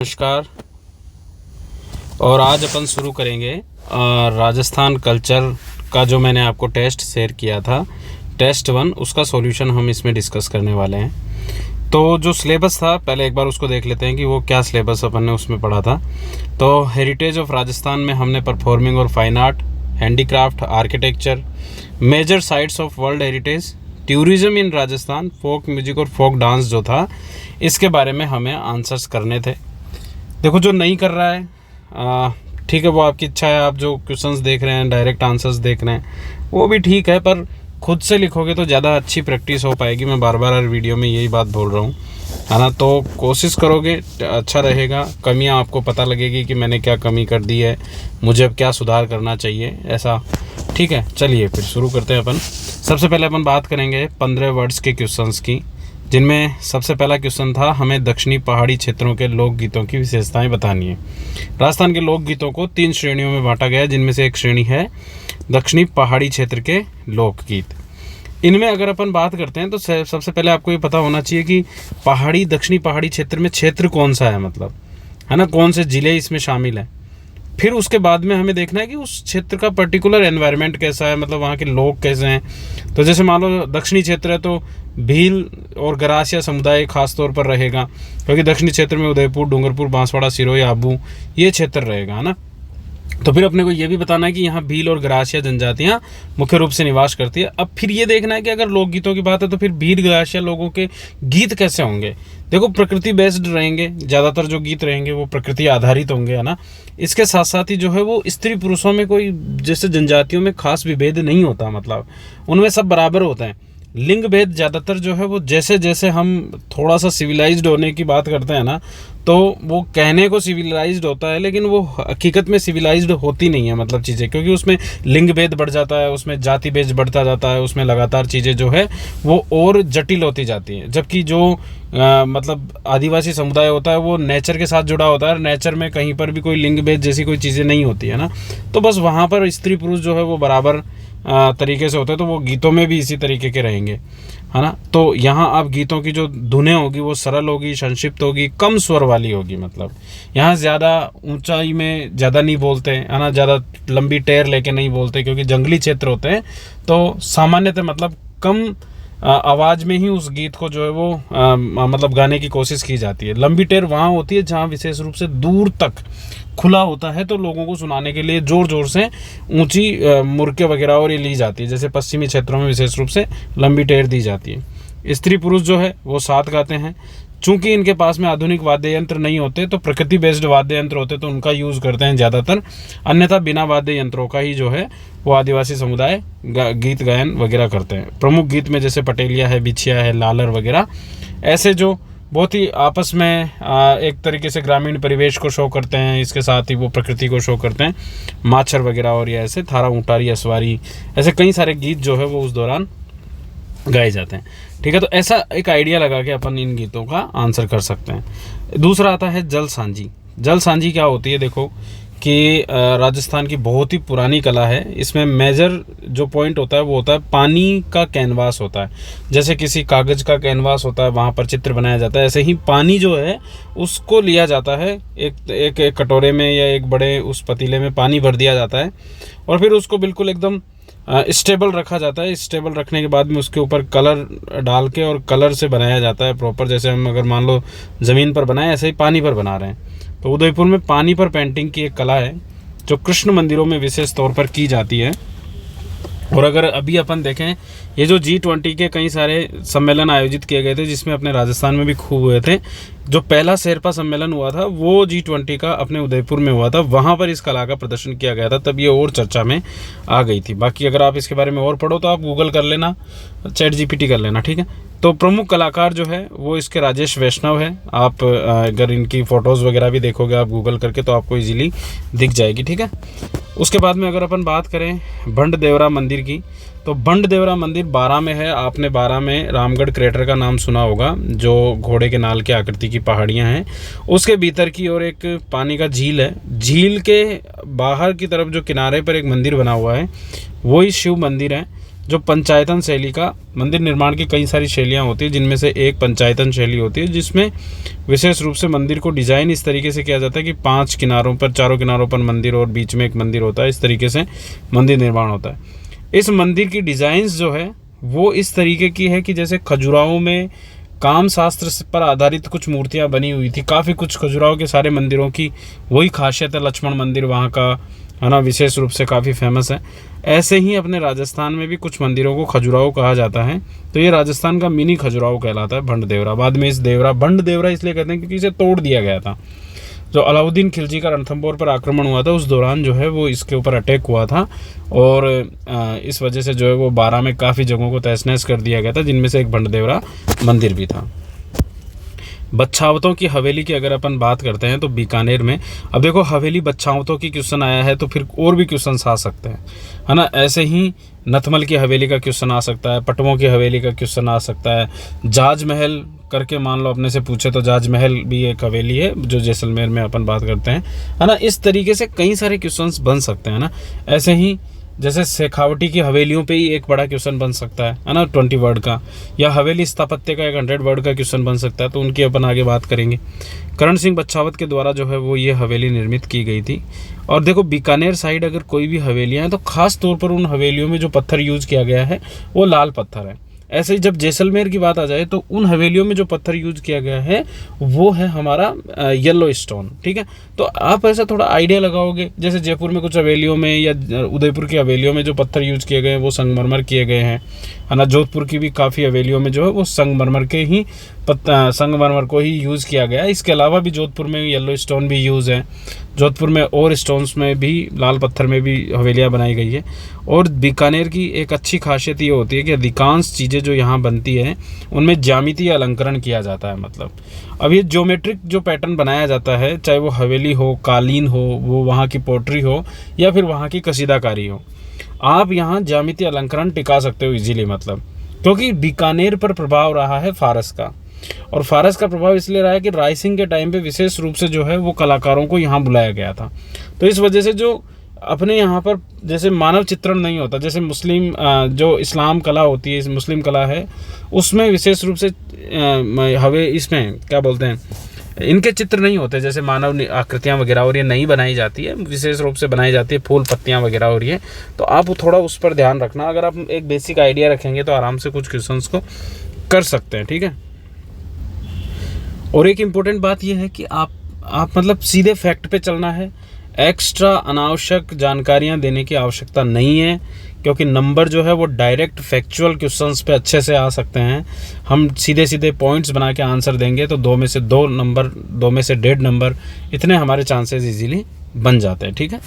नमस्कार। और आज अपन शुरू करेंगे राजस्थान कल्चर का जो मैंने आपको टेस्ट शेयर किया था, टेस्ट 1, उसका सॉल्यूशन हम इसमें डिस्कस करने वाले हैं। तो जो सिलेबस था पहले एक बार उसको देख लेते हैं कि वो क्या सिलेबस अपन ने उसमें पढ़ा था। तो हेरिटेज ऑफ राजस्थान में हमने परफॉर्मिंग और fine art, handicraft, architecture, major sites of world heritage, tourism in Rajasthan, folk music और फोक डांस जो था, इसके बारे में हमें आंसर्स करने थे। देखो, जो नहीं कर रहा है ठीक है, वो आपकी इच्छा है। आप जो क्वेश्चंस देख रहे हैं, डायरेक्ट आंसर्स देख रहे हैं, वो भी ठीक है, पर खुद से लिखोगे तो ज़्यादा अच्छी प्रैक्टिस हो पाएगी। मैं बार बार हर वीडियो में यही बात बोल रहा हूँ, है ना। तो कोशिश करोगे अच्छा रहेगा। कमियाँ आपको पता लगेगी कि मैंने क्या कमी कर दी है, मुझे अब क्या सुधार करना चाहिए, ऐसा। ठीक है, चलिए फिर शुरू करते हैं अपन। सबसे पहले अपन बात करेंगे 15 वर्ड्स के क्वेश्चंस की, जिनमें सबसे पहला क्वेश्चन था, हमें दक्षिणी पहाड़ी क्षेत्रों के लोकगीतों की विशेषताएं बतानी है। राजस्थान के लोकगीतों को 3 श्रेणियों में बांटा गया है, जिनमें से एक श्रेणी है दक्षिणी पहाड़ी क्षेत्र के लोकगीत। इनमें अगर अपन बात करते हैं तो सबसे पहले आपको ये पता होना चाहिए कि दक्षिणी पहाड़ी क्षेत्र में क्षेत्र कौन सा है, मतलब, है ना, कौन से ज़िले इसमें शामिल हैं। फिर उसके बाद में हमें देखना है कि उस क्षेत्र का पर्टिकुलर एनवायरनमेंट कैसा है, मतलब वहाँ के लोग कैसे हैं। तो जैसे मान लो दक्षिणी क्षेत्र है तो भील और गरासिया समुदाय खास तौर पर रहेगा, क्योंकि दक्षिणी क्षेत्र में उदयपुर, डूंगरपुर, बांसवाड़ा, सिरोही, आबू, ये क्षेत्र रहेगा, है ना। तो फिर अपने को ये भी बताना है कि यहाँ भील और गरासिया जनजातियाँ मुख्य रूप से निवास करती है। अब फिर ये देखना है कि अगर लोकगीतों की बात है तो फिर भील गरासिया लोगों के गीत कैसे होंगे। देखो, प्रकृति बेस्ड रहेंगे, ज़्यादातर जो गीत रहेंगे वो प्रकृति आधारित होंगे, है ना। इसके साथ साथ ही जो है वो स्त्री पुरुषों में कोई जैसे जनजातियों में खास विभेद नहीं होता, मतलब उनमें सब बराबर होते हैं। लिंग भेद ज़्यादातर जो है वो जैसे जैसे हम थोड़ा सा सिविलाइज्ड होने की बात करते हैं ना, तो वो कहने को सिविलाइज्ड होता है, लेकिन वो हकीकत में सिविलाइज्ड होती नहीं है, मतलब चीज़ें, क्योंकि उसमें लिंग भेद बढ़ जाता है, उसमें जाति भेद बढ़ता जाता है, उसमें लगातार चीज़ें जो है वो और जटिल होती जाती हैं। जबकि जो मतलब आदिवासी समुदाय होता है वो नेचर के साथ जुड़ा होता है, नेचर में कहीं पर भी कोई लिंग भेद जैसी कोई चीज़ें नहीं होती है ना। तो बस वहाँ पर स्त्री पुरुष जो है वो बराबर तरीके से होते हैं, तो वो गीतों में भी इसी तरीके के रहेंगे, है ना। तो यहाँ आप गीतों की जो धुनें होगी वो सरल होगी, संक्षिप्त होगी, कम स्वर वाली होगी। मतलब यहाँ ज़्यादा ऊंचाई में ज़्यादा नहीं बोलते, है ना, ज़्यादा लंबी टेर लेके नहीं बोलते, क्योंकि जंगली क्षेत्र होते हैं। तो सामान्यतः मतलब कम आवाज़ में ही उस गीत को जो है वो मतलब गाने की कोशिश की जाती है। लंबी टेर वहाँ होती है जहाँ विशेष रूप से दूर तक खुला होता है, तो लोगों को सुनाने के लिए ज़ोर ज़ोर से ऊंची मुर्के वगैरह और ये ली जाती है। जैसे पश्चिमी क्षेत्रों में विशेष रूप से लंबी टेर दी जाती है। स्त्री पुरुष जो है वो साथ गाते हैं। चूँकि इनके पास में आधुनिक वाद्य यंत्र नहीं होते, तो प्रकृति बेस्ड वाद्य यंत्र होते, तो उनका यूज़ करते हैं ज़्यादातर। अन्यथा बिना वाद्य यंत्रों का ही जो है वो आदिवासी समुदाय गीत गायन वगैरह करते हैं। प्रमुख गीत में जैसे पटेलिया है, बिछिया है, लालर वगैरह, ऐसे जो बहुत ही आपस में एक तरीके से ग्रामीण परिवेश को शो करते हैं, इसके साथ ही वो प्रकृति को शो करते हैं। माछर वगैरह और ये ऐसे थारा ऊंटारी, असवारी, ऐसे कई सारे गीत जो है वो उस दौरान गाए जाते हैं। ठीक है, तो ऐसा एक आइडिया लगा के अपन इन गीतों का आंसर कर सकते हैं। दूसरा आता है जल सांझी। जल सांझी क्या होती है? देखो कि राजस्थान की बहुत ही पुरानी कला है। इसमें मेजर जो पॉइंट होता है वो होता है पानी का कैनवास होता है। जैसे किसी कागज़ का कैनवास होता है, वहाँ पर चित्र बनाया जाता है, ऐसे ही पानी जो है उसको लिया जाता है, एक कटोरे में या एक बड़े उस पतीले में पानी भर दिया जाता है, और फिर उसको बिल्कुल एकदम स्टेबल रखा जाता है। स्टेबल रखने के बाद में उसके ऊपर कलर डाल के और कलर से बनाया जाता है प्रॉपर। जैसे हम अगर मान लो ज़मीन पर बनाए, ऐसे ही पानी पर बना रहे हैं। तो उदयपुर में पानी पर पेंटिंग की एक कला है जो कृष्ण मंदिरों में विशेष तौर पर की जाती है। और अगर अभी अपन देखें, ये जो G20 के कई सारे सम्मेलन आयोजित किए गए थे, जिसमें अपने राजस्थान में भी खूब हुए थे। जो पहला शेरपा सम्मेलन हुआ था वो G20 का अपने उदयपुर में हुआ था, वहाँ पर इस कला का प्रदर्शन किया गया था, तब ये और चर्चा में आ गई थी। बाकी अगर आप इसके बारे में और पढ़ो तो आप गूगल कर लेना, चैट GPT कर लेना, ठीक है। तो प्रमुख कलाकार जो है वो इसके राजेश वैष्णव है। आप अगर इनकी फ़ोटोज़ वगैरह भी देखोगे आप गूगल करके तो आपको ईजिली दिख जाएगी, ठीक है। उसके बाद में अगर अपन बात करें भंड देवरा मंदिर की, तो भंड देवरा मंदिर बारां में है। आपने बारां में रामगढ़ क्रेटर का नाम सुना होगा, जो घोड़े के नाल की आकृति की पहाड़ियां हैं। उसके भीतर की ओर एक पानी का झील है। झील के बाहर की तरफ जो किनारे पर एक मंदिर बना हुआ है वही शिव मंदिर है। जो पंचायतन शैली का मंदिर निर्माण की कई सारी शैलियाँ होती हैं, जिनमें से एक पंचायतन शैली होती है, जिसमें विशेष रूप से मंदिर को डिज़ाइन इस तरीके से किया जाता है कि 5 किनारों पर, चारों किनारों पर मंदिर और बीच में एक मंदिर होता है। इस तरीके से मंदिर निर्माण होता है। इस मंदिर की डिज़ाइंस जो है वो इस तरीके की है कि जैसे खजुराहो में काम शास्त्र पर आधारित कुछ मूर्तियाँ बनी हुई थी। काफ़ी कुछ खजुराहो के सारे मंदिरों की वही खासियत है। लक्ष्मण मंदिर वहाँ का है ना, विशेष रूप से काफ़ी फेमस है। ऐसे ही अपने राजस्थान में भी कुछ मंदिरों को खजुराहो कहा जाता है। तो ये राजस्थान का मिनी खजुराहो कहलाता है, भंड देवरा। बाद में इस देवरा, भंड देवरा इसलिए कहते हैं क्योंकि इसे तोड़ दिया गया था। जो अलाउद्दीन खिलजी का रणथंभौर पर आक्रमण हुआ था, उस दौरान जो है वो इसके ऊपर अटैक हुआ था, और इस वजह से जो है वो 12 में काफ़ी जगहों को तहस नहस कर दिया गया था, जिनमें से एक भंड देवरा मंदिर भी था। बच्छावतों की हवेली की अगर अपन बात करते हैं तो बीकानेर में, अब देखो हवेली बच्छावतों की क्वेश्चन आया है तो फिर और भी क्वेश्चन आ सकते हैं, है ना। ऐसे ही नथमल की हवेली का क्वेश्चन आ सकता है, पटवों की हवेली का क्वेश्चन आ सकता है, जाज महल करके मान लो अपने से पूछे तो जाज महल भी एक हवेली है जो जैसलमेर में अपन बात करते हैं, है ना। इस तरीके से कई सारे क्वेश्चंस बन सकते हैं ना। ऐसे ही जैसे शेखावटी की हवेलियों पे ही एक बड़ा क्वेश्चन बन सकता है ना, 20 वर्ड का, या हवेली स्थापत्य का एक 100 वर्ड का क्वेश्चन बन सकता है, तो उनकी अपन आगे बात करेंगे। करण सिंह बच्छावत के द्वारा जो है वो ये हवेली निर्मित की गई थी। और देखो बीकानेर साइड अगर कोई भी हवेलियाँ हैं तो खास तौर पर उन हवेलियों में जो पत्थर यूज किया गया है वो लाल पत्थर है। ऐसे ही जब जैसलमेर की बात आ जाए तो उन हवेलियों में जो पत्थर यूज किया गया है वो है हमारा येलो स्टोन, ठीक है। तो आप ऐसा थोड़ा आइडिया लगाओगे, जैसे जयपुर में कुछ हवेलियों में या उदयपुर की हवेलियों में जो पत्थर यूज किए गए हैं वो संगमरमर किए गए हैं, है ना। जोधपुर की भी काफ़ी हवेलियों में जो है वो संगमरमर के ही संगमरमर को ही यूज़ किया गया है। इसके अलावा भी जोधपुर में येलो स्टोन भी यूज़ है, जोधपुर में और स्टोन्स में भी, लाल पत्थर में भी हवेलियाँ बनाई गई है। और बीकानेर की एक अच्छी खासियत ये होती है कि अधिकांश चीज़ें जो यहाँ बनती है उनमें ज्यामितीय अलंकरण किया जाता है। मतलब अब ये ज्योमेट्रिक जो पैटर्न बनाया जाता है, चाहे वो हवेली हो, कालीन हो, वो वहाँ की पोट्री हो, या फिर वहाँ की कसीदाकारी हो, आप यहाँ ज्यामितीय अलंकरण टिका सकते हो इजीली। मतलब क्योंकि बीकानेर पर प्रभाव रहा है फारस का, और फारस का प्रभाव इसलिए रहा है कि रायसिंह के टाइम पे विशेष रूप से जो है वो कलाकारों को यहाँ बुलाया गया था। तो इस वजह से जो अपने यहाँ पर जैसे मानव चित्रण नहीं होता, जैसे मुस्लिम जो इस्लाम कला होती है, मुस्लिम कला है, उसमें विशेष रूप से इसमें क्या बोलते हैं, इनके चित्र नहीं होते, जैसे मानव आकृतियाँ वगैरह और ये नहीं बनाई जाती है, विशेष रूप से बनाई जाती है फूल पत्तियाँ वगैरह और ये। तो आप थोड़ा उस पर ध्यान रखना। अगर आप एक बेसिक आइडिया रखेंगे तो आराम से कुछ क्वेश्चंस को कर सकते हैं, ठीक है। और एक इम्पोर्टेंट बात यह है कि आप मतलब सीधे फैक्ट पे चलना है, एक्स्ट्रा अनावश्यक जानकारियां देने की आवश्यकता नहीं है, क्योंकि नंबर जो है वो डायरेक्ट फैक्चुअल क्वेश्चंस पे अच्छे से आ सकते हैं। हम सीधे सीधे पॉइंट्स बना के आंसर देंगे तो 2 में से 2 नंबर, 2 में से 1.5 नंबर, इतने हमारे चांसेस इजीली बन जाते हैं, ठीक है।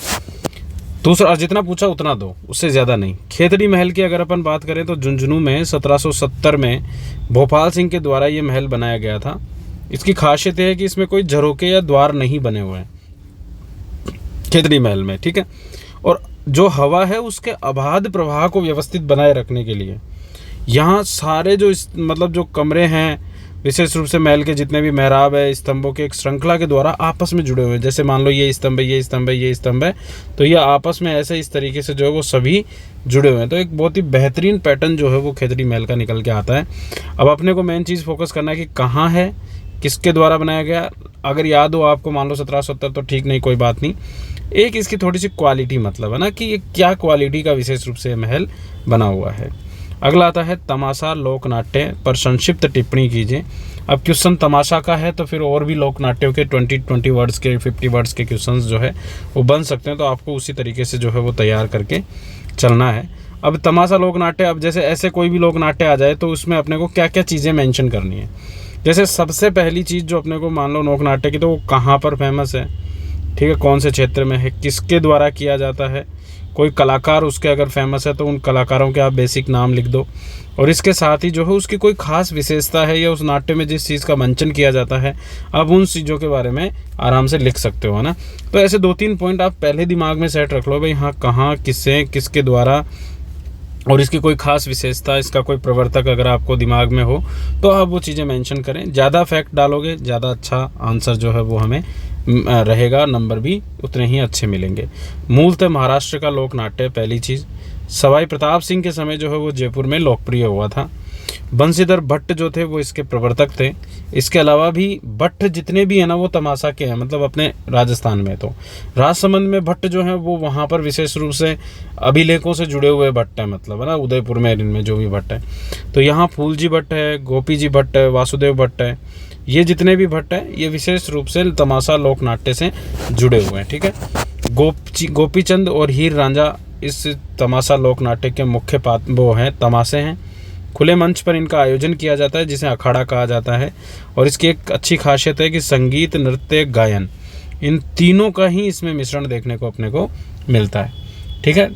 दूसरा, जितना पूछा उतना दो, उससे ज़्यादा नहीं। खेतड़ी महल की अगर अपन बात करें तो झुंझुनू में 1770 में भोपाल सिंह के द्वारा ये महल बनाया गया था। इसकी खासियत है कि इसमें कोई झरोके या द्वार नहीं बने हुए हैं खेतड़ी महल में, ठीक है। और जो हवा है उसके अबाध प्रवाह को व्यवस्थित बनाए रखने के लिए यहाँ सारे जो मतलब जो कमरे हैं, विशेष रूप से महल के जितने भी मेहराब है, स्तंभों के एक श्रृंखला के द्वारा आपस में जुड़े हुए हैं। जैसे मान लो ये स्तंभ है, ये स्तंभ है, ये स्तंभ है, तो ये आपस में ऐसे इस तरीके से जो है वो सभी जुड़े हुए हैं। तो एक बहुत ही बेहतरीन पैटर्न जो है वो खेतड़ी महल का निकल के आता है। अब अपने को मेन चीज़ फोकस करना है कि कहाँ है, किसके द्वारा बनाया गया। अगर याद हो आपको मान लो 1770 तो ठीक, नहीं कोई बात नहीं। एक इसकी थोड़ी सी क्वालिटी मतलब है ना कि ये क्या क्वालिटी का विशेष रूप से महल बना हुआ है। अगला आता है तमाशा लोकनाट्य पर संक्षिप्त टिप्पणी कीजिए। अब क्वेश्चन तमाशा का है तो फिर और भी लोकनाट्यों के 20 वर्ड्स के 50 वर्ड्स के क्वेश्चंस जो है वो बन सकते हैं, तो आपको उसी तरीके से जो है वो तैयार करके चलना है। अब तमाशा लोकनाट्य, अब जैसे ऐसे कोई भी लोकनाट्य आ जाए तो उसमें अपने को क्या क्या चीज़ें मेंशन करनी है। जैसे सबसे पहली चीज़ जो अपने को मान लो लोकनाट्य की, तो वो कहाँ पर फेमस है, ठीक है, कौन से क्षेत्र में है, किसके द्वारा किया जाता है, कोई कलाकार उसके अगर फेमस है तो उन कलाकारों के आप बेसिक नाम लिख दो। और इसके साथ ही जो है उसकी कोई खास विशेषता है या उस नाट्य में जिस चीज़ का मंचन किया जाता है, आप उन चीज़ों के बारे में आराम से लिख सकते हो, है ना। तो ऐसे 2-3 पॉइंट आप पहले दिमाग में सेट रख लो भाई, हाँ कहाँ, किससे, किसके द्वारा, और इसकी कोई खास विशेषता, इसका कोई प्रवर्तक अगर आपको दिमाग में हो तो आप वो चीज़ें मेंशन करें। ज़्यादा फैक्ट डालोगे ज़्यादा अच्छा आंसर जो है वो हमें रहेगा, नंबर भी उतने ही अच्छे मिलेंगे। मूलतः महाराष्ट्र का लोकनाट्य पहली चीज़। सवाई प्रताप सिंह के समय जो है वो जयपुर में लोकप्रिय हुआ था। बंशीधर भट्ट जो थे वो इसके प्रवर्तक थे। इसके अलावा भी भट्ट जितने भी हैं ना वो तमाशा के हैं, मतलब अपने राजस्थान में। तो राजसमंद में भट्ट जो है वो वहाँ पर विशेष रूप से अभिलेखों से जुड़े हुए भट्ट हैं, मतलब है ना, उदयपुर में इनमें जो भी भट्ट है। तो यहाँ फूलजी भट्ट है, गोपी जी भट्ट है, वासुदेव भट्ट है, ये जितने भी भट्ट हैं ये विशेष रूप से तमाशा लोक नाट्य से जुड़े हुए हैं। ठीक है, गोपीचंद और हीर रांझा इस तमाशा लोक नाट्य के मुख्य पात्र वो हैं, तमाशे हैं। खुले मंच पर इनका आयोजन किया जाता है जिसे अखाड़ा कहा जाता है। और इसकी एक अच्छी खासियत है कि संगीत, नृत्य, गायन, इन तीनों का ही इसमें मिश्रण देखने को अपने को मिलता है। ठीक है,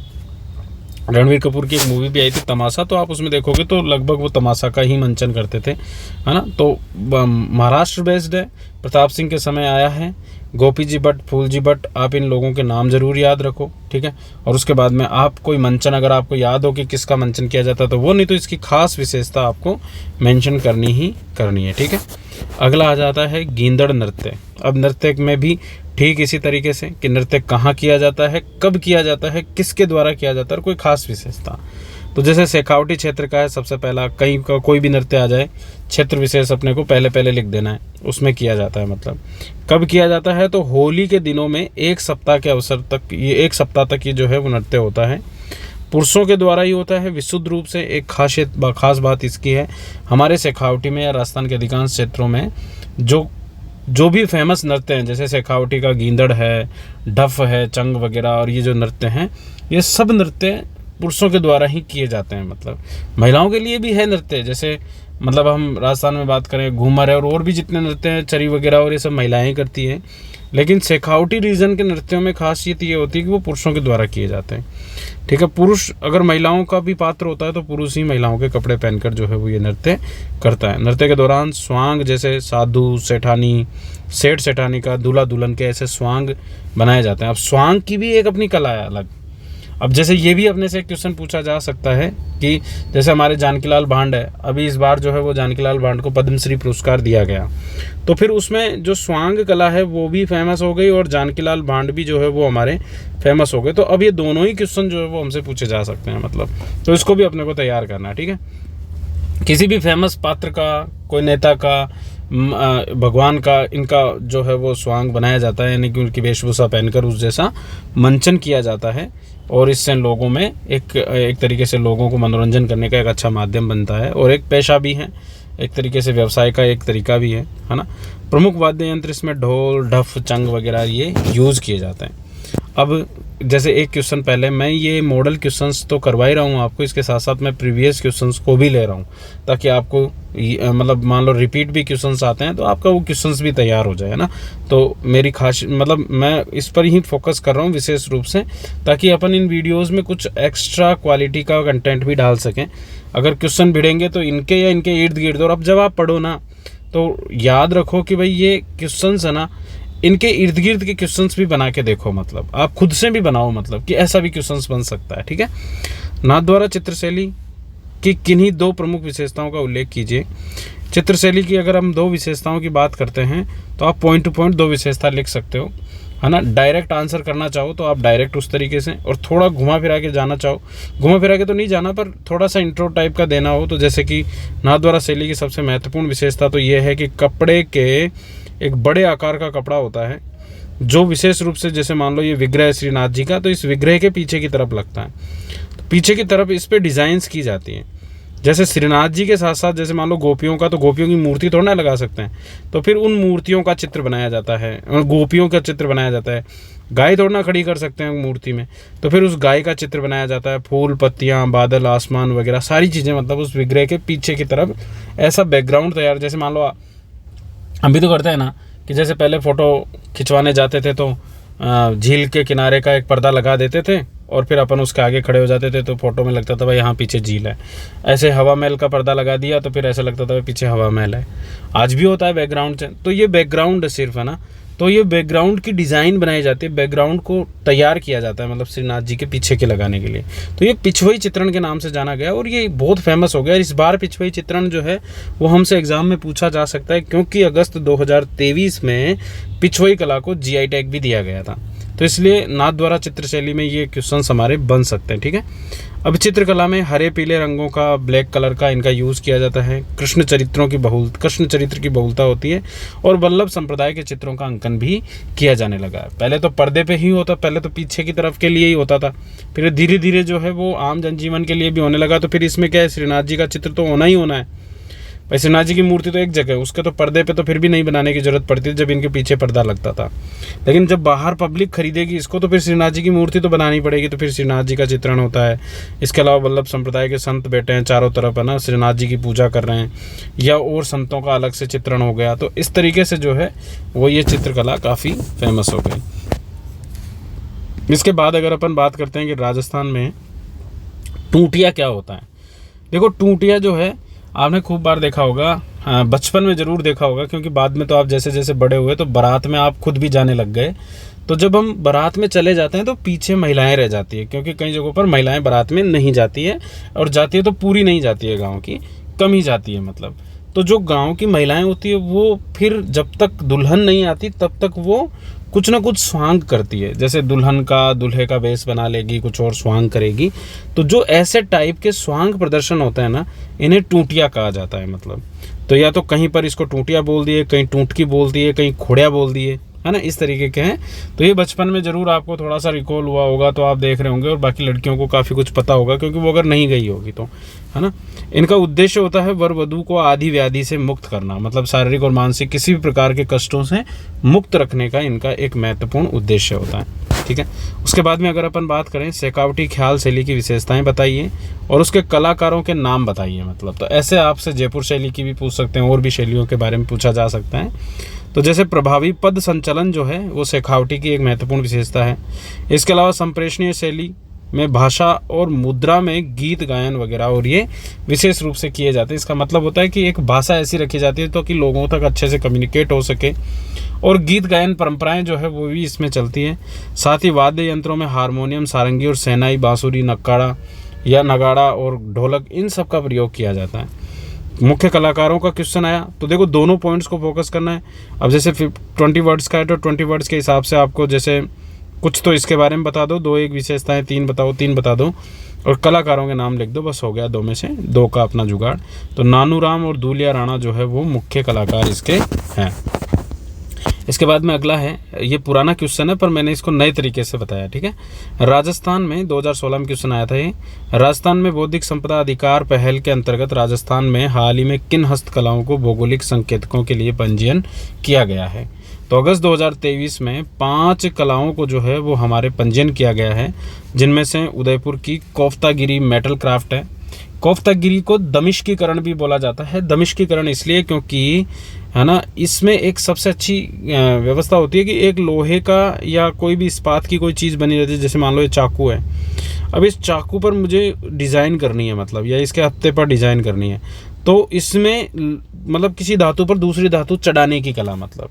रणवीर कपूर की एक मूवी भी आई थी तमाशा, तो आप उसमें देखोगे तो लगभग वो तमाशा का ही मंचन करते थे, है ना। तो महाराष्ट्र बेस्ड है, प्रताप सिंह के समय आया है। गोपी जी भट्ट, फूलजी भट्ट, आप इन लोगों के नाम जरूर याद रखो। ठीक है, और उसके बाद में आप कोई मंचन अगर आपको याद हो कि किसका मंचन किया जाता है तो वो, नहीं तो इसकी खास विशेषता आपको मेंशन करनी ही करनी है। ठीक है, अगला आ जाता है गींदड़ नृत्य। अब नृत्य में भी ठीक इसी तरीके से कि नृत्य कहाँ किया जाता है, कब किया जाता है, किसके द्वारा किया जाता है और कोई खास विशेषता। तो जैसे शेखावटी क्षेत्र का है सबसे पहला, कहीं का कोई भी नृत्य आ जाए, क्षेत्र विशेष अपने को पहले लिख देना है, उसमें किया जाता है। मतलब कब किया जाता है तो होली के दिनों में एक सप्ताह के अवसर तक, ये एक सप्ताह तक ये जो है वो नृत्य होता है। पुरुषों के द्वारा ही होता है विशुद्ध रूप से। एक खास बात इसकी है, हमारे शेखावटी में या राजस्थान के अधिकांश क्षेत्रों में जो भी फेमस नृत्य हैं, जैसे शेखावटी का गींदड़ है, डफ है, चंग वगैरह, और ये जो नृत्य हैं ये सब नृत्य पुरुषों के द्वारा ही किए जाते हैं। मतलब महिलाओं के लिए भी है नृत्य, जैसे मतलब हम राजस्थान में बात करें घूमर है और भी जितने नृत्य हैं, चरी वगैरह, और ये सब महिलाएं करती हैं। लेकिन शेखावटी रीजन के नृत्यों में खासियत ये होती है कि वो पुरुषों के द्वारा किए जाते हैं। ठीक है, पुरुष अगर महिलाओं का भी पात्र होता है तो पुरुष ही महिलाओं के कपड़े पहनकर जो है वो ये नृत्य करता है। नृत्य के दौरान स्वांग, जैसे साधु सेठानी, सेठ सेठानी का, दूल्हा दुल्हन के, ऐसे स्वांग बनाए जाते हैं। अब स्वांग की भी एक अपनी कला है अलग। अब जैसे ये भी अपने से एक क्वेश्चन पूछा जा सकता है कि जैसे हमारे जानकीलाल भांड है, अभी इस बार जो है वो जानकीलाल भांड को पद्मश्री पुरस्कार दिया गया, तो फिर उसमें जो स्वांग कला है वो भी फेमस हो गई और जानकीलाल भांड भी जो है वो हमारे फेमस हो गए। तो अब ये दोनों ही क्वेश्चन जो है वो हमसे पूछे जा सकते हैं, मतलब तो इसको भी अपने को तैयार करना है। ठीक है, किसी भी फेमस पात्र का, कोई नेता का, भगवान का, इनका जो है वो स्वांग बनाया जाता है, यानी कि उनकी वेशभूषा पहनकर उस जैसा मंचन किया जाता है। और इससे लोगों में एक तरीके से लोगों को मनोरंजन करने का एक अच्छा माध्यम बनता है और एक पेशा भी है, एक तरीके से व्यवसाय का एक तरीका भी है ना। प्रमुख वाद्य यंत्र इसमें ढोल, ढफ, चंग वगैरह ये यूज़ किए जाते हैं। अब जैसे एक क्वेश्चन पहले, मैं ये मॉडल क्वेश्चंस तो करवा ही रहा हूँ आपको, इसके साथ साथ मैं प्रीवियस क्वेश्चंस को भी ले रहा हूँ ताकि आपको मतलब मान लो रिपीट भी क्वेश्चंस आते हैं तो आपका वो क्वेश्चंस भी तैयार हो जाए, है ना। तो मेरी खास मतलब मैं इस पर ही फोकस कर रहा हूँ विशेष रूप से, ताकि अपन इन वीडियोज़ में कुछ एक्स्ट्रा क्वालिटी का कंटेंट भी डाल सकें। अगर क्वेश्चन भिड़ेंगे तो इनके या इनके इर्द गिर्द, और अब जब आप पढ़ो ना तो याद रखो कि भाई ये क्वेश्चंस है ना, इनके इर्द गिर्द के क्वेश्चंस भी बना के देखो, मतलब आप खुद से भी बनाओ, मतलब कि ऐसा भी क्वेश्चंस बन सकता है। ठीक है, नाथद्वारा चित्रशैली की किन्हीं दो प्रमुख विशेषताओं का उल्लेख कीजिए। चित्रशैली की अगर हम दो विशेषताओं की बात करते हैं तो आप पॉइंट टू पॉइंट दो विशेषता लिख सकते हो, है ना। डायरेक्ट आंसर करना चाहो तो आप डायरेक्ट उस तरीके से, और थोड़ा घुमा फिरा के जाना चाहो, घुमा फिरा के तो नहीं जाना पर थोड़ा सा इंट्रो टाइप का देना हो, तो जैसे कि नाथद्वारा शैली की सबसे महत्वपूर्ण विशेषता तो ये है कि कपड़े के एक बड़े आकार का कपड़ा होता है जो विशेष रूप से, जैसे मान लो ये विग्रह है श्रीनाथ जी का, तो इस विग्रह के पीछे की तरफ लगता है, तो पीछे की तरफ इस पे डिज़ाइंस की जाती हैं। जैसे श्रीनाथ जी के साथ साथ जैसे मान लो गोपियों का, तो गोपियों की मूर्ति थोड़ा ना लगा सकते हैं, तो फिर उन मूर्तियों का चित्र बनाया जाता है, गोपियों का चित्र बनाया जाता है। गाय थोड़ा ना खड़ी कर सकते हैं मूर्ति में, तो फिर उस गाय का चित्र बनाया जाता है। फूल, पत्तियाँ, बादल, आसमान वगैरह सारी चीज़ें, मतलब उस विग्रह के पीछे की तरफ ऐसा बैकग्राउंड तैयार। जैसे मान लो हम भी तो करते हैं ना कि जैसे पहले फ़ोटो खिंचवाने जाते थे तो झील के किनारे का एक पर्दा लगा देते थे और फिर अपन उसके आगे खड़े हो जाते थे, तो फोटो में लगता था भाई यहाँ पीछे झील है। ऐसे हवा महल का पर्दा लगा दिया तो फिर ऐसा लगता था भाई पीछे हवा महल है। आज भी होता है बैकग्राउंड से, तो ये बैकग्राउंड सिर्फ है ना, तो ये बैकग्राउंड की डिज़ाइन बनाई जाती है, बैकग्राउंड को तैयार किया जाता है, मतलब श्रीनाथ जी के पीछे के लगाने के लिए। तो ये पिछवई चित्रण के नाम से जाना गया और ये बहुत फेमस हो गया। इस बार पिछवई चित्रण जो है वो हमसे एग्जाम में पूछा जा सकता है, क्योंकि अगस्त 2023 में पिछवई कला को GI टैग भी दिया गया था। तो इसलिए नाथ द्वारा चित्रशैली में ये क्वेश्चन हमारे बन सकते हैं। ठीक है, अब चित्रकला में हरे पीले रंगों का, ब्लैक कलर का इनका यूज़ किया जाता है। कृष्ण चरित्र की बहुलता होती है और वल्लभ संप्रदाय के चित्रों का अंकन भी किया जाने लगा है। पहले तो पर्दे पे ही होता, पहले तो पीछे की तरफ के लिए ही होता था, फिर धीरे धीरे जो है वो आम जनजीवन के लिए भी होने लगा। तो फिर इसमें क्या है, श्रीनाथ जी का चित्र तो होना ही होना है भाई। श्रीनाथ जी की मूर्ति तो एक जगह है, उसके तो पर्दे पे तो फिर भी नहीं बनाने की जरूरत पड़ती जब इनके पीछे पर्दा लगता था। लेकिन जब बाहर पब्लिक खरीदेगी इसको तो फिर श्रीनाथ जी की मूर्ति तो बनानी पड़ेगी, तो फिर श्रीनाथ जी का चित्रण होता है। इसके अलावा वल्लभ संप्रदाय के संत बैठे हैं चारों तरफ, है ना, श्रीनाथ जी की पूजा कर रहे हैं, या और संतों का अलग से चित्रण हो गया। तो इस तरीके से जो है वो ये चित्रकला काफ़ी फेमस हो गई। इसके बाद अगर अपन बात करते हैं कि राजस्थान में टूटिया क्या होता है। देखो, टूटिया जो है आपने खूब बार देखा होगा, बचपन में ज़रूर देखा होगा, क्योंकि बाद में तो आप जैसे जैसे बड़े हुए तो बारात में आप खुद भी जाने लग गए। तो जब हम बारात में चले जाते हैं तो पीछे महिलाएं रह जाती है, क्योंकि कई जगहों पर महिलाएं बारात में नहीं जाती है, और जाती है तो पूरी नहीं जाती है, गाँव की कम ही जाती है मतलब। तो जो गांव की महिलाएं होती है वो फिर जब तक दुल्हन नहीं आती तब तक वो कुछ ना कुछ स्वांग करती है, जैसे दुल्हन का दूल्हे का वेश बना लेगी, कुछ और स्वांग करेगी। तो जो ऐसे टाइप के स्वांग प्रदर्शन होते हैं ना, इन्हें टूटिया कहा जाता है मतलब। तो या तो कहीं पर इसको टूटिया बोल दिए, कहीं टूटकी बोल दिए, कहीं खोड़िया बोल दिए, है ना, इस तरीके के हैं। तो ये बचपन में ज़रूर आपको थोड़ा सा रिकॉल हुआ होगा, तो आप देख रहे होंगे, और बाकी लड़कियों को काफ़ी कुछ पता होगा, क्योंकि वो अगर नहीं गई होगी तो, है ना। इनका उद्देश्य होता है वर वधू को आदि व्याधि से मुक्त करना, मतलब शारीरिक और मानसिक किसी भी प्रकार के कष्टों से मुक्त रखने का इनका एक महत्वपूर्ण उद्देश्य होता है। ठीक है, उसके बाद में अगर अपन बात करें शेखावटी ख्याल शैली की विशेषताएं बताइए और उसके कलाकारों के नाम बताइए। मतलब तो ऐसे आपसे जयपुर शैली की भी पूछ सकते हैं, और भी शैलियों के बारे में पूछा जा सकता है। तो जैसे प्रभावी पद संचलन जो है वो शेखावटी की एक महत्वपूर्ण विशेषता है। इसके अलावा संप्रेषणीय शैली में भाषा और मुद्रा में गीत गायन वगैरह और ये विशेष रूप से किए जाते हैं। इसका मतलब होता है कि एक भाषा ऐसी रखी जाती है तो कि लोगों तक अच्छे से कम्युनिकेट हो सके, और गीत गायन परंपराएं जो है वो भी इसमें चलती हैं। साथ ही वाद्य यंत्रों में हारमोनियम, सारंगी और शहनाई, बांसुरी, नक्काड़ा या नगाड़ा और ढोलक, इन सब का प्रयोग किया जाता है। मुख्य कलाकारों का क्वेश्चन आया तो देखो दोनों पॉइंट्स को फोकस करना है। अब जैसे 20 वर्ड्स का है तो 20 वर्ड्स के हिसाब से आपको जैसे कुछ तो इसके बारे में बता दो, 2 एक विशेषताएं, 3 बताओ, 3 बता दो, और कलाकारों के नाम लिख दो, बस हो गया 2 में से 2 का अपना जुगाड़। तो नानूराम और दूलिया राणा जो है वो मुख्य कलाकार इसके हैं। इसके बाद में अगला है, ये पुराना क्वेश्चन है पर मैंने इसको नए तरीके से बताया। ठीक है, राजस्थान में 2016 में क्वेश्चन आया था ये, राजस्थान में बौद्धिक संपदा अधिकार पहल के अंतर्गत राजस्थान में हाल ही में किन हस्तकलाओं को भौगोलिक संकेतकों के लिए पंजीयन किया गया है। तो अगस्त 2023 में 5 कलाओं को जो है वो हमारे पंजीयन किया गया है, जिनमें से उदयपुर की कोफ्तागिरी मेटल क्राफ्ट है। कोफ्तागिरी को दमिश्कीकरण भी बोला जाता है। दमिश्कीकरण इसलिए क्योंकि, है ना, इसमें एक सबसे अच्छी व्यवस्था होती है कि एक लोहे का या कोई भी इस्पात की कोई चीज़ बनी रहती है। जैसे मान लो ये चाकू है, अब इस चाकू पर मुझे डिज़ाइन करनी है, मतलब या इसके हत्थे पर डिज़ाइन करनी है, तो इसमें मतलब किसी धातु पर दूसरी धातु चढ़ाने की कला, मतलब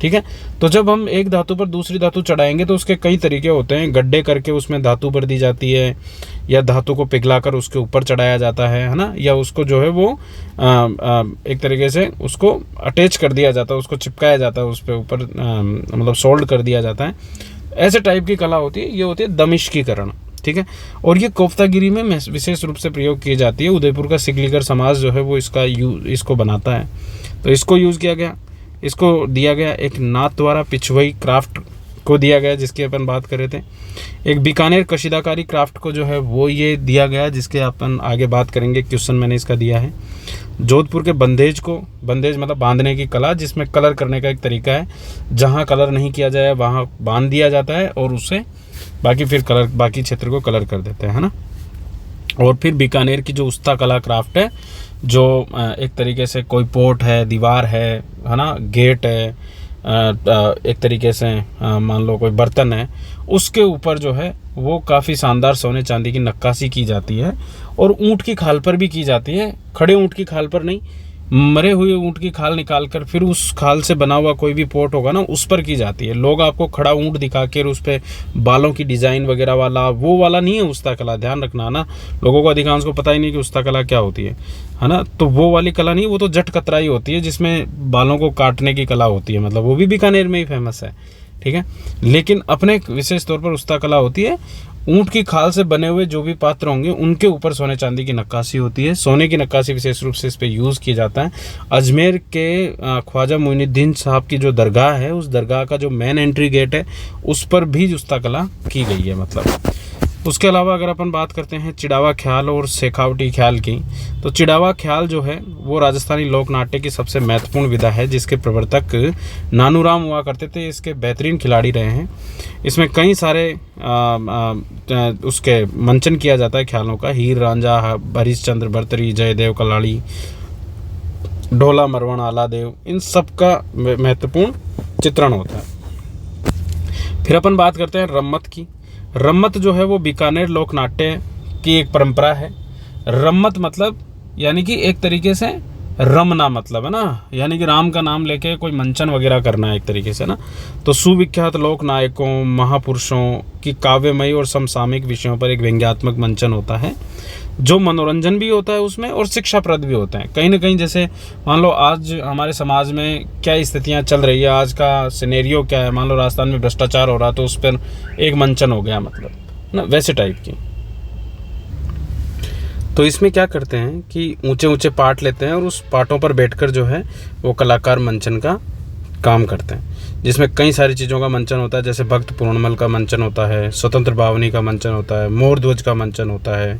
ठीक है। तो जब हम एक धातु पर दूसरी धातु चढ़ाएंगे तो उसके कई तरीके होते हैं। गड्ढे करके उसमें धातु भर दी जाती है, या धातु को पिघलाकर उसके ऊपर चढ़ाया जाता है ना, या उसको जो है वो एक तरीके से उसको अटैच कर दिया जाता है, उसको चिपकाया जाता है, उस पर ऊपर मतलब सोल्ड कर दिया जाता है। ऐसे टाइप की कला होती है, ये होती है दमिश्कीकरण। ठीक है, और ये कोफ्तागिरी में विशेष रूप से प्रयोग की जाती है। उदयपुर का सिकलीकर समाज जो है वो इसको बनाता है, तो इसको यूज़ किया गया। इसको दिया गया एक नाथ द्वारा पिछवई क्राफ्ट को दिया गया, जिसकी अपन बात कर रहे थे। एक बीकानेर कशीदाकारी क्राफ्ट को जो है वो ये दिया गया, जिसके अपन आगे बात करेंगे, क्वेश्चन मैंने इसका दिया है। जोधपुर के बंदेज को, बंदेज मतलब बांधने की कला, जिसमें कलर करने का एक तरीका है, जहाँ कलर नहीं किया जाए वहाँ बांध दिया जाता है और उससे बाकी क्षेत्र को कलर कर देते हैं, है ना। और फिर बीकानेर की जो उस्ता कला क्राफ्ट है, जो एक तरीके से कोई पोर्ट है, दीवार है ना, गेट है, एक तरीके से मान लो कोई बर्तन है, उसके ऊपर जो है वो काफ़ी शानदार सोने चांदी की नक्काशी की जाती है, और ऊँट की खाल पर भी की जाती है। खड़े ऊँट की खाल पर नहीं, मरे हुए ऊँट की खाल निकाल कर फिर उस खाल से बना हुआ कोई भी पोर्ट होगा ना, उस पर की जाती है। लोग आपको खड़ा ऊँट दिखा कर उस पर बालों की डिज़ाइन वगैरह वाला, वो वाला नहीं है उस्ता कला, ध्यान रखना ना। लोगों को अधिकांश को पता ही नहीं कि उस्ता कला क्या होती है ना। तो वो वाली कला नहीं, वो तो जट कतराई होती है, जिसमें बालों को काटने की कला होती है, मतलब वो भी बीकानेर में ही फेमस है। ठीक है। लेकिन अपने विशेष तौर पर उस्ता कला होती है, ऊँट की खाल से बने हुए जो भी पात्र होंगे उनके ऊपर सोने चांदी की नक्काशी होती है। सोने की नक्काशी विशेष रूप से इस पर यूज़ किया जाता है। अजमेर के ख्वाजा मोइनुद्दीन साहब की जो दरगाह है, उस दरगाह का जो मेन एंट्री गेट है उस पर भी उस्ता कला की गई है मतलब। उसके अलावा अगर अपन बात करते हैं चिड़ावा ख्याल और शेखावटी ख्याल की, तो चिड़ावा ख्याल जो है वो राजस्थानी लोक नाट्य की सबसे महत्वपूर्ण विधा है, जिसके प्रवर्तक नानूराम हुआ करते थे। इसके बेहतरीन खिलाड़ी रहे हैं। इसमें कई सारे उसके मंचन किया जाता है ख्यालों का। हीर रांझा, हरिश्चंद्र, भर्तरी, जयदेव, कलाड़ी, ढोला, मरवण, आलादेव, इन सब का महत्वपूर्ण चित्रण होता है। फिर अपन बात करते हैं रम्मत की। रम्मत जो है वो बीकानेर लोक नाट्य की एक परंपरा है। रम्मत मतलब यानी कि एक तरीके से रमना मतलब है ना, यानी कि राम का नाम लेके कोई मंचन वगैरह करना है एक तरीके से ना। तो सुविख्यात लोक नायकों, महापुरुषों की काव्यमयी और समसामयिक विषयों पर एक व्यंग्यात्मक मंचन होता है, जो मनोरंजन भी होता है उसमें और शिक्षाप्रद भी होता है। कहीं ना कहीं जैसे मान लो आज हमारे समाज में क्या स्थितियां चल रही है, आज का सिनेरियो क्या है, मान लो राजस्थान में भ्रष्टाचार हो रहा तो उस पर एक मंचन हो गया मतलब ना, वैसे टाइप की। तो इसमें क्या करते हैं कि ऊंचे ऊंचे पाठ लेते हैं और उस पाठों पर बैठकर जो है वो कलाकार मंचन का काम करते हैं, जिसमें कई सारी चीज़ों का मंचन होता है। जैसे भक्त पूर्णमल का मंचन होता है, स्वतंत्र भावनी का मंचन होता है, मोर ध्वज का मंचन होता है,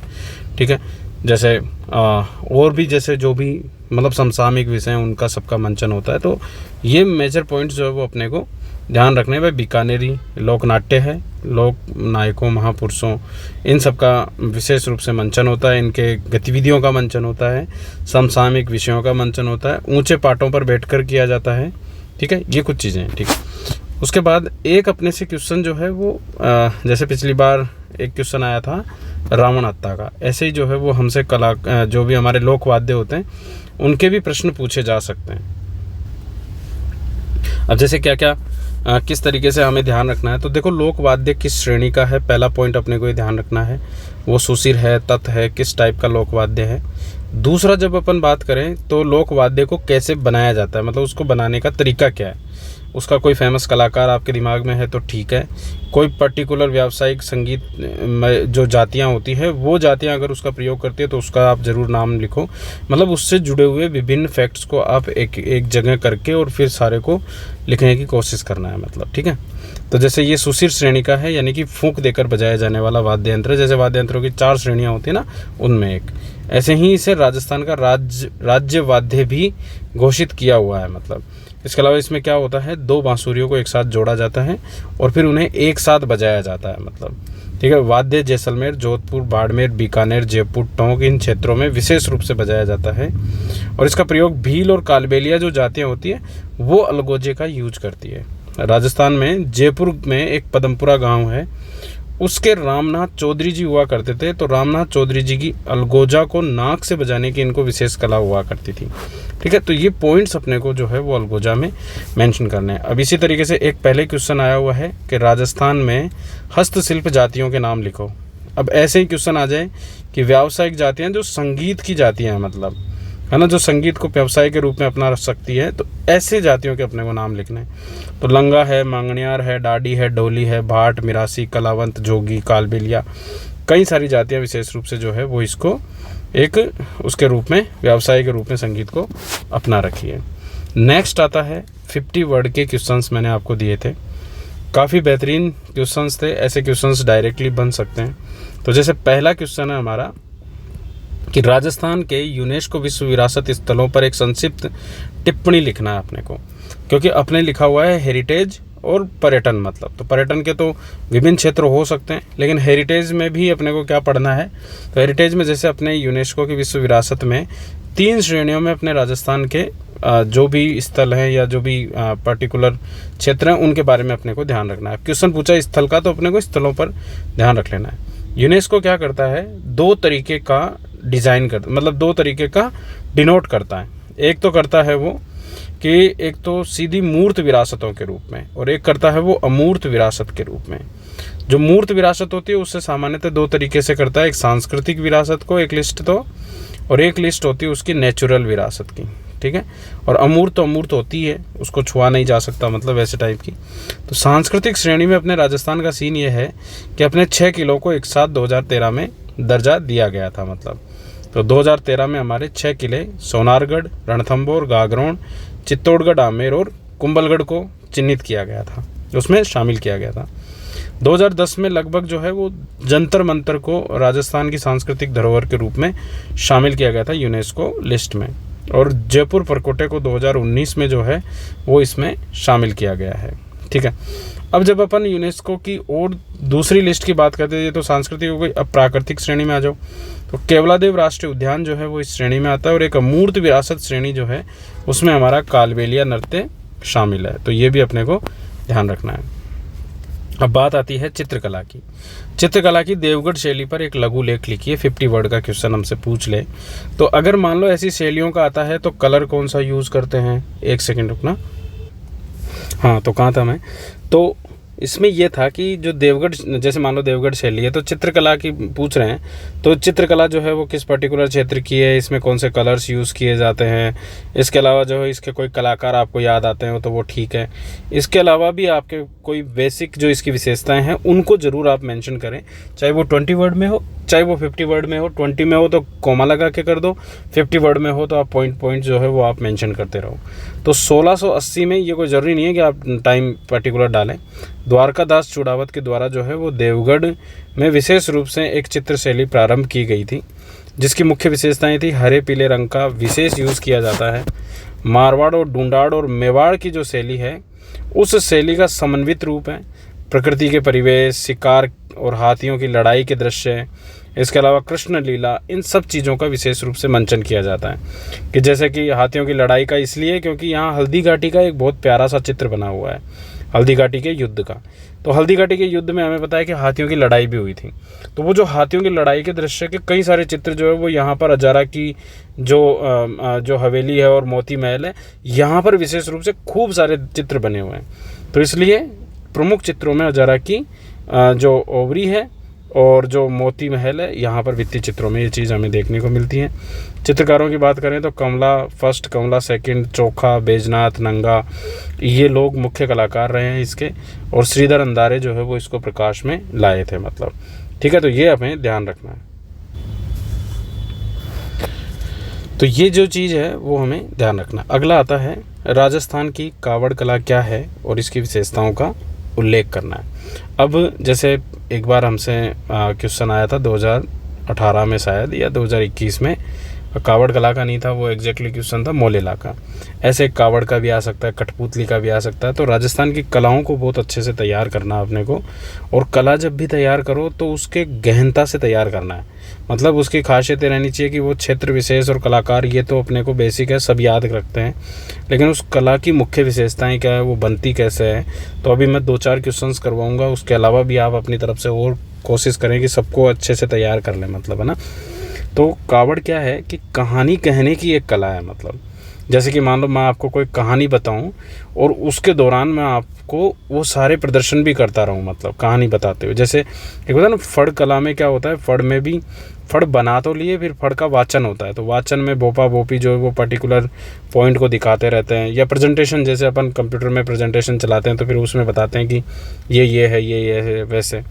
ठीक है। जैसे और भी जैसे जो भी मतलब समसामयिक विषय हैं उनका सबका मंचन होता है। तो ये मेजर पॉइंट्स जो है वो अपने को ध्यान रखने में, बीकानेरी लोक नाट्य है, लोक नायकों, महापुरुषों, इन सब का विशेष रूप से मंचन होता है। इनके गतिविधियों का मंचन होता है, समसामयिक विषयों का मंचन होता है, ऊंचे पाठों पर बैठकर किया जाता है, ठीक है। ये कुछ चीज़ें हैं, ठीक है। उसके बाद एक अपने से क्वेश्चन जो है वो जैसे पिछली बार एक क्वेश्चन आया था रावण हत्या का, ऐसे ही जो है वो हमसे कला जो भी हमारे लोक वाद्य होते हैं उनके भी प्रश्न पूछे जा सकते हैं। अब जैसे क्या क्या किस तरीके से हमें ध्यान रखना है, तो देखो लोक वाद्य किस श्रेणी का है, पहला पॉइंट अपने को ये ध्यान रखना है, वो सुशिर है, तत् है, किस टाइप का लोक वाद्य है। दूसरा जब अपन बात करें तो लोक वाद्य को कैसे बनाया जाता है, मतलब उसको बनाने का तरीका क्या है, उसका कोई फेमस कलाकार आपके दिमाग में है तो ठीक है। कोई पर्टिकुलर व्यावसायिक संगीत में जो जातियाँ होती है वो जातियाँ अगर उसका प्रयोग करती है तो उसका आप ज़रूर नाम लिखो, मतलब उससे जुड़े हुए विभिन्न फैक्ट्स को आप एक जगह करके और फिर सारे को लिखने की कोशिश करना है मतलब, ठीक है। तो जैसे ये सुशिर श्रेणी का है, यानी कि फूंक देकर बजाया जाने वाला वाद्य यंत्र, जैसे वाद्य यंत्रों की 4 श्रेणियाँ होती है ना, उनमें एक। ऐसे ही इसे राजस्थान का राज्य वाद्य भी घोषित किया हुआ है मतलब। इसके अलावा इसमें क्या होता है, 2 बांसुरियों को एक साथ जोड़ा जाता है और फिर उन्हें एक साथ बजाया जाता है मतलब, ठीक है। वाद्य जैसलमेर, जोधपुर, बाड़मेर, बीकानेर, जयपुर, टोंक, इन क्षेत्रों में विशेष रूप से बजाया जाता है और इसका प्रयोग भील और कालबेलिया जो जातियाँ होती है वो अलगोजे का यूज करती है। राजस्थान में जयपुर में एक पदमपुरा गांव है, उसके रामनाथ चौधरी जी हुआ करते थे। तो रामनाथ चौधरी जी की अलगोजा को नाक से बजाने की इनको विशेष कला हुआ करती थी, ठीक है। तो ये पॉइंट्स अपने को जो है वो अलगोजा में मेंशन करने हैं। अब इसी तरीके से एक पहले क्वेश्चन आया हुआ है कि राजस्थान में हस्तशिल्प जातियों के नाम लिखो। अब ऐसे ही क्वेश्चन आ जाए कि व्यावसायिक जातियाँ जो संगीत की जातियाँ हैं मतलब, है ना, जो संगीत को व्यवसाय के रूप में अपना सकती है, तो ऐसे जातियों के अपने को नाम लिखने हैं। तो लंगा है, मांगणियार है, डाडी है, डोली है, भाट, मिरासी, कलावंत, जोगी, कालबेलिया, कई सारी जातियां विशेष रूप से जो है वो इसको एक उसके रूप में, व्यवसाय के रूप में संगीत को अपना रखी है। नेक्स्ट आता है 50 वर्ड के क्वेश्चंस मैंने आपको दिए थे, काफ़ी बेहतरीन क्वेश्चंस थे। ऐसे क्वेश्चंस डायरेक्टली बन सकते हैं। तो जैसे पहला क्वेश्चन है हमारा कि राजस्थान के यूनेस्को विश्व विरासत स्थलों पर एक संक्षिप्त टिप्पणी लिखना है अपने को, क्योंकि अपने लिखा हुआ है हेरिटेज और पर्यटन मतलब। तो पर्यटन के तो विभिन्न क्षेत्र हो सकते हैं, लेकिन हेरिटेज में भी अपने को क्या पढ़ना है। तो हेरिटेज में जैसे अपने यूनेस्को की विश्व विरासत में 3 श्रेणियों में अपने राजस्थान के जो भी स्थल हैं या जो भी पर्टिकुलर क्षेत्र हैं उनके बारे में अपने को ध्यान रखना है। क्वेश्चन पूछा स्थल का, तो अपने को स्थलों पर ध्यान रख लेना है। यूनेस्को क्या करता है, 2 तरीके का डिज़ाइन करता, मतलब 2 तरीके का डिनोट करता है। एक तो करता है वो कि एक तो सीधी मूर्त विरासतों के रूप में, और एक करता है वो अमूर्त विरासत के रूप में। जो मूर्त विरासत होती है उससे सामान्यतः 2 तरीके से करता है, एक सांस्कृतिक विरासत को एक लिस्ट तो, और एक लिस्ट होती है उसकी नेचुरल विरासत की। ठीक है। और अमूर्त तो अमूर्त होती है, उसको छुआ नहीं जा सकता, मतलब ऐसे टाइप की। तो सांस्कृतिक श्रेणी में अपने राजस्थान का सीन ये है कि अपने 6 किलों को एक साथ 2013 में दर्जा दिया गया था, मतलब। तो 2013 में हमारे 6 किले सोनारगढ़, रणथंभौर, गागरोन, चित्तौड़गढ़, आमेर और कुंभलगढ़ को चिन्हित किया गया था, उसमें शामिल किया गया था। 2010 में लगभग जो है वो जंतर मंतर को राजस्थान की सांस्कृतिक धरोहर के रूप में शामिल किया गया था यूनेस्को लिस्ट में, और जयपुर परकोटे को 2019 में जो है वो इसमें शामिल किया गया है, ठीक है। अब जब अपन यूनेस्को की और दूसरी लिस्ट की बात करते हैं तो सांस्कृतिक हो गई। अब प्राकृतिक श्रेणी में आ जाओ तो केवलादेव राष्ट्रीय उद्यान जो है वो इस श्रेणी में आता है, और एक अमूर्त विरासत श्रेणी जो है उसमें हमारा कालबेलिया नृत्य शामिल है, तो ये भी अपने को ध्यान रखना है। अब बात आती है चित्रकला की। चित्रकला की देवगढ़ शैली पर एक लघु लेख लिखिए, 50 वर्ड का क्वेश्चन हमसे पूछ ले। तो अगर मान लो ऐसी शैलियों का आता है तो कलर कौन सा यूज़ करते हैं, एक सेकंड रुकना। हाँ, तो कहाँ था मैं, तो इसमें यह था कि जो देवगढ़, जैसे मान लो देवगढ़ शैली है तो चित्रकला की पूछ रहे हैं, तो चित्रकला जो है वो किस पर्टिकुलर क्षेत्र की है, इसमें कौन से कलर्स यूज़ किए जाते हैं, इसके अलावा जो है इसके कोई कलाकार आपको याद आते हैं तो वो ठीक है। इसके अलावा भी आपके कोई बेसिक जो इसकी विशेषताएं हैं उनको ज़रूर आप मेंशन करें, चाहे वो 20 वर्ड में हो, चाहे वो 50 वर्ड में हो। 20 में हो तो कोमा लगा के कर दो, 50 वर्ड में हो तो आप पॉइंट जो है वो आप मेंशन करते रहो। तो 1680 में ये कोई ज़रूरी नहीं है कि आप टाइम पर्टिकुलर डालें। द्वारकादास चूड़ावत के द्वारा जो है वो देवगढ़ में विशेष रूप से एक चित्र शैली प्रारंभ की गई थी, जिसकी मुख्य विशेषताएं थी हरे पीले रंग का विशेष यूज़ किया जाता है। मारवाड़ और डूंडाड़ और मेवाड़ की जो शैली है उस शैली का समन्वित रूप है। प्रकृति के परिवेश, शिकार और हाथियों की लड़ाई के दृश्य, इसके अलावा कृष्ण लीला, इन सब चीज़ों का विशेष रूप से मंचन किया जाता है। कि जैसे कि हाथियों की लड़ाई का इसलिए क्योंकि यहाँ हल्दी घाटी का एक बहुत प्यारा सा चित्र बना हुआ है, हल्दी घाटी के युद्ध का। तो हल्दी घाटी के युद्ध में हमें पता है कि हाथियों की लड़ाई भी हुई थी, तो वो जो हाथियों की लड़ाई के दृश्य के कई सारे चित्र जो है वो यहाँ पर अजारा की जो हवेली है और मोती महल है, यहाँ पर विशेष रूप से खूब सारे चित्र बने हुए हैं। तो इसलिए प्रमुख चित्रों में अजारा की जो ओवरी है और जो मोती महल है, यहाँ पर भित्ति चित्रों में ये चीज़ हमें देखने को मिलती है। चित्रकारों की बात करें तो कमला फर्स्ट, कमला सेकंड, चोखा, बैजनाथ, नंगा, ये लोग मुख्य कलाकार रहे हैं इसके, और श्रीधर अंधारे जो है वो इसको प्रकाश में लाए थे, मतलब। ठीक है, तो ये हमें ध्यान रखना है। तो ये जो चीज़ है वो हमें ध्यान रखना। अगला आता है राजस्थान की कावड़ कला क्या है और इसकी विशेषताओं का उल्लेख करना है। अब जैसे एक बार हमसे क्वेश्चन आया था 2018 में शायद या 2021 में, कावड़ कला का नहीं था वो, एग्जैक्टली क्वेश्चन था मोलेला का। ऐसे कावड़ का भी आ सकता है, कठपुतली का भी आ सकता है। तो राजस्थान की कलाओं को बहुत अच्छे से तैयार करना है अपने को, और कला जब भी तैयार करो तो उसके गहनता से तैयार करना है। मतलब उसकी खासियतें रहनी चाहिए कि वो क्षेत्र विशेष और कलाकार, ये तो अपने को बेसिक है, सब याद रखते हैं, लेकिन उस कला की मुख्य विशेषताएं क्या है, वो बनती कैसे है। तो अभी मैं 2-4 क्वेश्चंस करवाऊंगा, उसके अलावा भी आप अपनी तरफ से और कोशिश करें कि सबको अच्छे से तैयार कर लें, मतलब, है ना। तो कावड़ क्या है कि कहानी कहने की एक कला है। मतलब जैसे कि मान लो मैं आपको कोई कहानी बताऊं और उसके दौरान मैं आपको वो सारे प्रदर्शन भी करता रहूं, मतलब कहानी बताते हुए। जैसे एक होता है ना फड़ कला में, क्या होता है, फड़ में भी फड़ बना तो लिए, फिर फड़ का वाचन होता है। तो वाचन में बोपा बोपी जो है वो पर्टिकुलर पॉइंट को दिखाते रहते हैं, या प्रेजेंटेशन, जैसे अपन कंप्यूटर में प्रेजेंटेशन चलाते हैं तो फिर उसमें बताते हैं कि ये है, ये है, वैसे।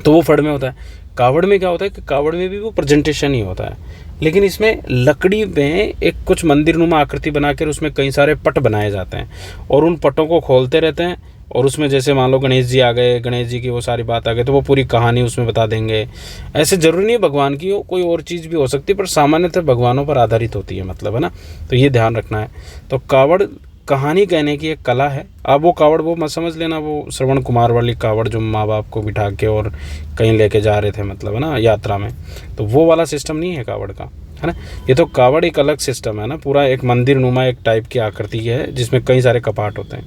तो वो फड़ में होता है। कावड़ में क्या होता है कि कावड़ में भी वो प्रेजेंटेशन ही होता है, लेकिन इसमें लकड़ी में एक कुछ मंदिरनुमा आकृति बनाकर उसमें कई सारे पट बनाए जाते हैं, और उन पटों को खोलते रहते हैं, और उसमें जैसे मान लो गणेश जी आ गए, गणेश जी की वो सारी बात आ गई तो वो पूरी कहानी उसमें बता देंगे। ऐसे ज़रूरी नहीं है भगवान की हो, कोई और चीज़ भी हो सकती है, पर सामान्यतः भगवानों पर आधारित होती है, मतलब, है ना। तो ये ध्यान रखना है। तो कावड़ कहानी कहने की एक कला है। आप वो कावड़ वो मत समझ लेना वो श्रवण कुमार वाली कावड़ जो माँ बाप को बिठा के और कहीं लेके जा रहे थे, मतलब, है ना, यात्रा में। तो वो वाला सिस्टम नहीं है कावड़ का, है ना। ये तो कावड़ एक अलग सिस्टम है ना, पूरा एक मंदिर नुमा एक टाइप की आकृति है, जिसमें कई सारे कपाट होते हैं,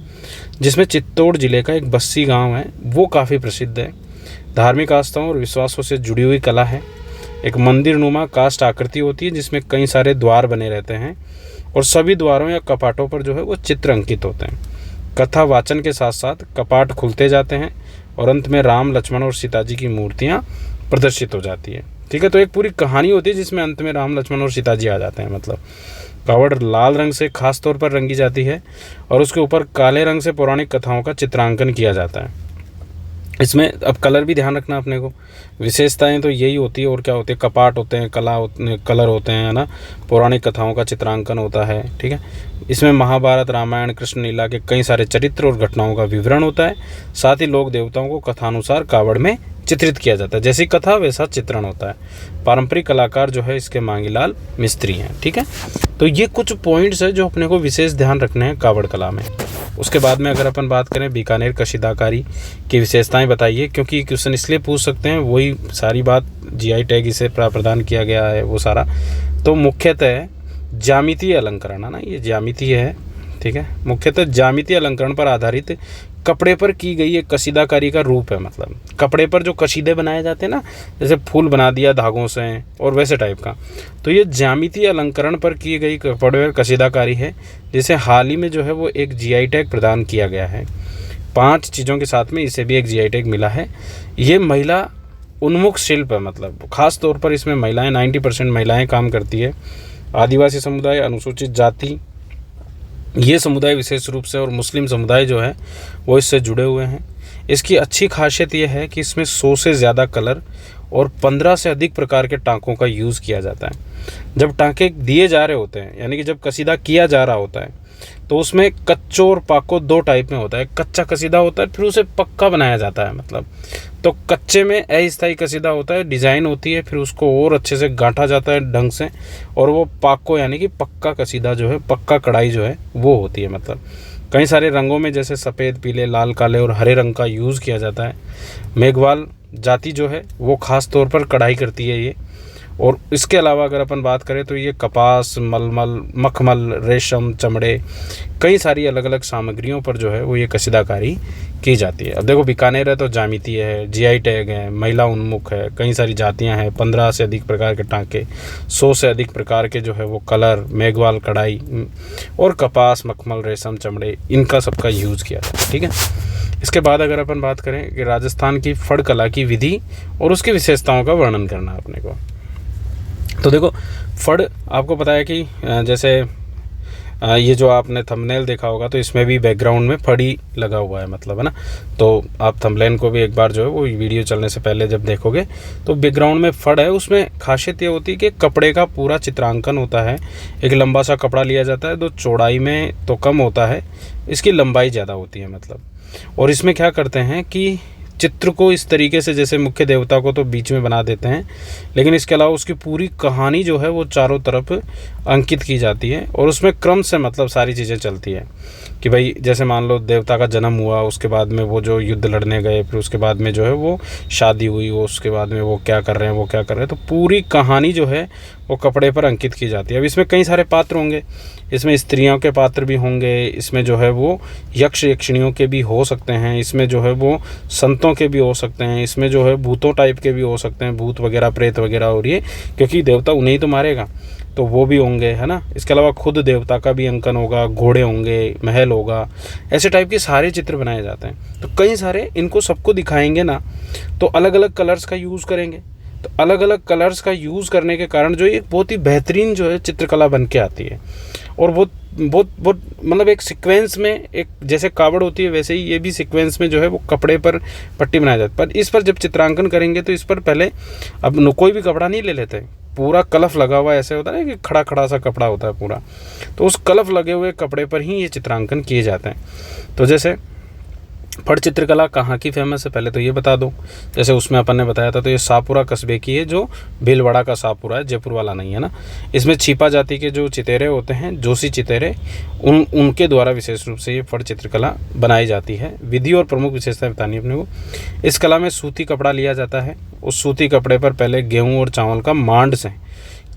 जिसमें चित्तौड़ जिले का एक बस्सी गाँव है वो काफ़ी प्रसिद्ध है। धार्मिक आस्थाओं और विश्वासों से जुड़ी हुई कला है। एक मंदिर नुमा कास्ट आकृति होती है जिसमें कई सारे द्वार बने रहते हैं, और सभी द्वारों या कपाटों पर जो है वो चित्र अंकित होते हैं। कथा वाचन के साथ साथ कपाट खुलते जाते हैं, और अंत में राम, लक्ष्मण और सीता जी की मूर्तियाँ प्रदर्शित हो जाती है। ठीक है, तो एक पूरी कहानी होती है जिसमें अंत में राम, लक्ष्मण और सीता जी आ जाते हैं, मतलब। कावड़ लाल रंग से खास तौर पर रंगी जाती है और उसके ऊपर काले रंग से पौराणिक कथाओं का चित्रांकन किया जाता है। इसमें अब कलर भी ध्यान रखना अपने को, विशेषताएं तो यही होती है और क्या होती है, कपाट होते हैं, कलर होते हैं, है ना, पौराणिक कथाओं का चित्रांकन होता है, ठीक है। इसमें महाभारत, रामायण, कृष्ण लीला के कई सारे चरित्र और घटनाओं का विवरण होता है। साथ ही लोक देवताओं को कथानुसार कावड़ में चित्रित किया जाता है, जैसी कथा वैसा चित्रण होता है। पारंपरिक कलाकार जो है इसके मांगीलाल मिस्त्री हैं, ठीक है। तो ये कुछ पॉइंट्स है जो अपने को विशेष ध्यान रखने हैं कावड़ कला में। उसके बाद में अगर अपन बात करें बीकानेर कशीदाकारी की विशेषताएं बताइए, क्योंकि क्वेश्चन इसलिए पूछ सकते हैं, वही सारी बात जीआई टैग इसे प्रदान किया गया है वो सारा। तो मुख्यतः ज्यामितीय अलंकरण, है ना, ये ज्यामितीय है, ठीक है। मुख्यतः ज्यामितीय अलंकरण पर आधारित कपड़े पर की गई एक कशीदाकारी का रूप है। मतलब कपड़े पर जो कशीदे बनाए जाते हैं ना, जैसे फूल बना दिया धागों से और वैसे टाइप का, तो ये ज्यामितीय अलंकरण पर की गई कपड़े पर कशीदाकारी है, जिसे हाल ही में जो है वो एक जीआई टैग प्रदान किया गया है। 5 चीज़ों के साथ में इसे भी एक जीआई टैग मिला है। ये महिला उन्मुख शिल्प है, मतलब खास तौर पर इसमें महिलाएं 90% महिलाएं काम करती है। आदिवासी समुदाय, अनुसूचित जाति, ये समुदाय विशेष रूप से, और मुस्लिम समुदाय जो है वो इससे जुड़े हुए हैं। इसकी अच्छी खासियत ये है कि इसमें 100 से ज़्यादा कलर और 15 से अधिक प्रकार के टाँकों का यूज़ किया जाता है। जब टाँके दिए जा रहे होते हैं, यानी कि जब कसीदा किया जा रहा होता है, तो उसमें कच्चो और पाको 2 टाइप में होता है। कच्चा कसीदा होता है, फिर उसे पक्का बनाया जाता है। मतलब तो कच्चे में अस्थायी कसीदा होता है, डिज़ाइन होती है, फिर उसको और अच्छे से गांठा जाता है ढंग से, और वो पाको यानी कि पक्का कसीदा जो है, पक्का कढ़ाई जो है वो होती है। मतलब कई सारे रंगों में जैसे सफ़ेद, पीले, लाल, काले और हरे रंग का यूज़ किया जाता है। मेघवाल जाति जो है वो ख़ास तौर पर कढ़ाई करती है ये। और इसके अलावा अगर अपन बात करें तो ये कपास, मलमल, मखमल, रेशम, चमड़े, कई सारी अलग अलग सामग्रियों पर जो है वो ये कसीदाकारी की जाती है। अब देखो बीकानेर है तो ज्यामितीय है, जीआई टैग है, महिला उन्मुख है, कई सारी जातियां हैं, 15 से अधिक प्रकार के टाँके, 100 से अधिक प्रकार के जो है वो कलर, मेघवाल कढ़ाई और कपास, मखमल, रेशम, चमड़े, इनका सबका यूज़ किया जाता है, ठीक है। इसके बाद अगर अपन बात करें कि राजस्थान की फड़ कला की विधि और उसकी विशेषताओं का वर्णन करना है अपने को, तो देखो फड़ आपको पता है कि जैसे ये जो आपने थंबनेल देखा होगा तो इसमें भी बैकग्राउंड में फड़ी लगा हुआ है, मतलब, है ना। तो आप थंबनेल को भी एक बार जो है वो वीडियो चलने से पहले जब देखोगे तो बैकग्राउंड में फड़ है। उसमें खासियत ये होती है कि कपड़े का पूरा चित्रांकन होता है। एक लंबा सा कपड़ा लिया जाता है, तो चौड़ाई में तो कम होता है, इसकी लंबाई ज़्यादा होती है, मतलब। और इसमें क्या करते हैं कि चित्र को इस तरीके से, जैसे मुख्य देवता को तो बीच में बना देते हैं, लेकिन इसके अलावा उसकी पूरी कहानी जो है वो चारों तरफ अंकित की जाती है। और उसमें क्रम से, मतलब, सारी चीज़ें चलती है कि भाई जैसे मान लो देवता का जन्म हुआ, उसके बाद में वो जो युद्ध लड़ने गए, फिर उसके बाद में जो है वो शादी हुई, वो उसके बाद में वो क्या कर रहे हैं, वो क्या कर रहे हैं, तो पूरी कहानी जो है वो कपड़े पर अंकित की जाती है। अब इसमें कई सारे पात्र होंगे, इसमें स्त्रियों के पात्र भी होंगे, इसमें जो है वो यक्ष यक्षिणियों के भी हो सकते हैं, इसमें जो है वो संतों के भी हो सकते हैं, इसमें जो है भूतों टाइप के भी हो सकते हैं, भूत वगैरह, प्रेत वगैरह, और ये क्योंकि देवता उन्हें ही तो मारेगा तो वो भी होंगे, है ना। इसके अलावा खुद देवता का भी अंकन होगा, घोड़े होंगे, महल होगा, ऐसे टाइप के सारे चित्र बनाए जाते हैं। तो कई सारे, इनको सबको दिखाएंगे ना तो अलग अलग कलर्स का यूज़ करेंगे, तो अलग अलग कलर्स का यूज़ करने के कारण जो एक बहुत ही बेहतरीन जो है चित्रकला बन के आती है। और बहुत मतलब एक सीक्वेंस में, एक जैसे कावड़ होती है वैसे ही ये भी सीक्वेंस में जो है वो कपड़े पर पट्टी बनाई जाती है। पर इस पर जब चित्रांकन करेंगे तो इस पर पहले, अब कोई भी कपड़ा नहीं ले लेते, पूरा कलफ लगा हुआ ऐसे होता है ना कि खड़ा खड़ा सा कपड़ा होता है पूरा, तो उस कलफ लगे हुए कपड़े पर ही ये चित्रांकन किए जाते हैं। तो जैसे फड़ चित्रकला कहाँ की फेमस है पहले तो ये बता दूं। जैसे उसमें अपन ने बताया था तो ये शाहपुरा कस्बे की है, जो भीलवाड़ा का शाहपुरा है, जयपुर वाला नहीं है ना। इसमें छिपा जाति के जो चितेरे होते हैं, जोशी चितेरे, उनके द्वारा विशेष रूप से ये फड़ चित्रकला बनाई जाती है। विधि और प्रमुख विशेषताएं बतानी अपने को। इस कला में सूती कपड़ा लिया जाता है, उस सूती कपड़े पर पहले गेहूँ और चावल का मांड से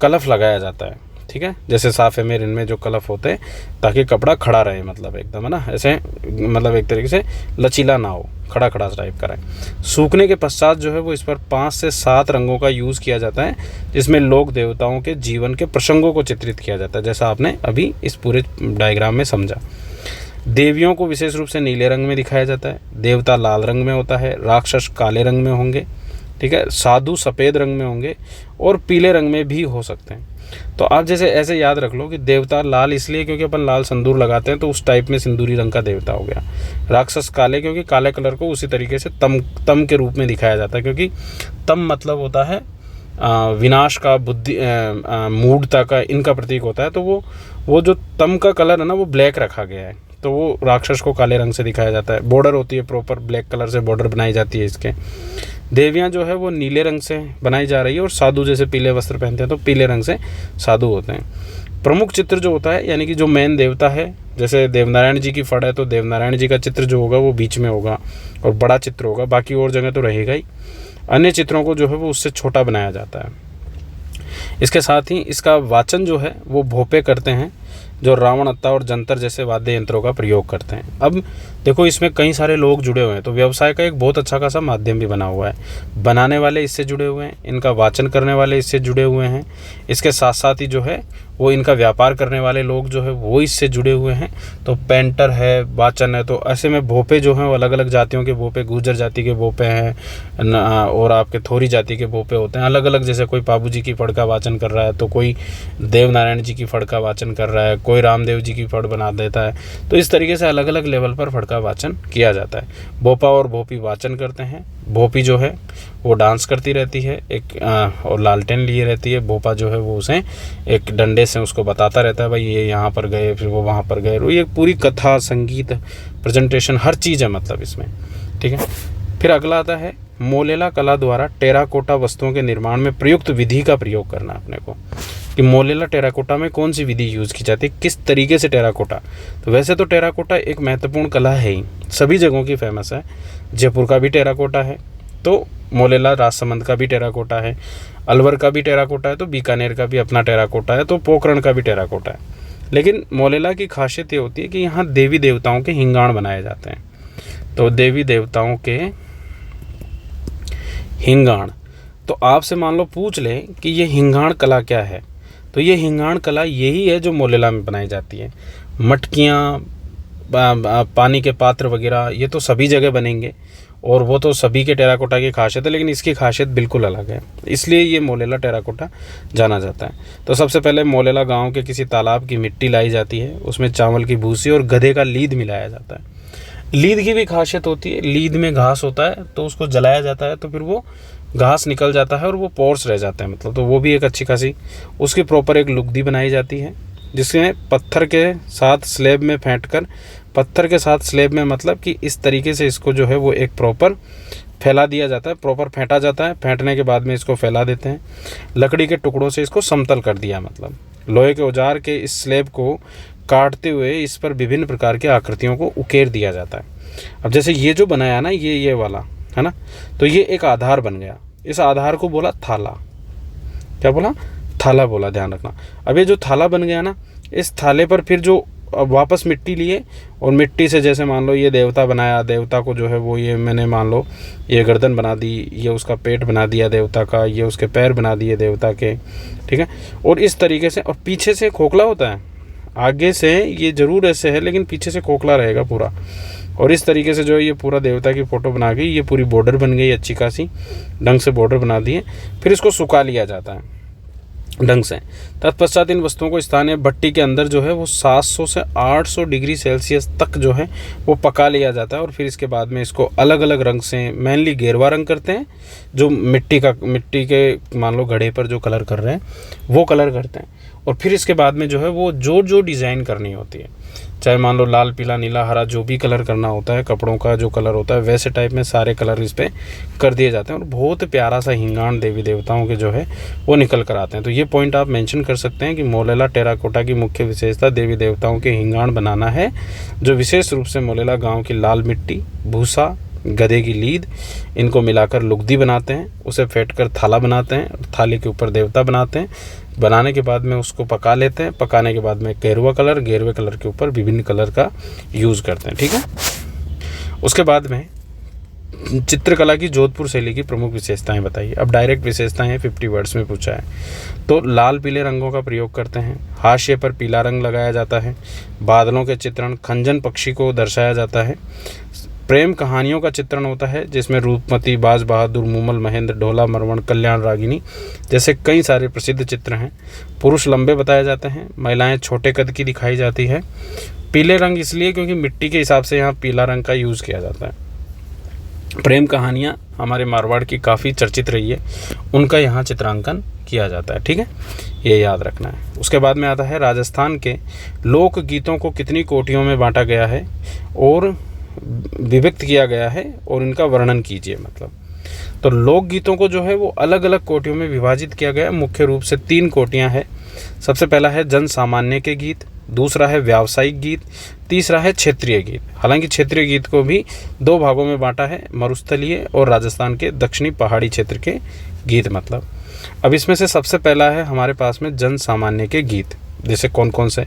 कलफ लगाया जाता है, ठीक है। जैसे साफे में, इनमें जो कलफ होते हैं ताकि कपड़ा खड़ा रहे, मतलब एकदम, है ना, ऐसे, मतलब एक तरीके से लचीला ना हो, खड़ा खड़ा टाइप का रहे। सूखने के पश्चात जो है वो इस पर 5 से 7 रंगों का यूज़ किया जाता है, जिसमें लोक देवताओं के जीवन के प्रसंगों को चित्रित किया जाता है, जैसा आपने अभी इस पूरे डायग्राम में समझा। देवियों को विशेष रूप से नीले रंग में दिखाया जाता है, देवता लाल रंग में होता है, राक्षस काले रंग में होंगे, ठीक है, साधु सफ़ेद रंग में होंगे और पीले रंग में भी हो सकते हैं। तो आप जैसे ऐसे याद रख लो कि देवता लाल इसलिए क्योंकि अपन लाल सिंदूर लगाते हैं, तो उस टाइप में सिंदूरी रंग का देवता हो गया। राक्षस काले क्योंकि काले कलर को उसी तरीके से तम के रूप में दिखाया जाता है, क्योंकि तम मतलब होता है विनाश का, बुद्धि, मूढ़ता का, इनका प्रतीक होता है। तो वो जो तम का कलर है ना वो ब्लैक रखा गया है, तो वो राक्षस को काले रंग से दिखाया जाता है। बॉर्डर होती है प्रॉपर ब्लैक कलर से बॉर्डर बनाई जाती है इसके। देवियाँ जो है वो नीले रंग से बनाई जा रही है, और साधु जैसे पीले वस्त्र पहनते हैं तो पीले रंग से साधु होते हैं। प्रमुख चित्र जो होता है यानी कि जो मेन देवता है, जैसे देवनारायण जी की फड़ है तो देवनारायण जी का चित्र जो होगा वो बीच में होगा और बड़ा चित्र होगा, बाकी और जगह तो रहेगा ही। अन्य चित्रों को जो है वो उससे छोटा बनाया जाता है। इसके साथ ही इसका वाचन जो है वो भोपे करते हैं, जो रावण अत्ता और जंतर जैसे वाद्य यंत्रों का प्रयोग करते हैं। अब देखो इसमें कई सारे लोग जुड़े हुए हैं, तो व्यवसाय का एक बहुत अच्छा खासा माध्यम भी बना हुआ है। बनाने वाले इससे जुड़े हुए हैं, इनका वाचन करने वाले इससे जुड़े हुए हैं, इसके साथ साथ ही जो है वो इनका व्यापार करने वाले लोग जो है वो इससे जुड़े हुए हैं। तो पेंटर है, वाचन है, तो ऐसे में भोपे जो हैं वो अलग अलग जातियों के भोपे, गुर्जर जाति के भोपे हैं और आपके थोरी जाति के भोपे होते हैं अलग अलग। जैसे कोई पाबू जी की फड़ का वाचन कर रहा है तो कोई देवनारायण जी की फड़ का वाचन कर रहा है, कोई रामदेव जी की फड़ बना देता है। तो इस तरीके से अलग अलग लेवल पर फड़ का वाचन किया जाता है। भोपा और भोपी वाचन करते हैं, भोपी जो है वो डांस करती रहती है और लालटेन लिए रहती है। भोपा जो है वो उसे एक डंडे से उसको बताता रहता है भाई ये यहाँ पर गए, फिर वो वहाँ पर गए। ये पूरी कथा, संगीत, प्रेजेंटेशन, हर चीज़ है मतलब इसमें, ठीक है। फिर अगला आता है मोलेला कला द्वारा टेराकोटा वस्तुओं के निर्माण में प्रयुक्त विधि का प्रयोग करना अपने को, कि मोलेला टेराकोटा में कौन सी विधि यूज़ की जाती है, किस तरीके से टेराकोटा। तो वैसे तो टेराकोटा एक महत्वपूर्ण कला है ही, सभी जगहों की फेमस है। जयपुर का भी टेराकोटा है, तो मोलेला राजसमंद का भी टेराकोटा है, अलवर का भी टेराकोटा है, तो बीकानेर का भी अपना टेराकोटा है, तो पोखरण का भी टेराकोटा है। लेकिन मोलेला की खासियत ये होती है कि यहाँ देवी देवताओं के हिंगाण बनाए जाते हैं। तो देवी देवताओं के हिंगाण, तो आपसे मान लो पूछ ले कि ये हिंगाण कला क्या है, तो ये हिंगाण कला यही है जो मोलेला में बनाई जाती है। मटकियाँ, पानी के पात्र वगैरह ये तो सभी जगह बनेंगे और वो तो सभी के टेराकोटा की खासियत है, लेकिन इसकी खासियत बिल्कुल अलग है, इसलिए ये मोलेला टेराकोटा जाना जाता है। तो सबसे पहले मोलेला गांव के किसी तालाब की मिट्टी लाई जाती है, उसमें चावल की भूसी और गधे का लीद मिलाया जाता है। लीद की भी खासियत होती है, लीद में घास होता है तो उसको जलाया जाता है तो फिर वो घास निकल जाता है और वो पोर्स रह जाते हैं, मतलब तो वो भी एक अच्छी खासी उसकी प्रॉपर एक लुगदी बनाई जाती है, जिसमें पत्थर के साथ स्लेब में फेंटकर, पत्थर के साथ स्लेब में मतलब कि इस तरीके से इसको जो है वो एक प्रॉपर फैला दिया जाता है, प्रॉपर फेंटा जाता है। फेंटने के बाद में इसको फैला देते हैं, लकड़ी के टुकड़ों से इसको समतल कर दिया, मतलब लोहे के औजार के इस स्लेब को काटते हुए इस पर विभिन्न प्रकार की आकृतियों को उकेर दिया जाता है। अब जैसे ये जो बनाया ना, ये वाला है ना, तो ये एक आधार बन गया। इस आधार को बोला थाला, क्या बोला, थाला बोला, ध्यान रखना। अब ये जो थाला बन गया ना, इस थाले पर फिर जो अब वापस मिट्टी लिए और मिट्टी से जैसे मान लो ये देवता बनाया, देवता को जो है वो ये मैंने मान लो ये गर्दन बना दी, ये उसका पेट बना दिया देवता का, ये उसके पैर बना दिए देवता के, ठीक है। और इस तरीके से, और पीछे से खोखला होता है, आगे से ये जरूर ऐसे है लेकिन पीछे से खोखला रहेगा पूरा। और इस तरीके से जो है ये पूरा देवता की फ़ोटो बना के ये पूरी बॉर्डर बन गई, अच्छी खासी ढंग से बॉर्डर बना दिए। फिर इसको सुखा लिया जाता है ढंग से। तत्पश्चात इन वस्तुओं को स्थानीय भट्टी के अंदर जो है वो 700 से 800 डिग्री सेल्सियस तक जो है वो पका लिया जाता है। और फिर इसके बाद में इसको अलग अलग रंग से, मेनली गेरुआ रंग करते हैं, जो मिट्टी के मान लो घड़े पर जो कलर कर रहे हैं वो कलर करते हैं। और फिर इसके बाद में जो है वो जो डिज़ाइन करनी होती है, चाहे मान लो लाल, पीला, नीला, हरा, जो भी कलर करना होता है, कपड़ों का जो कलर होता है वैसे टाइप में सारे कलर इस पर कर दिए जाते हैं। और बहुत प्यारा सा हिंगाण देवी देवताओं के जो है वो निकल कर आते हैं। तो ये पॉइंट आप मेंशन कर सकते हैं कि मोलेला टेराकोटा की मुख्य विशेषता देवी देवताओं के हिंगाण बनाना है, जो विशेष रूप से मोलेला गाँव की लाल मिट्टी, भूसा, गधे की लीद, इनको मिलाकर लुगदी बनाते हैं, उसे फेंट कर थाला बनाते हैं, थाली के ऊपर देवता बनाते हैं। बनाने के बाद में उसको पका लेते हैं, पकाने के बाद में गेरुआ कलर के ऊपर विभिन्न कलर का यूज़ करते हैं, ठीक है। उसके बाद में चित्रकला की जोधपुर शैली की प्रमुख विशेषताएं बताइए। अब डायरेक्ट विशेषताएं 50 वर्ड्स में पूछा है। तो लाल पीले रंगों का प्रयोग करते हैं, हाशिए पर पीला रंग लगाया जाता है, बादलों के चित्रण, खंजन पक्षी को दर्शाया जाता है, प्रेम कहानियों का चित्रण होता है जिसमें रूपमती, बाज बहादुर, मूमल महेंद्र, ढोला मरवण, कल्याण रागिनी जैसे कई सारे प्रसिद्ध चित्र हैं। पुरुष लंबे बताए जाते हैं, महिलाएं छोटे कद की दिखाई जाती है। पीले रंग इसलिए क्योंकि मिट्टी के हिसाब से यहाँ पीला रंग का यूज़ किया जाता है। प्रेम कहानियाँ हमारे मारवाड़ की काफ़ी चर्चित रही है, उनका यहाँ चित्रांकन किया जाता है। ठीक है, ये याद रखना है। उसके बाद में आता है राजस्थान के लोक गीतों को कितनी कोटियों में बांटा गया है और विभक्त किया गया है और इनका वर्णन कीजिए। मतलब तो लोकगीतों को जो है वो अलग अलग कोटियों में विभाजित किया गया है। मुख्य रूप से 3 कोटियां हैं। सबसे पहला है जन सामान्य के गीत, दूसरा है व्यावसायिक गीत, तीसरा है क्षेत्रीय गीत। हालांकि क्षेत्रीय गीत को भी 2 भागों में बांटा है, मरुस्थलीय और राजस्थान के दक्षिणी पहाड़ी क्षेत्र के गीत। मतलब अब इसमें से सबसे पहला है हमारे पास में जन सामान्य के गीत। जैसे कौन कौन से?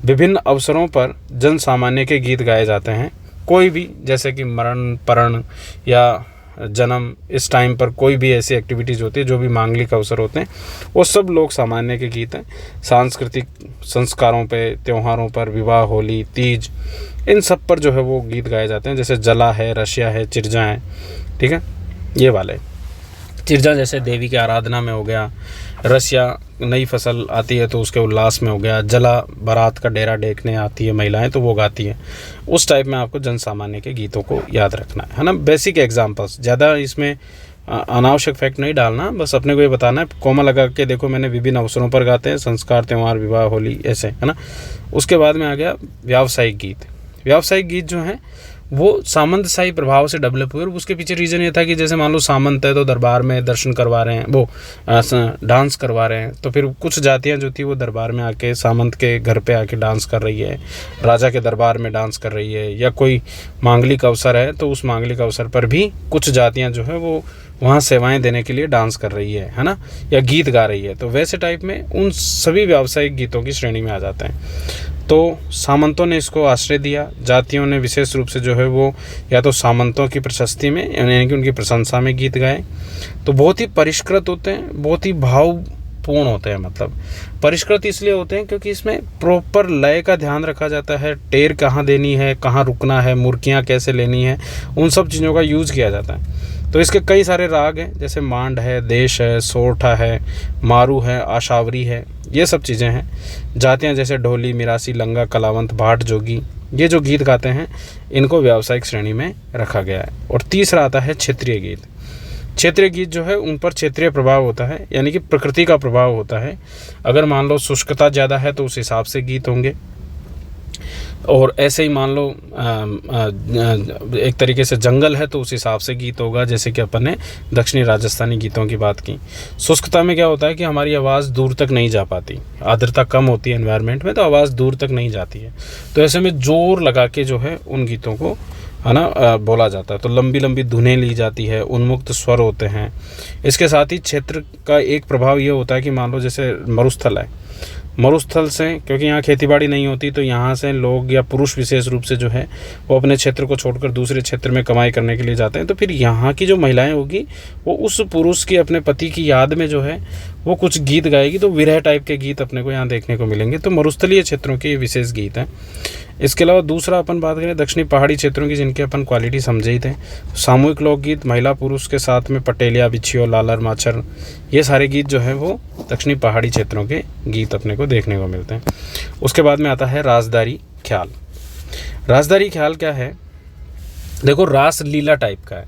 विभिन्न अवसरों पर जन सामान्य के गीत गाए जाते हैं। कोई भी, जैसे कि मरण, परण या जन्म, इस टाइम पर कोई भी ऐसी एक्टिविटीज़ होती है जो भी मांगलिक अवसर होते हैं, वो सब लोग सामान्य के गीत हैं। सांस्कृतिक संस्कारों पे, त्योहारों पर, विवाह, होली, तीज, इन सब पर जो है वो गीत गाए जाते हैं। जैसे जला है, रशिया है, चिरजा है। ठीक है, ये वाले चिरजा जैसे देवी की आराधना में हो गया, रसिया नई फसल आती है तो उसके उल्लास में हो गया, जला बारात का डेरा देखने आती है महिलाएं तो वो गाती हैं। उस टाइप में आपको जन सामान्य के गीतों को याद रखना है ना। बेसिक एग्जांपल्स, ज़्यादा इसमें अनावश्यक फैक्ट नहीं डालना, बस अपने को ये बताना है। कॉमा लगा के देखो, मैंने विभिन्न अवसरों पर गाते हैं, संस्कार, त्यौहार, विवाह, होली, ऐसे, है ना। उसके बाद में आ गया व्यावसायिक गीत। व्यावसायिक गीत जो हैं वो सामंतशाही प्रभाव से डेवलप हुए और उसके पीछे रीज़न ये था कि जैसे मान लो सामंत है तो दरबार में दर्शन करवा रहे हैं, वो डांस करवा रहे हैं, तो फिर कुछ जातियां जो थी वो दरबार में आके सामंत के घर पे आके डांस कर रही है, राजा के दरबार में डांस कर रही है, या कोई मांगलिक अवसर है तो उस मांगलिक अवसर पर भी कुछ जातियाँ जो है वो वहाँ सेवाएं देने के लिए डांस कर रही है ना, या गीत गा रही है। तो वैसे टाइप में उन सभी व्यावसायिक गीतों की श्रेणी में आ जाते हैं। तो सामंतों ने इसको आश्रय दिया, जातियों ने विशेष रूप से जो है वो या तो सामंतों की प्रशस्ति में यानी कि उनकी प्रशंसा में गीत गाए। तो बहुत ही परिष्कृत होते हैं, बहुत ही भावपूर्ण होते हैं। मतलब परिष्कृत इसलिए होते हैं क्योंकि इसमें प्रॉपर लय का ध्यान रखा जाता है, टेर कहाँ देनी है, कहाँ रुकना है, मुर्कियाँ कैसे लेनी है, उन सब चीज़ों का यूज़ किया जाता है। तो इसके कई सारे राग हैं, जैसे मांड है, देश है, सोरठा है, मारू है, आशावरी है, ये सब चीज़ें हैं। जातियाँ जैसे ढोली, मिरासी, लंगा, कलावंत, भाट, जोगी, ये जो गीत गाते हैं इनको व्यावसायिक श्रेणी में रखा गया है। और तीसरा आता है क्षेत्रीय गीत। क्षेत्रीय गीत जो है उन पर क्षेत्रीय प्रभाव होता है, यानी कि प्रकृति का प्रभाव होता है। अगर मान लो शुष्कता ज़्यादा है तो उस हिसाब से गीत होंगे, और ऐसे ही मान लो एक तरीके से जंगल है तो उस हिसाब से गीत होगा। जैसे कि अपन ने दक्षिणी राजस्थानी गीतों की बात की। शुष्कता में क्या होता है कि हमारी आवाज़ दूर तक नहीं जा पाती, आर्द्रता कम होती है एनवायरनमेंट में, तो आवाज़ दूर तक नहीं जाती है। तो ऐसे में जोर लगा के जो है उन गीतों को है ना बोला जाता है। तो लंबी लंबी धुनें ली जाती है, उन्मुक्त स्वर होते हैं। इसके साथ ही क्षेत्र का एक प्रभाव ये होता है कि मान लो जैसे मरुस्थल है, मरुस्थल से क्योंकि यहाँ खेतीबाड़ी नहीं होती तो यहाँ से लोग या पुरुष विशेष रूप से जो है वो अपने क्षेत्र को छोड़कर दूसरे क्षेत्र में कमाई करने के लिए जाते हैं। तो फिर यहाँ की जो महिलाएं होगी वो उस पुरुष की, अपने पति की याद में जो है वो कुछ गीत गाएगी। तो विरह टाइप के गीत अपने को यहाँ देखने को मिलेंगे। तो मरुस्थलीय क्षेत्रों के ये विशेष गीत हैं। इसके अलावा दूसरा अपन बात करें दक्षिणी पहाड़ी क्षेत्रों की, जिनके अपन क्वालिटी समझे ही थे। सामूहिक लोकगीत, महिला पुरुष के साथ में पटेलिया, बिछियो, लालर, माछर, ये सारे गीत जो हैं वो दक्षिणी पहाड़ी क्षेत्रों के गीत अपने को देखने को मिलते हैं। उसके बाद में आता है रासदारी ख्याल। रासदारी ख्याल क्या है? देखो, रास लीला टाइप का है।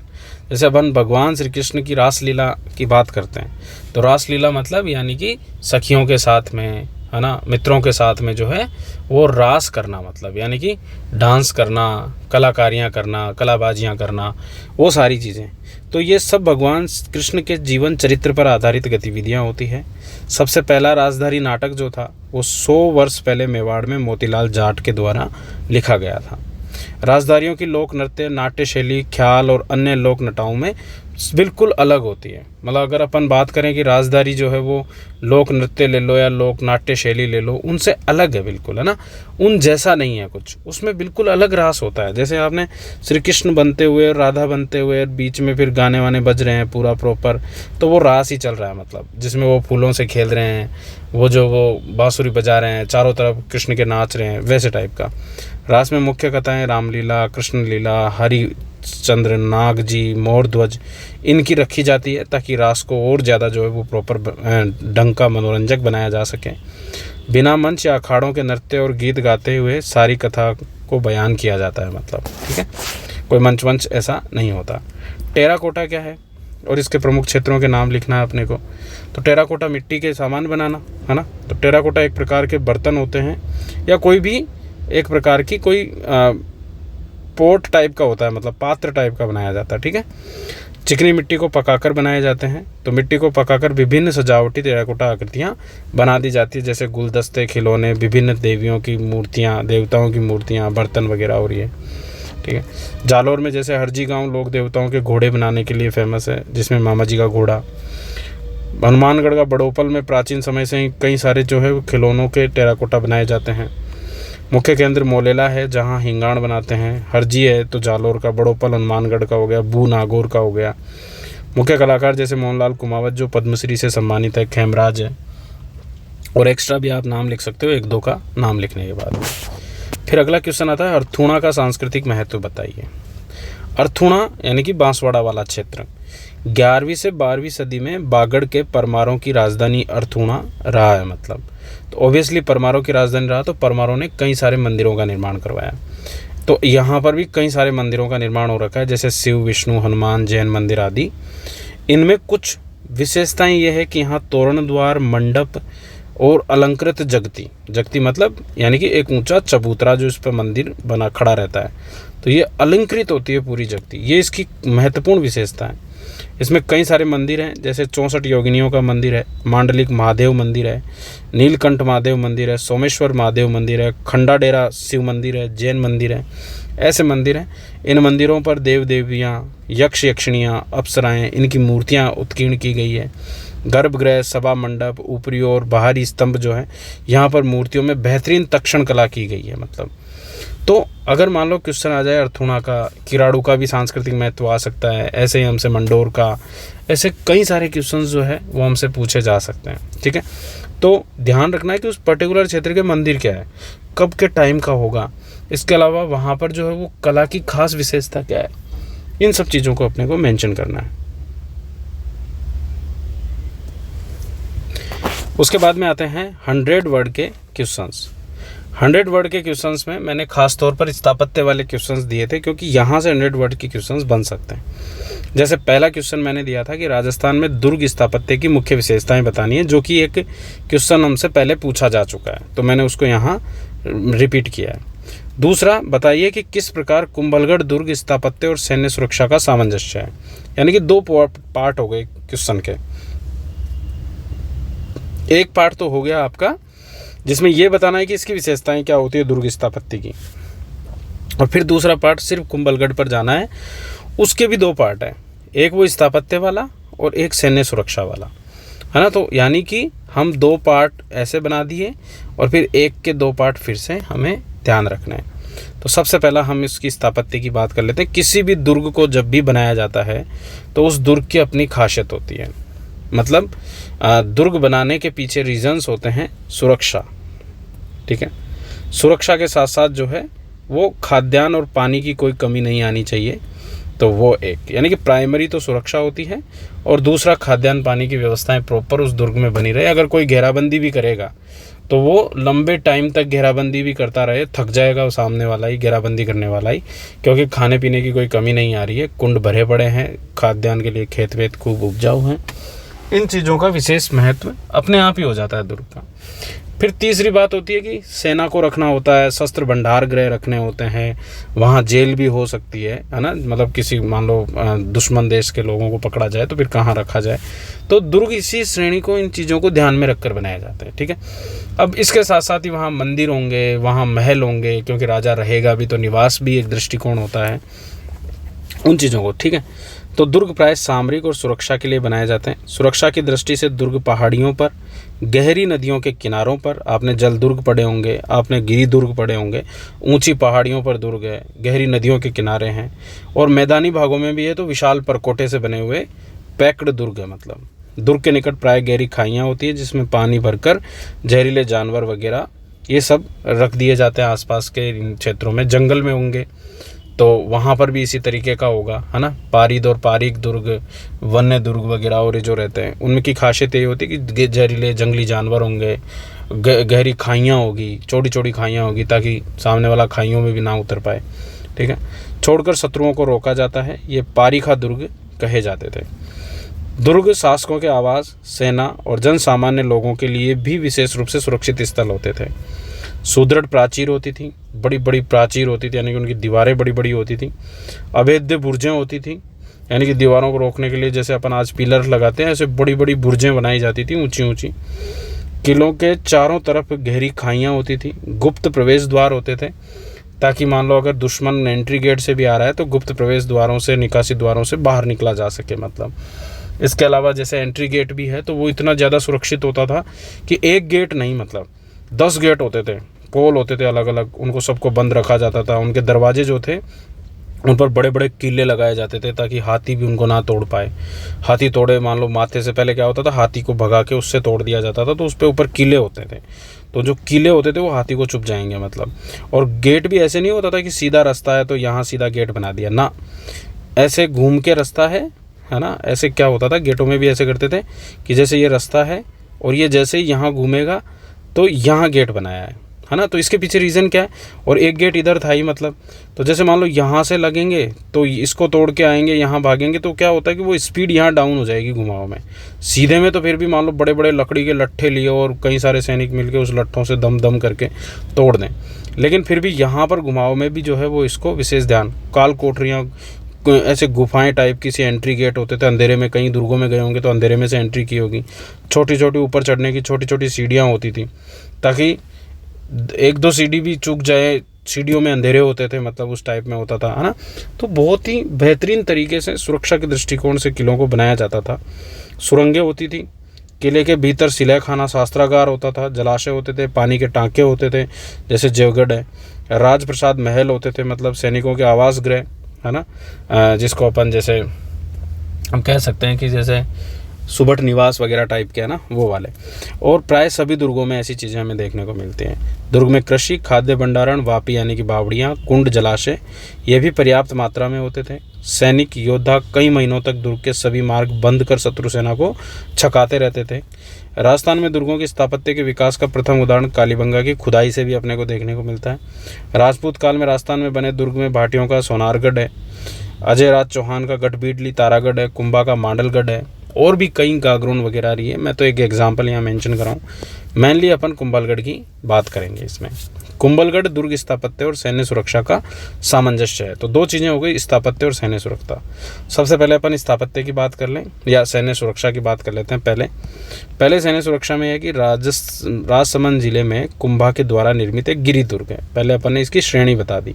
जैसे अपन भगवान श्री कृष्ण की रास लीला की बात करते हैं तो रास लीला मतलब यानी कि सखियों के साथ में, है ना, मित्रों के साथ में जो है वो रास करना, मतलब यानी कि डांस करना, कलाकारियाँ करना, कलाबाजियाँ करना, वो सारी चीज़ें। तो ये सब भगवान कृष्ण के जीवन चरित्र पर आधारित गतिविधियाँ होती है। सबसे पहला रासधारी नाटक जो था वो 100 वर्ष पहले मेवाड़ में मोतीलाल जाट के द्वारा लिखा गया था। रासधारियों की लोक नृत्य, नाट्य शैली, ख्याल और अन्य लोक नटाओं में बिल्कुल अलग होती है। मतलब अगर अपन बात करें कि रासधारी जो है वो लोक नृत्य ले लो या लोक नाट्य शैली ले लो, उनसे अलग है बिल्कुल, है ना, उन जैसा नहीं है कुछ, उसमें बिल्कुल अलग रास होता है। जैसे आपने श्री कृष्ण बनते हुए, राधा बनते हुए, बीच में फिर गाने वाने बज रहे हैं पूरा प्रॉपर, तो वो रास ही चल रहा है। मतलब जिसमें वो फूलों से खेल रहे हैं, वो बांसुरी बजा रहे हैं, चारों तरफ कृष्ण के नाच रहे हैं, वैसे टाइप का रास में मुख्य कथाएं रामलीला, कृष्ण लीला, हरिचंद्र, नाग जी, मोर ध्वज इनकी रखी जाती है ताकि रास को और ज़्यादा जो है वो प्रॉपर ढंग का मनोरंजक बनाया जा सके। बिना मंच या अखाड़ों के नृत्य और गीत गाते हुए सारी कथा को बयान किया जाता है, मतलब ठीक है, कोई मंच ऐसा नहीं होता। टेराकोटा क्या है और इसके प्रमुख क्षेत्रों के नाम लिखना है अपने को। तो टेराकोटा मिट्टी के सामान बनाना है ना। तो टेराकोटा एक प्रकार के बर्तन होते हैं या कोई भी एक प्रकार की कोई पोट टाइप का होता है, मतलब पात्र टाइप का बनाया जाता है, ठीक है। चिकनी मिट्टी को पकाकर बनाए जाते हैं। तो मिट्टी को पकाकर विभिन्न सजावटी टेराकोटा आकृतियाँ बना दी जाती है, जैसे गुलदस्ते, खिलौने, विभिन्न देवियों की मूर्तियाँ, देवताओं की मूर्तियाँ, बर्तन वगैरह हो रही है, ठीक है। जालौर में जैसे हरजी गांव लोक देवताओं के घोड़े बनाने के लिए फेमस है, जिसमें मामा जी का घोड़ा। हनुमानगढ़ का बड़ोपल में प्राचीन समय से ही कई सारे जो है खिलौनों के टेराकोटा बनाए जाते हैं। मुख्य केंद्र मोलेला है जहां हिंगाण बनाते हैं। हरजी है तो जालौर का, बड़ोपल हनुमानगढ़ का हो गया, बू नागौर का हो गया। मुख्य कलाकार जैसे मोहनलाल कुमावत जो पद्मश्री से सम्मानित है, खेमराज है, और एक्स्ट्रा भी आप नाम लिख सकते हो, एक दो का नाम लिखने के बाद। फिर अगला क्वेश्चन आता है, अर्थूणा का सांस्कृतिक महत्व बताइए। अर्थूणा यानी कि बांसवाड़ा वाला क्षेत्र 11वीं से 12वीं सदी में बागड़ के परमारों की राजधानी अर्थूणा रहा है। मतलब तो ऑब्वियसली परमारों की राजधानी रहा, तो परमारों ने कई सारे मंदिरों का निर्माण करवाया। तो यहाँ पर भी कई सारे मंदिरों का निर्माण हो रखा है, जैसे शिव, विष्णु, हनुमान, जैन मंदिर आदि। इनमें कुछ विशेषताएं ये है कि यहाँ तोरण द्वार, मंडप और अलंकृत जगती मतलब यानी कि एक ऊंचा चबूतरा जो इस पर मंदिर बना खड़ा रहता है, तो ये अलंकृत होती है पूरी जगती। ये इसकी महत्वपूर्ण विशेषता है। इसमें कई सारे मंदिर हैं, जैसे 64 योगिनियों का मंदिर है, मांडलिक महादेव मंदिर है, नीलकंठ महादेव मंदिर है, सोमेश्वर महादेव मंदिर है, खंडा डेरा शिव मंदिर है, जैन मंदिर है, ऐसे मंदिर हैं। इन मंदिरों पर देव देवियाँ, यक्ष यक्षिणियाँ, अप्सराएँ, इनकी मूर्तियाँ उत्कीर्ण की गई है। गर्भगृह, सभा मंडप, ऊपरी और बाहरी स्तंभ जो है, यहाँ पर मूर्तियों में बेहतरीन तक्षण कला की गई है। मतलब तो अगर मान लो क्वेश्चन आ जाए अर्थूणा का, किराड़ू का भी सांस्कृतिक महत्व आ सकता है, ऐसे ही हमसे मंडोर का, ऐसे कई सारे क्वेश्चंस जो है वो हमसे पूछे जा सकते हैं, ठीक है। तो ध्यान रखना है कि उस पर्टिकुलर क्षेत्र के मंदिर क्या है, कब के टाइम का होगा, इसके अलावा वहाँ पर जो है वो कला की खास विशेषता क्या है, इन सब चीज़ों को अपने को मेंशन करना है। उसके बाद में आते हैं 100 वर्ड के क्वेश्चंस। 100 वर्ड के क्वेश्चंस में मैंने खास तौर पर स्थापत्य वाले क्वेश्चंस दिए थे, क्योंकि यहाँ से 100 वर्ड के क्वेश्चंस बन सकते हैं। जैसे पहला क्वेश्चन मैंने दिया था कि राजस्थान में दुर्ग स्थापत्य की मुख्य विशेषताएं बतानी है, जो कि एक क्वेश्चन हमसे पहले पूछा जा चुका है, तो मैंने उसको यहाँ रिपीट किया है। दूसरा, बताइए कि किस प्रकार कुंभलगढ़ दुर्ग स्थापत्य और सैन्य सुरक्षा का सामंजस्य है। यानी कि 2 पार्ट हो गए क्वेश्चन के। एक पार्ट तो हो गया आपका जिसमें ये बताना है कि इसकी विशेषताएं क्या होती है दुर्ग स्थापत्य की, और फिर दूसरा पार्ट सिर्फ कुंभलगढ़ पर जाना है। उसके भी 2 पार्ट है, एक वो स्थापत्य वाला और एक सैन्य सुरक्षा वाला, है ना। तो यानी कि हम 2 पार्ट ऐसे बना दिए और फिर एक के 2 पार्ट फिर से हमें ध्यान रखना है। तो सबसे पहला हम इसकी स्थापत्य की बात कर लेते हैं। किसी भी दुर्ग को जब भी बनाया जाता है तो उस दुर्ग की अपनी खासियत होती है। मतलब दुर्ग बनाने के पीछे रीजंस होते हैं सुरक्षा, ठीक है। सुरक्षा के साथ साथ जो है वो खाद्यान्न और पानी की कोई कमी नहीं आनी चाहिए, तो वो एक यानी कि प्राइमरी तो सुरक्षा होती है, और दूसरा खाद्यान्न पानी की व्यवस्थाएं प्रॉपर उस दुर्ग में बनी रहे। अगर कोई घेराबंदी भी करेगा तो वो लंबे टाइम तक घेराबंदी भी करता रहे, थक जाएगा वो सामने वाला ही, घेराबंदी करने वाला ही, क्योंकि खाने पीने की कोई कमी नहीं आ रही है, कुंड भरे पड़े हैं, खाद्यान्न के लिए खेत वेत खूब उपजाऊ हैं। इन चीज़ों का विशेष महत्व अपने आप ही हो जाता है दुर्ग का। फिर तीसरी बात होती है कि सेना को रखना होता है, शस्त्र भंडार गृह रखने होते हैं, वहाँ जेल भी हो सकती है ना। मतलब किसी मान लो दुश्मन देश के लोगों को पकड़ा जाए तो फिर कहाँ रखा जाए, तो दुर्ग इसी श्रेणी को, इन चीज़ों को ध्यान में रखकर बनाए जाते हैं, ठीक है। अब इसके साथ साथ ही वहाँ मंदिर होंगे, वहाँ महल होंगे, क्योंकि राजा रहेगा भी तो निवास भी एक दृष्टिकोण होता है, उन चीज़ों को, ठीक है। तो दुर्ग प्राय सामरिक और सुरक्षा के लिए बनाए जाते हैं। सुरक्षा की दृष्टि से दुर्ग पहाड़ियों पर, गहरी नदियों के किनारों पर, आपने जल दुर्ग पढ़े होंगे, आपने गिरी दुर्ग पढ़े होंगे, ऊंची पहाड़ियों पर दुर्ग है, गहरी नदियों के किनारे हैं, और मैदानी भागों में भी है तो विशाल परकोटे से बने हुए पैक्ड दुर्ग है। मतलब दुर्ग के निकट प्राय गहरी खाइयाँ होती है जिसमें पानी भरकर जहरीले जानवर वगैरह ये सब रख दिए जाते हैं आसपास के इन क्षेत्रों में। जंगल में होंगे तो वहाँ पर भी इसी तरीके का होगा, है ना। पारिद और पारिक दुर्ग, वन्य दुर्ग वगैरह और ये जो रहते हैं उनकी खासियत ये होती है कि जहरीले जंगली जानवर होंगे, गहरी खाइयाँ होगी, छोटी छोटी खाइयाँ होगी ताकि सामने वाला खाइयों में भी ना उतर पाए, ठीक है। छोड़कर शत्रुओं को रोका जाता है। ये पारिखा दुर्ग कहे जाते थे। दुर्ग शासकों के आवास, सेना और जन सामान्य लोगों के लिए भी विशेष रूप से सुरक्षित स्थल होते थे। सुदृढ़ प्राचीर होती थी, बड़ी बड़ी प्राचीर होती थी, यानी कि उनकी दीवारें बड़ी बड़ी होती थी। अभेद्य बुर्जें होती थी, यानी कि दीवारों को रोकने के लिए जैसे अपन आज पिलर लगाते हैं ऐसे बड़ी बड़ी बुर्जें बनाई जाती थी, ऊंची ऊंची। किलों के चारों तरफ गहरी खाइयाँ होती थी। गुप्त प्रवेश द्वार होते थे ताकि मान लो अगर दुश्मन एंट्री गेट से भी आ रहा है तो गुप्त प्रवेश द्वारों से, निकासी द्वारों से बाहर निकला जा सके। मतलब इसके अलावा जैसे एंट्री गेट भी है तो वो इतना ज़्यादा सुरक्षित होता था कि एक गेट नहीं, मतलब 10 गेट होते थे, पोल होते थे अलग अलग, उनको सबको बंद रखा जाता था। उनके दरवाजे जो थे उन पर बड़े बड़े किले लगाए जाते थे ताकि हाथी भी उनको ना तोड़ पाए। हाथी तोड़े, मान लो माथे से पहले क्या होता था, हाथी को भगा के उससे तोड़ दिया जाता था, तो उस पर ऊपर किले होते थे, तो जो किले होते थे वो हाथी को चुप जाएंगे मतलब। और गेट भी ऐसे नहीं होता था कि सीधा रास्ता है तो यहाँ सीधा गेट बना दिया ना, ऐसे घूम के रास्ता है ना। ऐसे क्या होता था, गेटों में भी ऐसे करते थे कि जैसे ये रास्ता है और ये जैसे ही यहाँ घूमेगा तो यहाँ गेट बनाया है ना। तो इसके पीछे रीज़न क्या है, और एक गेट इधर था ही मतलब। तो जैसे मान लो यहाँ से लगेंगे तो इसको तोड़ के आएंगे, यहाँ भागेंगे तो क्या होता है कि वो स्पीड यहाँ डाउन हो जाएगी घुमाव में। सीधे में तो फिर भी मान लो बड़े बड़े लकड़ी के लट्ठे लिए और कई सारे सैनिक मिलके उस लट्ठों से दम दम करके तोड़ दें, लेकिन फिर भी यहाँ पर घुमाव में भी जो है वो इसको विशेष ध्यान। काल कोठरियाँ, ऐसे गुफाएं टाइप की सी एंट्री गेट होते थे। अंधेरे में, कहीं दुर्गों में गए होंगे तो अंधेरे में से एंट्री की होगी। छोटी छोटी ऊपर चढ़ने की छोटी छोटी सीढ़ियाँ होती थी ताकि एक दो सीढ़ी भी चूक जाए, सीढ़ियों में अंधेरे होते थे, मतलब उस टाइप में होता था, है ना। तो बहुत ही बेहतरीन तरीके से सुरक्षा के दृष्टिकोण से किलों को बनाया जाता था। सुरंगें होती थी, किले के भीतर सिलाई खाना, शास्त्रागार होता था, जलाशय होते थे, पानी के टाँके होते थे जैसे जयगढ़ है, राजप्रसाद महल होते थे, मतलब सैनिकों के आवास गृह, है ना, जिसको अपन जैसे हम कह सकते हैं कि जैसे सुबट निवास वगैरह टाइप के, है ना, वो वाले। और प्राय सभी दुर्गों में ऐसी चीज़ें हमें देखने को मिलती हैं। दुर्ग में कृषि, खाद्य भंडारण, वापी यानी कि बावड़ियाँ, कुंड, जलाशय ये भी पर्याप्त मात्रा में होते थे। सैनिक योद्धा कई महीनों तक दुर्ग के सभी मार्ग बंद कर शत्रु सेना को छकाते रहते थे। राजस्थान में दुर्गों की स्थापत्य के विकास का प्रथम उदाहरण कालीबंगा की खुदाई से भी अपने को देखने को मिलता है। राजपूत काल में राजस्थान में बने दुर्ग में भाटियों का सोनारगढ़ है, अजय राज चौहान का गढ़बीडली तारागढ़ है, कुंभा का मांडलगढ़ है, और भी कई गागरोन वगैरह रही है। मैं तो एक एग्जांपल यहाँ मेंशन कर रहा हूँ। मेनली अपन कुंभलगढ़ की बात करेंगे इसमें। कुंभलगढ़ दुर्ग स्थापत्य और सैन्य सुरक्षा का सामंजस्य है। तो दो चीज़ें हो गई, स्थापत्य और सैन्य सुरक्षा। सबसे पहले अपन स्थापत्य की बात कर लें या सैन्य सुरक्षा की बात कर लेते हैं। पहले सैन्य सुरक्षा में है कि राजसमंद जिले में कुंभा के द्वारा निर्मित एक गिरी दुर्ग है। पहले अपन ने इसकी श्रेणी बता दी,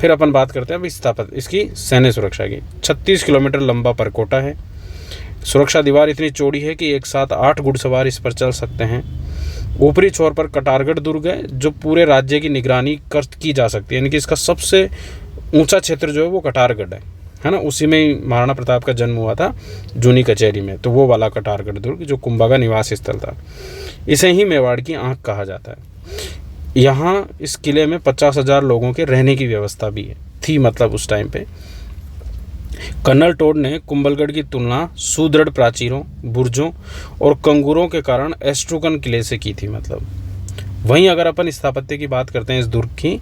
फिर अपन बात करते हैं अब इसकी सैन्य सुरक्षा की। 36 किलोमीटर लंबा परकोटा है। सुरक्षा दीवार इतनी चौड़ी है कि एक साथ 8 घुड़सवार इस पर चल सकते हैं। ऊपरी छोर पर कटारगढ़ दुर्ग है जो पूरे राज्य की निगरानी की जा सकती है, यानी कि इसका सबसे ऊंचा क्षेत्र जो है वो कटारगढ़ है ना। उसी में ही महाराणा प्रताप का जन्म हुआ था, जूनी कचहरी में, तो वो वाला कटारगढ़ दुर्ग जो कुंभा का निवास स्थल था। इसे ही मेवाड़ की आंख कहा जाता है। यहाँ इस किले में 50,000 लोगों के रहने की व्यवस्था भी थी, मतलब उस टाइम पे। कर्नल टोड ने कुंभलगढ़ की तुलना सुदृढ़ प्राचीरों, बुर्जों और कंगूरों के कारण एस्ट्रुकन किले से की थी, मतलब। वहीं अगर अपन स्थापत्य की बात करते हैं इस दुर्ग की,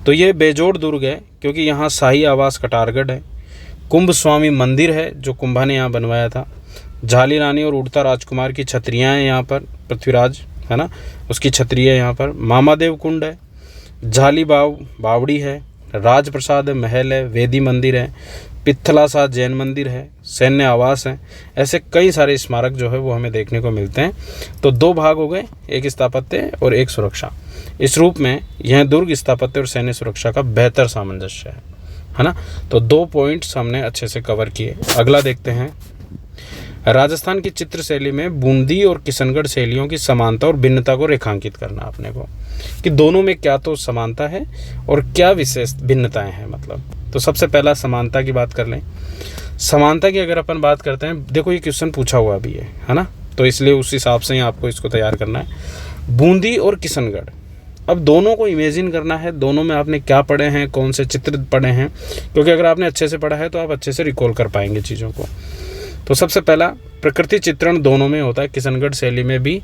तो ये बेजोड़ दुर्ग है क्योंकि यहाँ शाही आवास कटारगढ़ है, कुंभ स्वामी मंदिर है जो कुंभा ने यहाँ बनवाया था, झाली रानी और उड़ता राजकुमार की छतरियाँ हैं यहाँ पर, पृथ्वीराज है ना उसकी छतरी है यहाँ पर, मामादेव कुंड है, झाली बावड़ी है, राजप्रसाद महल है, वेदी मंदिर है, पित्थला सा जैन मंदिर है, सैन्य आवास है। ऐसे कई सारे स्मारक जो है वो हमें देखने को मिलते हैं। तो दो भाग हो गए, एक स्थापत्य और एक सुरक्षा। इस रूप में यह दुर्ग स्थापत्य और सैन्य सुरक्षा का बेहतर सामंजस्य है ना। तो 2 पॉइंट्स हमने अच्छे से कवर किए। अगला देखते हैं, राजस्थान की चित्र शैली में बूंदी और किशनगढ़ शैलियों की समानता और भिन्नता को रेखांकित करना अपने को, कि दोनों में क्या तो समानता है और क्या विशेष भिन्नताएं हैं, मतलब। तो सबसे पहला समानता की बात कर लें। समानता की अगर अपन बात करते हैं, देखो ये क्वेश्चन पूछा हुआ भी है ना, तो इसलिए उस हिसाब से ही आपको इसको तैयार करना है। बूंदी और किशनगढ़ अब दोनों को इमेजिन करना है, दोनों में आपने क्या पढ़े हैं, कौन से चित्र पढ़े हैं, क्योंकि अगर आपने अच्छे से पढ़ा है तो आप अच्छे से रिकॉल कर पाएंगे चीज़ों को। तो सबसे पहला प्रकृति चित्रण दोनों में होता है, किशनगढ़ शैली में भी,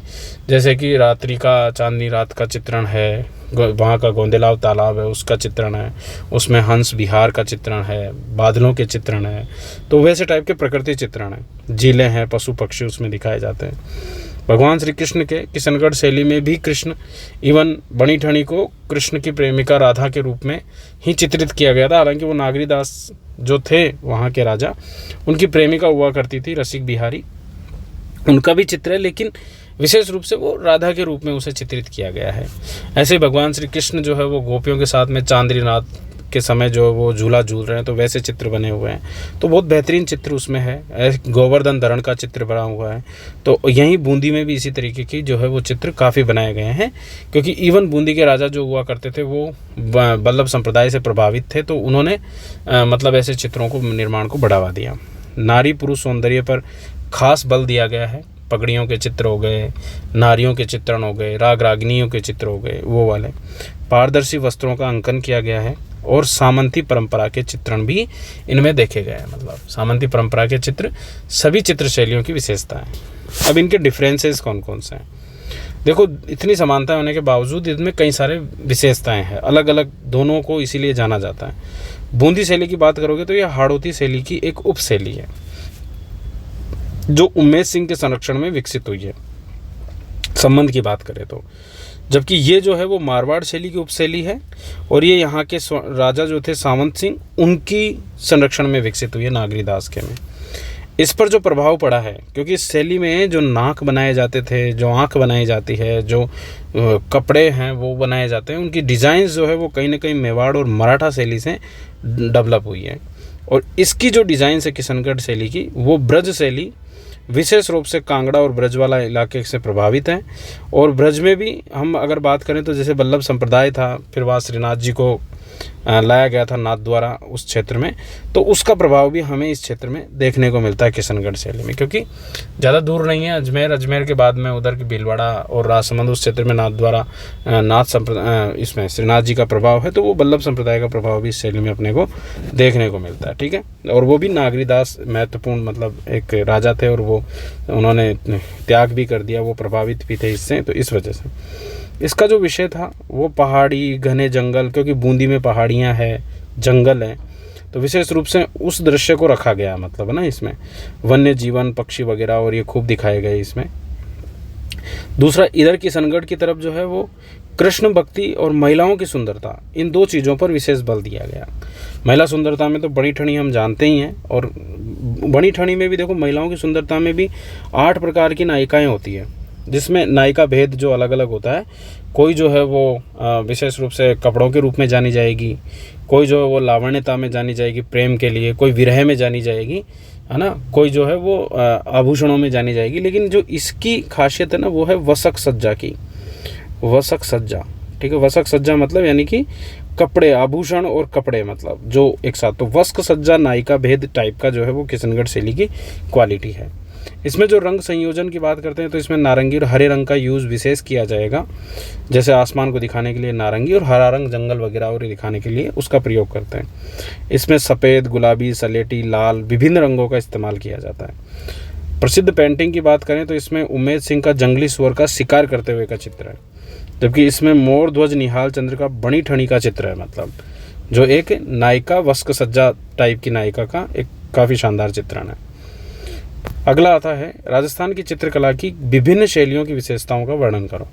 जैसे कि रात्रि का, चांदनी रात का चित्रण है, वहाँ का गोंदेलाव तालाब है उसका चित्रण है, उसमें हंस विहार का चित्रण है, बादलों के चित्रण है, तो वैसे टाइप के प्रकृति चित्रण है। झीलें हैं, पशु पक्षी उसमें दिखाए जाते हैं। भगवान श्री कृष्ण के किशनगढ़ शैली में भी कृष्ण, इवन बनी ठनी को कृष्ण की प्रेमिका राधा के रूप में ही चित्रित किया गया था। हालांकि वो नागरीदास जो थे वहाँ के राजा, उनकी प्रेमिका हुआ करती थी रसिक बिहारी, उनका भी चित्र है, लेकिन विशेष रूप से वो राधा के रूप में उसे चित्रित किया गया है। ऐसे भगवान श्री कृष्ण जो है वो गोपियों के साथ में चांदनी रात के समय जो वो झूला झूल रहे हैं, तो वैसे चित्र बने हुए हैं, तो बहुत बेहतरीन चित्र उसमें है। गोवर्धन धरण का चित्र बना हुआ है, तो यहीं बूंदी में भी इसी तरीके की जो है वो चित्र काफ़ी बनाए गए हैं, क्योंकि इवन बूंदी के राजा जो हुआ करते थे वो वल्लभ संप्रदाय से प्रभावित थे, तो उन्होंने मतलब ऐसे चित्रों को निर्माण को बढ़ावा दिया। नारी पुरुष सौंदर्य पर खास बल दिया गया है। पगड़ियों के चित्र हो गए, नारियों के चित्रण हो गए, राग रागिनियों के चित्र हो गए, वो वाले पारदर्शी वस्त्रों का अंकन किया गया है, और सामंती परंपरा के चित्रण भी इनमें देखे गए हैं। मतलब सामंती परंपरा के चित्र सभी चित्र शैलियों की विशेषता है। अब इनके डिफरेंसेस कौन कौन से हैं? देखो, इतनी समानता होने के बावजूद इनमें कई सारे विशेषताएं हैं, अलग अलग दोनों को इसीलिए जाना जाता है। बूंदी शैली की बात करोगे तो यह हाड़ौती शैली की एक उप शैली है, जो उम्मेद सिंह के संरक्षण में विकसित हुई है संबंध की बात करें तो, जबकि ये जो है वो मारवाड़ शैली की उपशैली है, और ये यहाँ के राजा जो थे सावंत सिंह, उनकी संरक्षण में विकसित हुई है नागरीदास के में। इस पर जो प्रभाव पड़ा है, क्योंकि इस शैली में जो नाक बनाए जाते थे, जो आँख बनाई जाती है, जो कपड़े हैं वो बनाए जाते हैं, उनकी डिज़ाइंस जो है वो कहीं ना कहीं मेवाड़ और मराठा शैली से डेवलप हुई है। और इसकी जो डिज़ाइंस है किशनगढ़ शैली की, वो ब्रज शैली विशेष रूप से कांगड़ा और ब्रज वाला इलाके से प्रभावित है। और ब्रज में भी हम अगर बात करें तो जैसे वल्लभ संप्रदाय था, फिर वहाँ श्रीनाथ जी को लाया गया था नाथ द्वारा उस क्षेत्र में, तो उसका प्रभाव भी हमें इस क्षेत्र में देखने को मिलता है किशनगढ़ शैली में, क्योंकि ज़्यादा दूर नहीं है अजमेर, अजमेर के बाद में उधर की भीलवाड़ा और राजसमंद, उस क्षेत्र में नाथ द्वारा नाथ संप्रदाय, इसमें श्रीनाथ जी का प्रभाव है, तो वो वल्लभ संप्रदाय का प्रभाव भी इस शैली में अपने को देखने को मिलता है। ठीक है, और वो भी नागरीदास महत्वपूर्ण मतलब एक राजा थे, और वो उन्होंने त्याग भी कर दिया, वो प्रभावित भी थे इससे, तो इस वजह से इसका जो विषय था वो पहाड़ी, घने जंगल, क्योंकि बूंदी में पहाड़ियाँ हैं, जंगल हैं, तो विशेष रूप से उस दृश्य को रखा गया, मतलब है ना, इसमें वन्य जीवन, पक्षी वगैरह और ये खूब दिखाए गए इसमें। दूसरा, इधर किशनगढ़ की तरफ जो है वो कृष्ण भक्ति और महिलाओं की सुंदरता, इन दो चीज़ों पर विशेष बल दिया गया। महिला सुंदरता में तो बड़ी ठनी हम जानते ही हैं, और बड़ी ठनी में भी देखो महिलाओं की सुंदरता में भी 8 प्रकार की नायिकाएँ होती है, जिसमें नायिका भेद जो अलग अलग होता है। कोई जो है वो विशेष रूप से कपड़ों के रूप में जानी जाएगी, कोई जो है वो लावण्यता में जानी जाएगी प्रेम के लिए, कोई विरह में जानी जाएगी, है ना, कोई जो है वो आभूषणों में जानी जाएगी। लेकिन जो इसकी खासियत है ना, वो है वसक सज्जा की, वसक सज्जा। ठीक है, वसक सज्जा मतलब यानी कि कपड़े, आभूषण और कपड़े, मतलब जो एक साथ, तो वस्क सज्जा नायिका भेद टाइप का जो है वो किशनगढ़ शैली की क्वालिटी है। इसमें जो रंग संयोजन की बात करते हैं तो इसमें नारंगी और हरे रंग का यूज़ विशेष किया जाएगा, जैसे आसमान को दिखाने के लिए नारंगी, और हरा रंग जंगल वगैरह और दिखाने के लिए उसका प्रयोग करते हैं। इसमें सफ़ेद, गुलाबी, सलेटी, लाल विभिन्न रंगों का इस्तेमाल किया जाता है। प्रसिद्ध पेंटिंग की बात करें तो इसमें उम्मेद सिंह का जंगली सुअर का शिकार करते हुए का चित्र है, जबकि इसमें मोर ध्वज निहाल चंद्र का बनी ठनी का चित्र है, मतलब जो एक नायिका, वस्क सज्जा टाइप की नायिका का एक काफ़ी शानदार चित्रण है। अगला आता है राजस्थान की चित्रकला की विभिन्न शैलियों की विशेषताओं का वर्णन करो।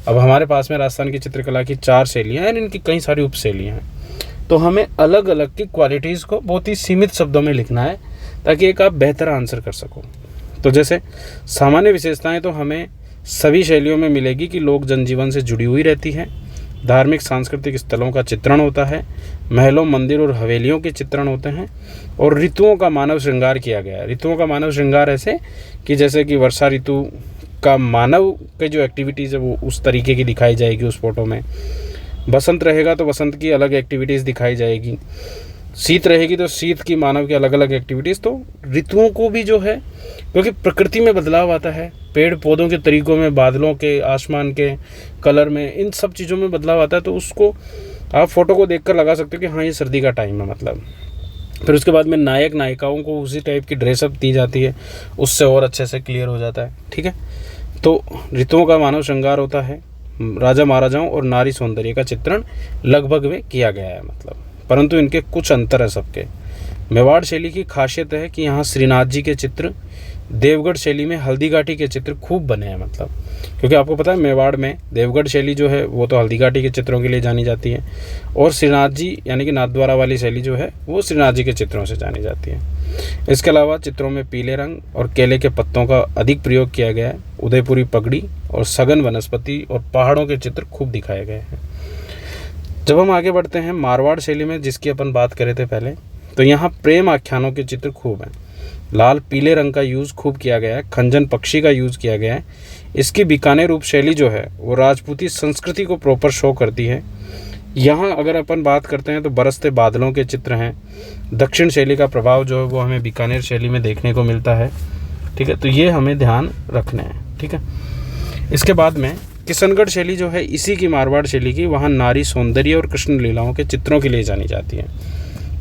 अब हमारे पास में राजस्थान की चित्रकला की 4 शैलियाँ हैं, इनकी कई सारी उप शैलियाँ हैं, तो हमें अलग अलग की क्वालिटीज़ को बहुत ही सीमित शब्दों में लिखना है, ताकि एक आप बेहतर आंसर कर सको। तो जैसे सामान्य विशेषताएं तो हमें सभी शैलियों में मिलेगी कि लोक जनजीवन से जुड़ी हुई रहती है, धार्मिक सांस्कृतिक स्थलों का चित्रण होता है, महलों, मंदिर और हवेलियों के चित्रण होते हैं, और ऋतुओं का मानव श्रृंगार किया गया है। ऋतुओं का मानव श्रृंगार ऐसे कि जैसे कि वर्षा ऋतु का मानव की जो एक्टिविटीज़ है वो उस तरीके की दिखाई जाएगी उस फोटो में। बसंत रहेगा तो बसंत की अलग एक्टिविटीज़ दिखाई जाएगी। शीत रहेगी तो शीत की मानव की अलग अलग एक्टिविटीज़। तो ऋतुओं को भी जो है, क्योंकि प्रकृति में बदलाव आता है, पेड़ पौधों के तरीकों में, बादलों के, आसमान के कलर में, इन सब चीज़ों में बदलाव आता है। तो उसको आप फोटो को देखकर लगा सकते हो कि हाँ ये सर्दी का टाइम है मतलब। फिर उसके बाद में नायक नायिकाओं को उसी टाइप की ड्रेसअप दी जाती है, उससे और अच्छे से क्लियर हो जाता है। ठीक है, तो ऋतुओं का मानव श्रृंगार होता है, राजा महाराजाओं और नारी सौंदर्य का चित्रण लगभग में किया गया है मतलब, परंतु इनके कुछ अंतर है सबके। मेवाड़ शैली की खासियत है कि यहाँ श्रीनाथ जी के चित्र, देवगढ़ शैली में हल्दी घाटी के चित्र खूब बने हैं मतलब, क्योंकि आपको पता है मेवाड़ में देवगढ़ शैली जो है वो तो हल्दी घाटी के चित्रों के लिए जानी जाती है, और श्रीनाथ जी यानी कि नाथद्वारा वाली शैली जो है वो श्रीनाथ जी के चित्रों से जानी जाती है। इसके अलावा चित्रों में पीले रंग और केले के पत्तों का अधिक प्रयोग किया गया है। उदयपुरी पगड़ी और सघन वनस्पति और पहाड़ों के चित्र खूब दिखाए गए हैं। जब हम आगे बढ़ते हैं मारवाड़ शैली में, जिसकी अपन बात करे थे पहले, तो यहाँ प्रेम आख्यानों के चित्र खूब हैं। लाल पीले रंग का यूज़ खूब किया गया है, खंजन पक्षी का यूज़ किया गया है। इसकी बीकानेर रूप शैली जो है वो राजपूती संस्कृति को प्रॉपर शो करती है। यहाँ अगर अपन बात करते हैं तो बरसते बादलों के चित्र हैं। दक्षिण शैली का प्रभाव जो है वो हमें बीकानेर शैली में देखने को मिलता है। ठीक है, तो ये हमें ध्यान रखना है। ठीक है, इसके बाद में किशनगढ़ शैली जो है इसी की मारवाड़ शैली की, वहाँ नारी सौंदर्य और कृष्ण लीलाओं के चित्रों के लिए जानी जाती है।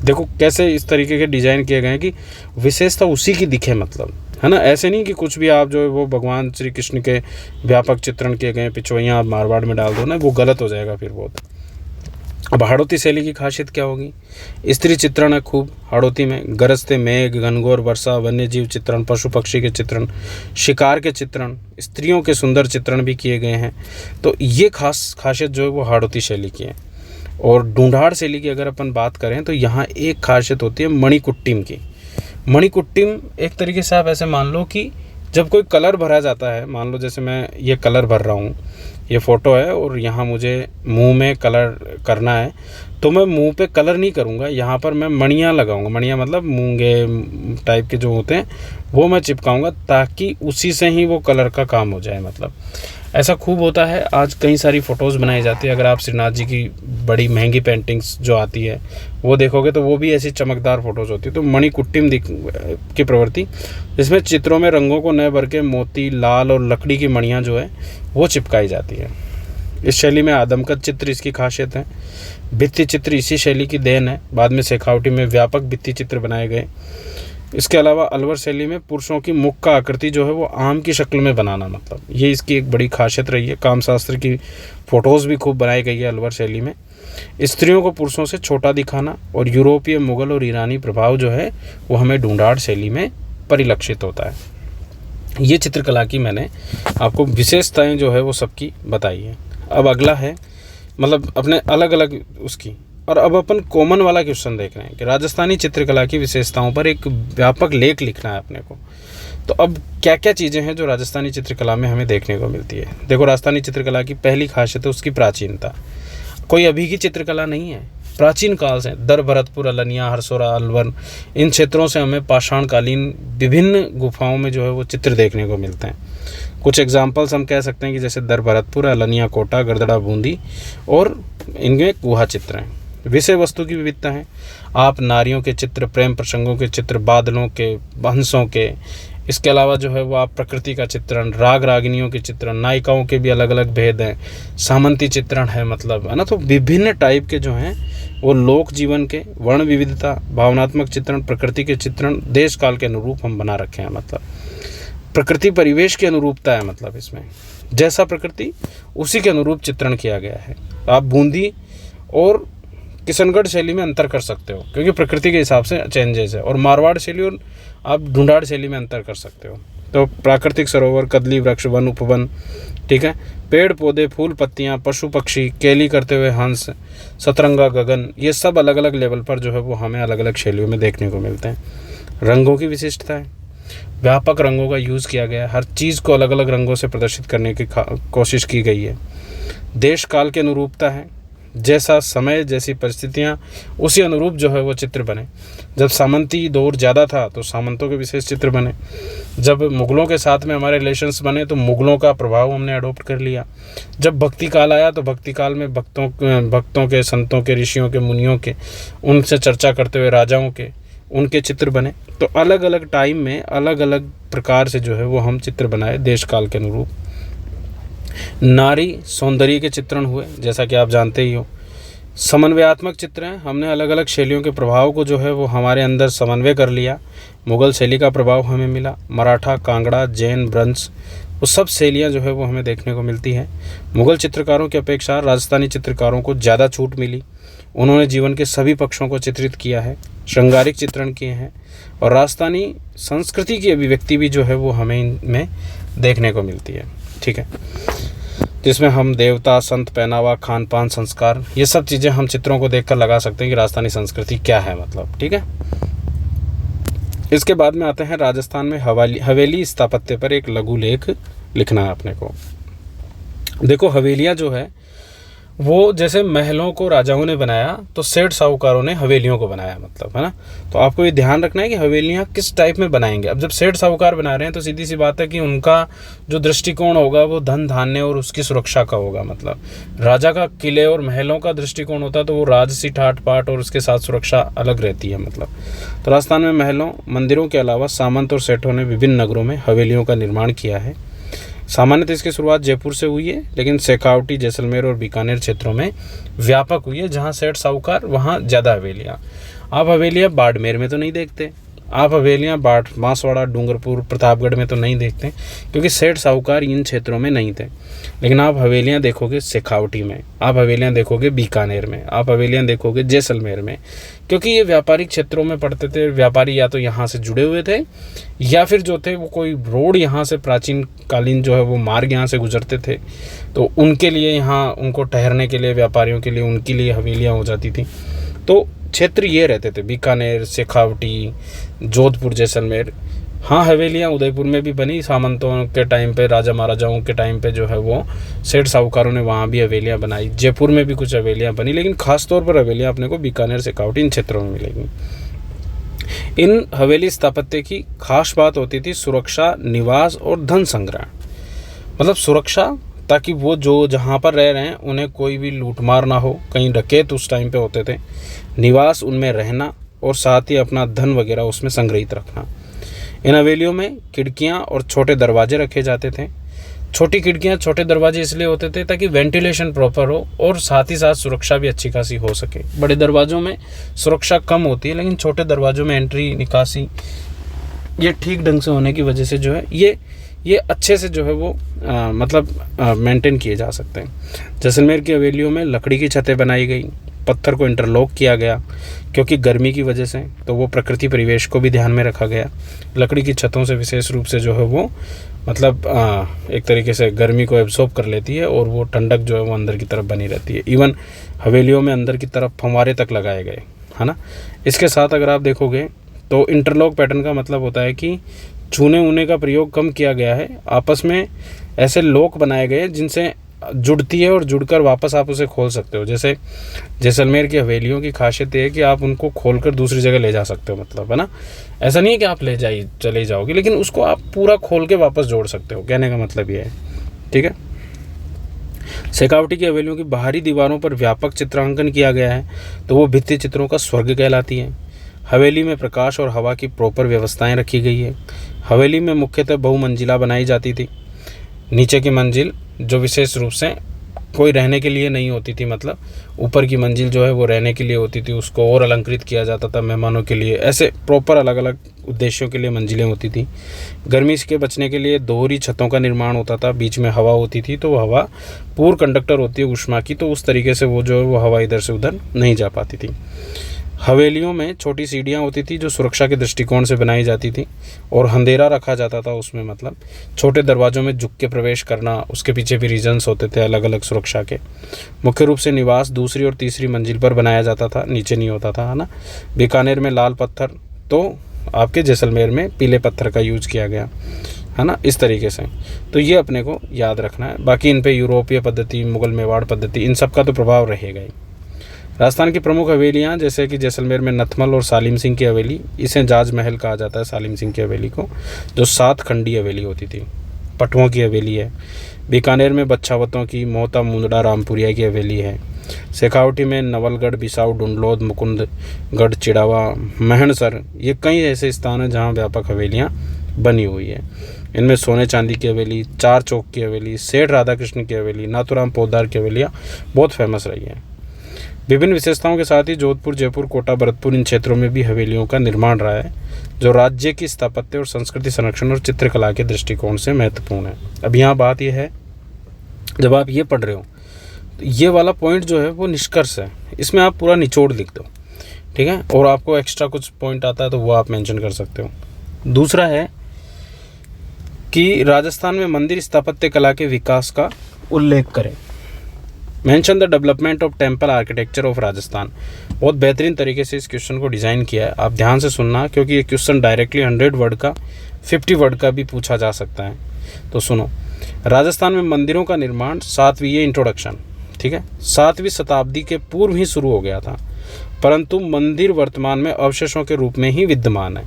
देखो कैसे इस तरीके के डिज़ाइन किए गए हैं कि विशेषता उसी की दिखे मतलब, है ना। ऐसे नहीं कि कुछ भी आप जो है वो भगवान श्री कृष्ण के व्यापक चित्रण किए गए पिछवैयाँ आप मारवाड़ में डाल दो ना, वो गलत हो जाएगा फिर बहुत। अब हाड़ौती शैली की खासियत क्या होगी? स्त्री चित्रण है खूब हाड़ौती में, गरजते मेघ, घनघोर वर्षा, वन्य जीव चित्रण, पशु पक्षी के चित्रण, शिकार के चित्रण, स्त्रियों के सुंदर चित्रण भी किए गए हैं। तो ये खासियत जो है वो हाड़ौती शैली की है। और ढूंढाड़ शैली की अगर अपन बात करें तो यहाँ एक खासियत होती है मणिकुट्टिम की। मणिकुट्टिम एक तरीके से आप ऐसे मान लो कि जब कोई कलर भरा जाता है, मान लो जैसे मैं ये कलर भर रहा हूँ, ये फ़ोटो है और यहाँ मुझे मुंह में कलर करना है, तो मैं मुंह पे कलर नहीं करूँगा, यहाँ पर मैं मणियाँ लगाऊंगा। मणियाँ मतलब मूंगे टाइप के जो होते हैं वो मैं चिपकाऊंगा, ताकि उसी से ही वो कलर का काम हो जाए मतलब। ऐसा खूब होता है। आज कई सारी फ़ोटोज़ बनाई जाती है। अगर आप श्रीनाथ जी की बड़ी महंगी पेंटिंग्स जो आती है वो देखोगे तो वो भी ऐसी चमकदार फ़ोटोज़ होती है। तो मणिकुट्टिम की प्रवृत्ति, जिसमें चित्रों में रंगों को नए भर के मोती, लाल और लकड़ी की मणियाँ जो है वो चिपकाई जाती है। इस शैली में आदमकद चित्र इसकी खासियत है। भित्ति चित्र इसी शैली की देन है। बाद में शेखावटी में व्यापक भित्ति चित्र बनाए गए। इसके अलावा अलवर शैली में पुरुषों की मुख का आकृति जो है वो आम की शक्ल में बनाना, मतलब ये इसकी एक बड़ी खासियत रही है। कामशास्त्र की फ़ोटोज़ भी खूब बनाई गई है अलवर शैली में। स्त्रियों को पुरुषों से छोटा दिखाना और यूरोपीय, मुग़ल और ईरानी प्रभाव जो है वो हमें ढूंढाड़ शैली में परिलक्षित होता है। ये चित्रकला की मैंने आपको विशेषताएँ जो है वो सबकी बताई है। अब अगला है मतलब अपने अलग अलग उसकी, और अब अपन कॉमन वाला क्वेश्चन देख रहे हैं कि राजस्थानी चित्रकला की विशेषताओं पर एक व्यापक लेख लिखना है अपने को। तो अब क्या क्या चीज़ें हैं जो राजस्थानी चित्रकला में हमें देखने को मिलती है? देखो, राजस्थानी चित्रकला की पहली खासियत है उसकी प्राचीनता। कोई अभी की चित्रकला नहीं है, प्राचीन काल से दर, भरतपुर, अलनिया, हरसोरा, अलवर, इन क्षेत्रों से हमें पाषाणकालीन विभिन्न गुफाओं में जो है वो चित्र देखने को मिलते हैं। कुछ एग्जाम्पल्स हम कह सकते हैं कि जैसे दर, भरतपुर, अलनिया, कोटा, गरदड़ा, बूंदी, और इनमें गुहा चित्र हैं। विषय वस्तु की विविधता है। आप नारियों के चित्र, प्रेम प्रसंगों के चित्र, बादलों के, हंसों के, इसके अलावा जो है वो आप प्रकृति का चित्रण, राग रागिनियों के चित्रण, नायिकाओं के भी अलग अलग भेद हैं, सामंती चित्रण है मतलब, है ना। तो विभिन्न टाइप के जो हैं वो लोक जीवन के, वर्ण विविधता, भावनात्मक चित्रण, प्रकृति के चित्रण देश काल के अनुरूप हम बना रखे हैं। मतलब प्रकृति परिवेश की अनुरूपता है, मतलब इसमें जैसा प्रकृति उसी के अनुरूप चित्रण किया गया है। आप बूंदी और किशनगढ़ शैली में अंतर कर सकते हो क्योंकि प्रकृति के हिसाब से चेंजेस है, और मारवाड़ शैली और आप ढूंढाड़ शैली में अंतर कर सकते हो। तो प्राकृतिक सरोवर, कदली वृक्ष, वन उपवन, ठीक है, पेड़ पौधे, फूल पत्तियाँ, पशु पक्षी, केली करते हुए हंस, सतरंगा गगन, ये सब अलग अलग लेवल पर जो है वो हमें अलग अलग शैलियों में देखने को मिलते हैं। रंगों की विशिष्टता है, व्यापक रंगों का यूज़ किया गया है, हर चीज़ को अलग अलग रंगों से प्रदर्शित करने की कोशिश की गई है। देश काल के अनुरूपता है, जैसा समय, जैसी परिस्थितियाँ, उसी अनुरूप जो है वो चित्र बने। जब सामंती दौर ज़्यादा था तो सामंतों के विशेष चित्र बने। जब मुग़लों के साथ में हमारे रिलेशंस बने तो मुग़लों का प्रभाव हमने अडोप्ट कर लिया। जब भक्ति काल आया तो भक्ति काल में भक्तों के, संतों के, ऋषियों के, मुनियों के, उनसे चर्चा करते हुए राजाओं के, उनके चित्र बने। तो अलग अलग टाइम में अलग अलग प्रकार से जो है वो हम चित्र बनाए देश काल के अनुरूप। नारी सौंदर्य के चित्रण हुए, जैसा कि आप जानते ही हो। समन्वयात्मक चित्र हैं, हमने अलग अलग शैलियों के प्रभाव को जो है वो हमारे अंदर समन्वय कर लिया। मुग़ल शैली का प्रभाव हमें मिला, मराठा, कांगड़ा, जैन, ब्रंश, वो सब शैलियाँ जो है वो हमें देखने को मिलती हैं। मुग़ल चित्रकारों की अपेक्षा राजस्थानी चित्रकारों को ज़्यादा छूट मिली। उन्होंने जीवन के सभी पक्षों को चित्रित किया है, श्रृंगारिक चित्रण किए हैं, और राजस्थानी संस्कृति की अभिव्यक्ति भी जो है वो हमें इनमें देखने को मिलती है। ठीक है, जिसमें हम देवता, संत, पहनावा, खान पान, संस्कार, ये सब चीज़ें हम चित्रों को देखकर लगा सकते हैं कि राजस्थानी संस्कृति क्या है मतलब। ठीक है, इसके बाद में आते हैं राजस्थान में हवेली स्थापत्य पर एक लघु लेख लिखना है अपने को। देखो, हवेलियाँ जो है वो जैसे महलों को राजाओं ने बनाया तो सेठ साहूकारों ने हवेलियों को बनाया, मतलब, है ना। तो आपको ये ध्यान रखना है कि हवेलियाँ किस टाइप में बनाएंगे। अब जब सेठ साहूकार बना रहे हैं तो सीधी सी बात है कि उनका जो दृष्टिकोण होगा वो धन धान्य और उसकी सुरक्षा का होगा। मतलब राजा का किले और महलों का दृष्टिकोण होता है तो वो राजसी ठाट पाट और उसके साथ सुरक्षा अलग रहती है। मतलब तो राजस्थान में महलों, मंदिरों के अलावा सामंत और सेठों ने विभिन्न नगरों में हवेलियों का निर्माण किया है। सामान्यतः इसकी शुरुआत जयपुर से हुई है, लेकिन शेखावटी, जैसलमेर और बीकानेर क्षेत्रों में व्यापक हुई है। जहाँ सेठ साहूकार वहाँ ज़्यादा हवेलियाँ। आप हवेलियाँ बाड़मेर में तो नहीं देखते, आप हवेलियाँ बांसवाड़ा, डूंगरपुर, प्रतापगढ़ में तो नहीं देखते, क्योंकि सेठ साहूकार इन क्षेत्रों में नहीं थे। लेकिन आप हवेलियाँ देखोगे शेखावटी में, आप हवेलियाँ देखोगे बीकानेर में, आप हवेलियाँ देखोगे जैसलमेर में, क्योंकि ये व्यापारिक क्षेत्रों में पड़ते थे। व्यापारी या तो यहाँ से जुड़े हुए थे या फिर जो थे वो कोई रोड यहाँ से प्राचीन कालीन जो है वो मार्ग यहाँ से गुजरते थे, तो उनके लिए यहाँ उनको ठहरने के लिए, व्यापारियों के लिए, उनके लिए हवेलियाँ हो जाती थी। तो क्षेत्र ये रहते थे, बीकानेर, शेखावटी, जोधपुर, जैसलमेर। हाँ, हवेलियाँ उदयपुर में भी बनी सामंतों के टाइम पे, राजा महाराजाओं के टाइम पे जो है वो सेठ साहूकारों ने वहाँ भी हवेलियाँ बनाई। जयपुर में भी कुछ हवेलियाँ बनी, लेकिन खास तौर पर हवेलियाँ अपने को बीकानेर, शेखावटी, इन क्षेत्रों में मिलेंगी। इन हवेली स्थापत्य की खास बात होती थी सुरक्षा, निवास और धन संग्रह। मतलब सुरक्षा, ताकि वो जो जहाँ पर रह रहे हैं उन्हें कोई भी लूटमार ना हो, कहीं डकैत उस टाइम पे होते थे। निवास, उनमें रहना, और साथ ही अपना धन वगैरह उसमें संग्रहित रखना। इन हवेलियों में खिड़कियाँ और छोटे दरवाजे रखे जाते थे। छोटी खिड़कियाँ, छोटे दरवाजे इसलिए होते थे ताकि वेंटिलेशन प्रॉपर हो और साथ ही साथ सुरक्षा भी अच्छी खासी हो सके। बड़े दरवाज़ों में सुरक्षा कम होती है, लेकिन छोटे दरवाज़ों में एंट्री निकासी ये ठीक ढंग से होने की वजह से जो है ये अच्छे से जो है वो मेंटेन किए जा सकते हैं। जैसलमेर की हवेलियों में लकड़ी की छतें बनाई गई, पत्थर को इंटरलॉक किया गया, क्योंकि गर्मी की वजह से तो वो प्रकृति परिवेश को भी ध्यान में रखा गया। लकड़ी की छतों से विशेष रूप से जो है वो एक तरीके से गर्मी को एब्जॉर्ब कर लेती है और वो ठंडक जो है वो अंदर की तरफ बनी रहती है। इवन हवेलियों में अंदर की तरफ फंवारे तक लगाए गए, है ना। इसके साथ अगर आप देखोगे तो इंटरलॉक पैटर्न का मतलब होता है कि चूने ऊने का प्रयोग कम किया गया है। आपस में ऐसे लॉक बनाए गए जिनसे जुड़ती है और जुड़कर वापस आप उसे खोल सकते हो। जैसे जैसलमेर की हवेलियों की खासियत है कि आप उनको खोलकर दूसरी जगह ले जा सकते हो, मतलब, है ना। ऐसा नहीं है कि आप चले जाओगे, लेकिन उसको आप पूरा खोल के वापस जोड़ सकते हो, कहने का मतलब ये है। ठीक है। शेखावटी की हवेलियों की बाहरी दीवारों पर व्यापक चित्रांकन किया गया है, तो वो भित्ति चित्रों का स्वर्ग कहलाती है। हवेली में प्रकाश और हवा की प्रॉपर व्यवस्थाएं रखी गई है। हवेली में मुख्यतः बहुमंजिला बनाई जाती थी। नीचे की मंजिल जो विशेष रूप से कोई रहने के लिए नहीं होती थी, मतलब ऊपर की मंजिल जो है वो रहने के लिए होती थी, उसको और अलंकृत किया जाता था मेहमानों के लिए। ऐसे प्रॉपर अलग अलग उद्देश्यों के लिए मंजिलें होती थी। गर्मी से बचने के लिए दोहरी छतों का निर्माण होता था, बीच में हवा होती थी, तो वो हवा पूर्व कंडक्टर होती है ऊष्मा की, तो उस तरीके से वो जो है वो हवा इधर से उधर नहीं जा पाती थी। हवेलियों में छोटी सीढ़ियाँ होती थी जो सुरक्षा के दृष्टिकोण से बनाई जाती थी, और अंधेरा रखा जाता था उसमें, मतलब छोटे दरवाज़ों में झुक के प्रवेश करना। उसके पीछे भी रीजन्स होते थे अलग अलग सुरक्षा के। मुख्य रूप से निवास दूसरी और तीसरी मंजिल पर बनाया जाता था, नीचे नहीं होता था, है ना। बीकानेर में लाल पत्थर, तो आपके जैसलमेर में पीले पत्थर का यूज किया गया। है ना, इस तरीके से। तो ये अपने को याद रखना है। बाकी इन पे यूरोपीय पद्धति, मुगल मेवाड़ पद्धति, इन सब का तो प्रभाव रहेगा ही। राजस्थान की प्रमुख हवेलियाँ जैसे कि जैसलमेर में नथमल और सालिम सिंह की हवेली, इसे जाज महल कहा जाता है सालिम सिंह की हवेली को, जो 7 खंडी हवेली होती थी। पटुओं की हवेली है। बीकानेर में बच्छावतों की, मोहता मुंदड़ा रामपुरिया की हवेली है। शेखावटी में नवलगढ़, बिसाऊ, डुंडलोद, मुकुंदगढ़, चिड़ावा, महणसर, ये कई ऐसे स्थान हैं जहाँ व्यापक हवेलियाँ बनी हुई है। इनमें सोने चांदी की हवेली, 4 चौक की हवेली, सेठ राधा कृष्ण की हवेली, नाथुराम पोद्दार की हवेलियाँ बहुत फेमस रही हैं। विभिन्न विशेषताओं के साथ ही जोधपुर, जयपुर, कोटा, भरतपुर, इन क्षेत्रों में भी हवेलियों का निर्माण रहा है, जो राज्य की स्थापत्य और संस्कृति संरक्षण और चित्रकला के दृष्टिकोण से महत्वपूर्ण है। अब यहाँ बात यह है, जब आप ये पढ़ रहे हो तो ये वाला पॉइंट जो है वो निष्कर्ष है, इसमें आप पूरा निचोड़ लिख दो, ठीक है। और आपको एक्स्ट्रा कुछ पॉइंट आता है तो वो आप मेंशन कर सकते हो। दूसरा है कि राजस्थान में मंदिर स्थापत्य कला के विकास का उल्लेख करें। Mention the development of temple architecture of Rajasthan. बहुत बेहतरीन तरीके से इस क्वेश्चन को डिज़ाइन किया है, आप ध्यान से सुनना, क्योंकि ये क्वेश्चन डायरेक्टली 100 वर्ड का, 50 वर्ड का भी पूछा जा सकता है। तो सुनो, राजस्थान में मंदिरों का निर्माण 7वीं, ये इंट्रोडक्शन, ठीक है, 7वीं शताब्दी के पूर्व ही शुरू हो गया था, परंतु मंदिर वर्तमान में अवशेषों के रूप में ही विद्यमान है।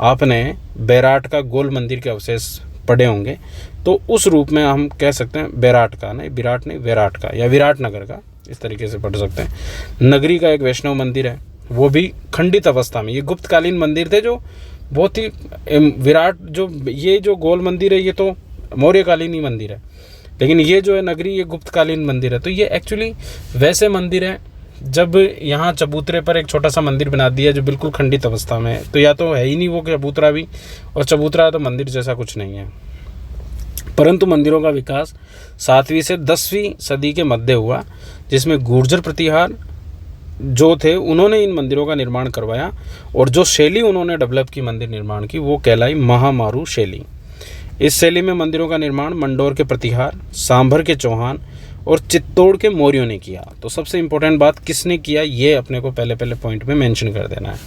आपने बैराट का गोल मंदिर के अवशेष पढ़े होंगे, तो उस रूप में हम कह सकते हैं बैराट का, नहीं विराट नहीं, बैराट का या विराट नगर का, इस तरीके से पढ़ सकते हैं। नगरी का एक वैष्णव मंदिर है, वो भी खंडित अवस्था में, ये गुप्तकालीन मंदिर थे जो बहुत ही विराट, जो ये जो गोल मंदिर है ये तो मौर्यकालीन ही मंदिर है, लेकिन ये जो है नगरी, ये गुप्तकालीन मंदिर है। तो ये एक्चुअली वैसे मंदिर है जब यहाँ चबूतरे पर एक छोटा सा मंदिर बना दिया जो बिल्कुल खंडित अवस्था में है, तो या तो है ही नहीं वो चबूतरा भी, और चबूतरा तो मंदिर जैसा कुछ नहीं है। परंतु मंदिरों का विकास 7वीं से 10वीं सदी के मध्य हुआ, जिसमें गुर्जर प्रतिहार जो थे उन्होंने इन मंदिरों का निर्माण करवाया, और जो शैली उन्होंने डेवलप की मंदिर निर्माण की वो कहलाई महामारू शैली। इस शैली में मंदिरों का निर्माण मंडोर के प्रतिहार, सांभर के चौहान और चित्तौड़ के मौर्यों ने किया। तो सबसे इंपॉर्टेंट बात किसने किया, ये अपने को पहले पॉइंट में मेंशन कर देना है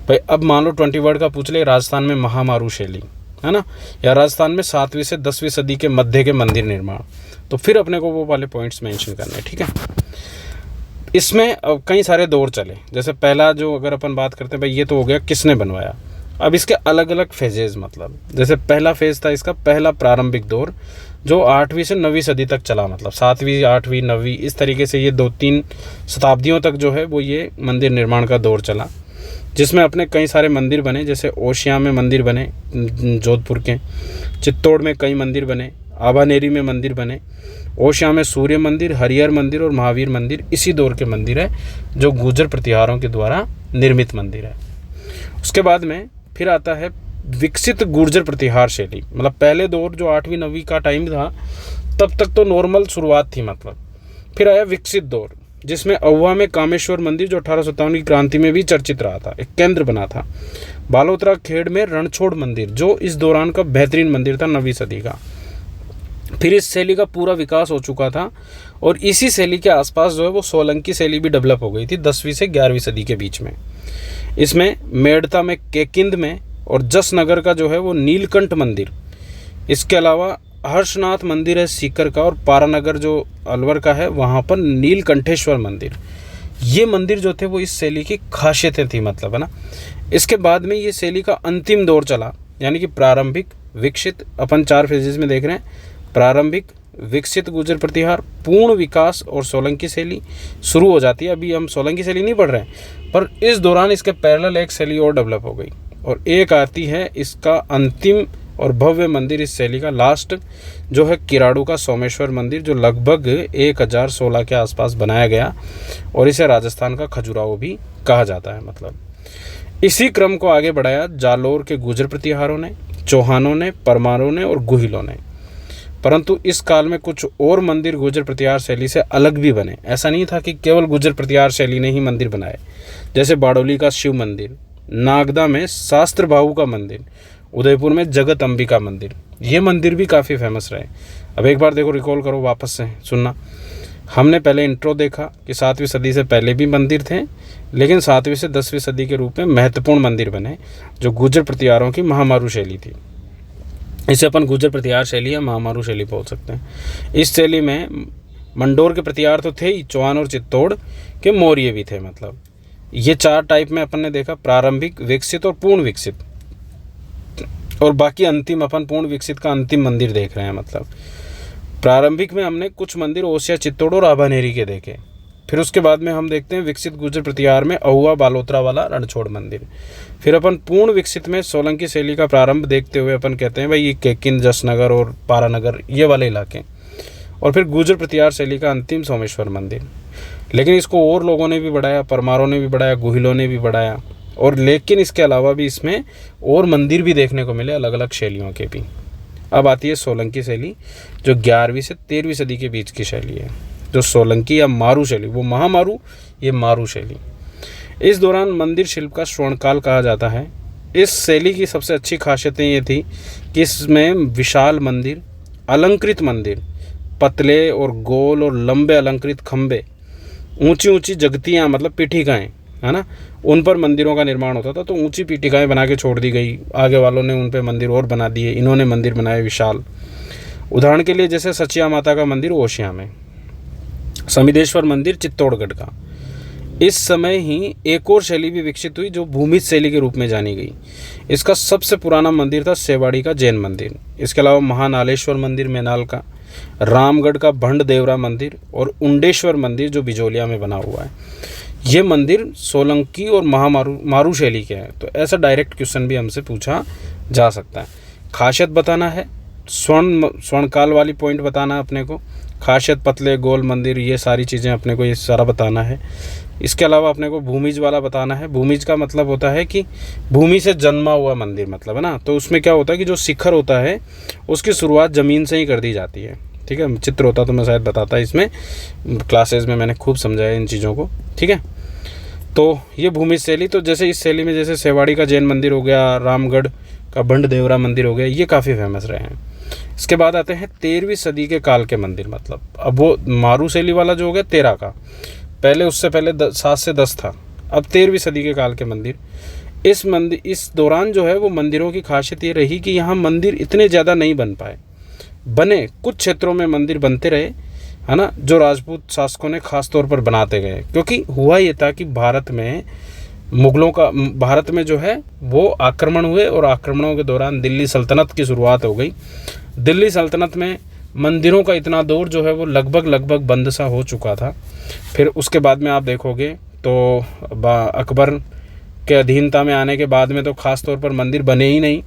भाई। अब मान लो 20 वर्ड का पूछ ले, राजस्थान में महामारू शैली, है ना, या राजस्थान में 7वीं से 10वीं सदी के मध्य के मंदिर निर्माण, तो फिर अपने को वो वाले पॉइंट्स मेंशन करने, ठीक है। इसमें अब कई सारे दौर चले, जैसे पहला जो अगर अपन बात करते हैं भाई, ये तो हो गया किसने बनवाया। अब इसके अलग अलग फेजेज, मतलब जैसे पहला फेज था इसका, पहला प्रारंभिक दौर जो 8वीं से 9वीं सदी तक चला, मतलब 7वीं, 8वीं, 9वीं, इस तरीके से ये 2-3 शताब्दियों तक जो है वो ये मंदिर निर्माण का दौर चला, जिसमें अपने कई सारे मंदिर बने। जैसे ओशिया में मंदिर बने जोधपुर के, चित्तौड़ में कई मंदिर बने, आबानेरी में मंदिर बने, ओशिया में सूर्य मंदिर, हरिहर मंदिर और महावीर मंदिर इसी दौर के मंदिर है, जो गुर्जर प्रतिहारों के द्वारा निर्मित मंदिर है। उसके बाद में फिर आता है विकसित गुर्जर प्रतिहार शैली, मतलब पहले दौर जो 8वीं 9वीं का टाइम था तब तक तो नॉर्मल शुरुआत थी, मतलब फिर आया विकसित दौर, जिसमें अहुआ में कामेश्वर मंदिर जो 1857 की क्रांति में भी चर्चित रहा था, एक केंद्र बना था। बालोतरा खेड़ में रणछोड़ मंदिर जो इस दौरान का बेहतरीन मंदिर था 9वीं सदी का। फिर इस शैली का पूरा विकास हो चुका था, और इसी शैली के आसपास जो है वो सोलंकी शैली भी डेवलप हो गई थी 10वीं से 11वीं सदी के बीच में। इसमें मेड़ता में केकिंद में और जसनगर का जो है वो नीलकंठ मंदिर, इसके अलावा हर्षनाथ मंदिर है सीकर का, और पारानगर जो अलवर का है वहाँ पर नीलकंठेश्वर मंदिर, ये मंदिर जो थे वो इस शैली की खासियतें थी, मतलब है ना। इसके बाद में ये शैली का अंतिम दौर चला, यानी कि प्रारंभिक, विकसित, अपन 4 फेजेस में देख रहे हैं, प्रारंभिक, विकसित गुर्जर प्रतिहार, पूर्ण विकास और सोलंकी शैली शुरू हो जाती है। अभी हम सोलंकी शैली नहीं पढ़ रहे हैं, पर इस दौरान इसके पैरेलल एक शैली और डेवलप हो गई, और एक आती है इसका अंतिम और भव्य मंदिर इस शैली का, लास्ट जो है किराड़ू का सोमेश्वर मंदिर, जो लगभग 1016 के आसपास बनाया गया, और इसे राजस्थान का खजुराहो भी कहा जाता है। मतलब इसी क्रम को आगे बढ़ाया जालोर के गुर्जर प्रतिहारों ने, चौहानों ने, परमारों ने और गुहिलों ने। परंतु इस काल में कुछ और मंदिर गुर्जर प्रतिहार शैली से अलग भी बने। ऐसा नहीं था कि केवल गुर्जर प्रतिहार शैली ने ही मंदिर बनाए, जैसे बाड़ोली का शिव मंदिर, नागदा में शास्त्र बाहु का मंदिर, उदयपुर में जगत अंबिका मंदिर, ये मंदिर भी काफ़ी फेमस रहे। अब एक बार देखो, रिकॉल करो, वापस से सुनना। हमने पहले इंट्रो देखा कि 7वीं सदी से पहले भी मंदिर थे, लेकिन 7वीं से 10वीं सदी के रूप में महत्वपूर्ण मंदिर बने, जो गुर्जर प्रतिहारों की महामारू शैली थी। इसे अपन गुर्जर प्रतिहार शैली या महामारू शैली बोल सकते हैं। इस शैली में मंडोर के प्रतिहार तो थे ही, चौहान और चित्तौड़ के मौर्य भी थे। मतलब ये 4 टाइप में अपन ने देखा, प्रारंभिक, विकसित और पूर्ण विकसित, और बाकी अंतिम अपन पूर्ण विकसित का अंतिम मंदिर देख रहे हैं। मतलब प्रारंभिक में हमने कुछ मंदिर ओसिया, चित्तौड़ और आभानेरी के देखे। फिर उसके बाद में हम देखते हैं विकसित गुर्जर प्रतिहार में अहुआ, बालोतरा वाला रणछोड़ मंदिर। फिर अपन पूर्ण विकसित में सोलंकी शैली का प्रारंभ देखते हुए अपन कहते हैं भाई ये केकिन, जसनगर और पारानगर ये वाले इलाके। और फिर गुर्जर प्रतिहार शैली का अंतिम सोमेश्वर मंदिर। लेकिन इसको और लोगों ने भी बढ़ाया, परमारों ने भी बढ़ाया, गुहिलों ने भी बढ़ाया, और लेकिन इसके अलावा भी इसमें और मंदिर भी देखने को मिले अलग अलग शैलियों के भी। अब आती है सोलंकी शैली, जो 11वीं से 13वीं सदी के बीच की शैली है। जो सोलंकी या मारू शैली, वो महामारू, ये मारू शैली। इस दौरान मंदिर शिल्प का स्वर्णकाल कहा जाता है। इस शैली की सबसे अच्छी खासियतें ये थी कि इसमें विशाल मंदिर, अलंकृत मंदिर, पतले और गोल और लंबे अलंकृत खंबे, ऊंची ऊंची जगतियाँ मतलब पीठिकाएँ, है ना, उन पर मंदिरों का निर्माण होता था। तो ऊंची पीठिकाएँ बना के छोड़ दी गई, आगे वालों ने उन पर मंदिर और बना दिए, इन्होंने मंदिर बनाए विशाल। उदाहरण के लिए जैसे सचिया माता का मंदिर ओशिया में, समिदेश्वर मंदिर चित्तौड़गढ़ का। इस समय ही एक और शैली भी विकसित हुई जो भूमिज शैली के रूप में जानी गई। इसका सबसे पुराना मंदिर था सेवाड़ी का जैन मंदिर। इसके अलावा महानालेश्वर मंदिर मैनाल का, रामगढ़ का भंड देवरा मंदिर और उंडेश्वर मंदिर जो बिजोलिया में बना हुआ है। ये मंदिर सोलंकी और मारू शैली के हैं। तो ऐसा डायरेक्ट क्वेश्चन भी हमसे पूछा जा सकता है। खासियत बताना है, स्वर्णकाल वाली पॉइंट बताना है अपने को, खासियत, पतले गोल मंदिर, ये सारी चीज़ें अपने को ये सारा बताना है। इसके अलावा अपने को भूमिज वाला बताना है। भूमिज का मतलब होता है कि भूमि से जन्मा हुआ मंदिर, मतलब है ना। तो उसमें क्या होता है कि जो शिखर होता है उसकी शुरुआत ज़मीन से ही कर दी जाती है। ठीक है, चित्र होता तो मैं शायद बताता, इसमें क्लासेस में मैंने खूब समझाया इन चीज़ों को। ठीक है, तो ये भूमिज शैली, तो जैसे इस शैली में जैसे सेवाड़ी का जैन मंदिर हो गया, रामगढ़ का भंड देवरा मंदिर हो गया, ये काफ़ी फेमस रहे हैं। इसके बाद आते हैं 13वीं सदी के काल के मंदिर। मतलब अब वो मारू शैली वाला जो हो गया 13 का, पहले उससे पहले 7 से 10 था। अब 13वीं सदी के काल के मंदिर। इस दौरान जो है वो मंदिरों की खासियत ये रही कि यहाँ मंदिर इतने ज़्यादा नहीं बन पाए, बने कुछ क्षेत्रों में मंदिर बनते रहे, है ना, जो राजपूत शासकों ने खास तौर पर बनाते गए। क्योंकि हुआ ये था कि भारत में जो है वो आक्रमण हुए, और आक्रमणों के दौरान दिल्ली सल्तनत की शुरुआत हो गई। दिल्ली सल्तनत में मंदिरों का इतना दौर जो है वो लगभग बंद सा हो चुका था। फिर उसके बाद में आप देखोगे तो अकबर के अधीनता में आने के बाद में तो ख़ास तौर पर मंदिर बने ही नहीं।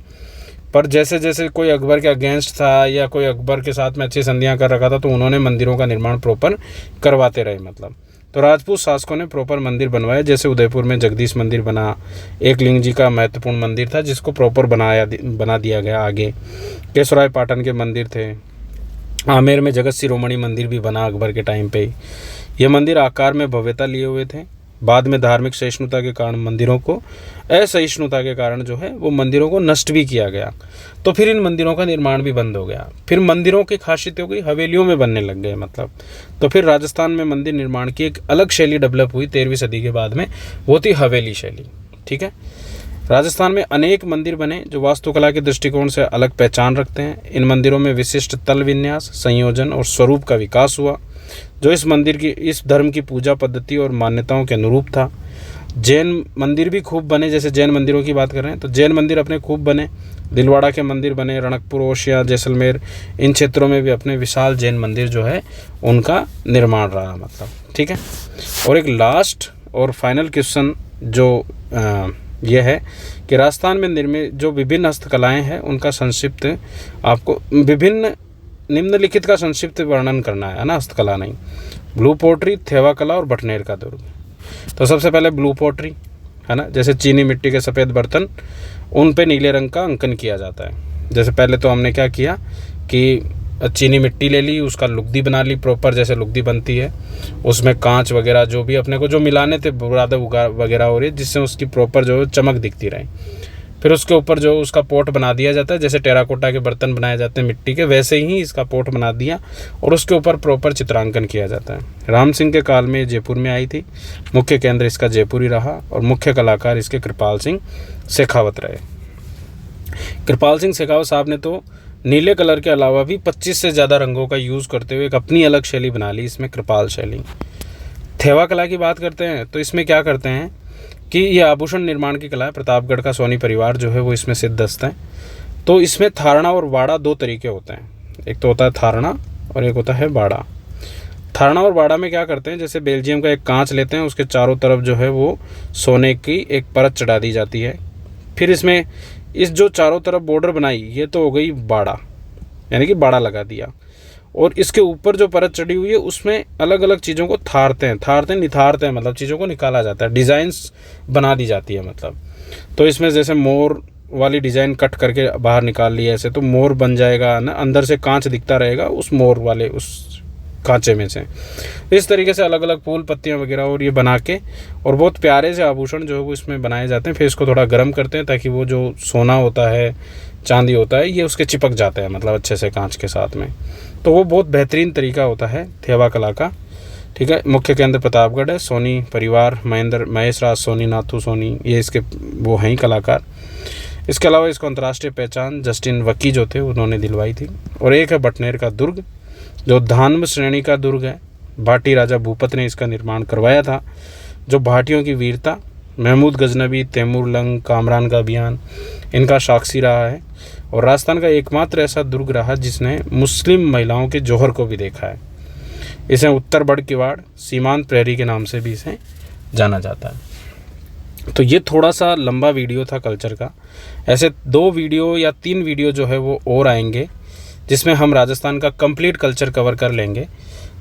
पर जैसे जैसे कोई अकबर के अगेंस्ट था या कोई अकबर के साथ में अच्छी संधियां कर रखा था, तो उन्होंने मंदिरों का निर्माण प्रॉपर करवाते रहे। मतलब तो राजपूत शासकों ने प्रॉपर मंदिर बनवाए। जैसे उदयपुर में जगदीश मंदिर बना, एक लिंग जी का महत्वपूर्ण मंदिर था जिसको प्रॉपर बना दिया गया। आगे केसराय पाटन के मंदिर थे। आमेर में जगत शिरोमणि मंदिर भी बना अकबर के टाइम पे। ये मंदिर आकार में भव्यता लिए हुए थे। बाद में धार्मिक सहिष्णुता के कारण मंदिरों को असहिष्णुता के कारण जो है वो मंदिरों को नष्ट भी किया गया। तो फिर इन मंदिरों का निर्माण भी बंद हो गया। फिर मंदिरों की खासियत हो गई हवेलियों में बनने लग गए। मतलब तो फिर राजस्थान में मंदिर निर्माण की एक अलग शैली डेवलप हुई 13वीं सदी के बाद में, वो थी हवेली शैली। ठीक है, राजस्थान में अनेक मंदिर बने जो वास्तुकला के दृष्टिकोण से अलग पहचान रखते हैं। इन मंदिरों में विशिष्ट तल विन्यास, संयोजन और स्वरूप का विकास हुआ जो इस धर्म की पूजा पद्धति और मान्यताओं के अनुरूप था। जैन मंदिर भी खूब बने। जैसे जैन मंदिरों की बात कर रहे हैं तो जैन मंदिर अपने खूब बने। दिलवाड़ा के मंदिर बने, रणकपुर, ओशिया, जैसलमेर, इन क्षेत्रों में भी अपने विशाल जैन मंदिर जो है उनका निर्माण रहा। मतलब ठीक है, और एक लास्ट और फाइनल क्वेश्चन जो यह है कि राजस्थान में निर्मित जो विभिन्न हस्तकलाएँ हैं उनका संक्षिप्त आपको निम्नलिखित का संक्षिप्त वर्णन करना है ना, हस्तकला नहीं। ब्लू पोट्री, थेवा कला और भटनेर का दुर्ग। तो सबसे पहले ब्लू पोट्री, है ना, जैसे चीनी मिट्टी के सफ़ेद बर्तन, उन पे नीले रंग का अंकन किया जाता है। जैसे पहले तो हमने क्या किया कि चीनी मिट्टी ले ली, उसका लुगदी बना ली प्रॉपर, जैसे लुगदी बनती है। उसमें कांच वगैरह जो भी अपने को जो मिलाने थे बुरादा वगैरह हो रही, जिससे उसकी प्रॉपर जो चमक दिखती रहे। फिर उसके ऊपर जो उसका पोट बना दिया जाता है, जैसे टेराकोटा के बर्तन बनाए जाते हैं मिट्टी के, वैसे ही इसका पोट बना दिया और उसके ऊपर प्रॉपर चित्रांकन किया जाता है। राम सिंह के काल में जयपुर में आई थी। मुख्य केंद्र इसका जयपुर ही रहा और मुख्य कलाकार इसके कृपाल सिंह शेखावत रहे। कृपाल सिंह शेखावत साहब ने तो नीले कलर के अलावा भी 25 से ज़्यादा रंगों का यूज़ करते हुए एक अपनी अलग शैली बना ली इसमें, कृपाल शैली। थेवा कला की बात करते हैं तो इसमें क्या करते हैं कि ये आभूषण निर्माण की कला है। प्रतापगढ़ का सोनी परिवार जो है वो इसमें सिद्धस्त है। तो इसमें थारना और बाड़ा दो तरीके होते हैं, एक तो होता है थारना और एक होता है बाड़ा। थारना और बाड़ा में क्या करते हैं, जैसे बेल्जियम का एक कांच लेते हैं, उसके चारों तरफ जो है वो सोने की एक परत चढ़ा दी जाती है। फिर इसमें इस जो चारों तरफ बॉर्डर बनाई ये तो हो गई बाड़ा, यानी कि बाड़ा लगा दिया। और इसके ऊपर जो परत चढ़ी हुई है उसमें अलग अलग चीज़ों को निथारते हैं, मतलब चीज़ों को निकाला जाता है, डिज़ाइंस बना दी जाती है मतलब। तो इसमें जैसे मोर वाली डिज़ाइन कट करके बाहर निकाल ली ऐसे, तो मोर बन जाएगा ना, अंदर से कांच दिखता रहेगा उस मोर वाले उस कांचे में से। इस तरीके से अलग अलग फूल पत्तियां वगैरह और ये बना के और बहुत प्यारे से आभूषण जो है वो इसमें बनाए जाते हैं। फिर इसको थोड़ा गर्म करते हैं ताकि वो जो सोना होता है, चांदी होता है, ये उसके चिपक जाता है मतलब अच्छे से कांच के साथ में। तो वो बहुत बेहतरीन तरीका होता है थेवा कला का। ठीक है, मुख्य केंद्र प्रतापगढ़ है। सोनी परिवार, महेश राज सोनी, नाथू सोनी, ये इसके वो हैं कलाकार। इसके अलावा इसको अंतर्राष्ट्रीय पहचान जस्टिन वकी जो थे उन्होंने दिलवाई थी। और एक है बटनेर का दुर्ग जो धान्व श्रेणी का दुर्ग है। भाटी राजा भूपत ने इसका निर्माण करवाया था, जो भाटियों की वीरता, महमूद गजनबी, तैमूर लंग, कामरान का अभियान इनका साक्षी रहा है। और राजस्थान का एकमात्र ऐसा दुर्ग रहा जिसने मुस्लिम महिलाओं के जौहर को भी देखा है। इसे उत्तर बड़ किवाड़, सीमांत प्रहरी के नाम से भी इसे जाना जाता है। तो ये थोड़ा सा लंबा वीडियो था कल्चर का। ऐसे 2 वीडियो या 3 वीडियो जो है वो और आएंगे जिसमें हम राजस्थान का कंप्लीट कल्चर कवर कर लेंगे।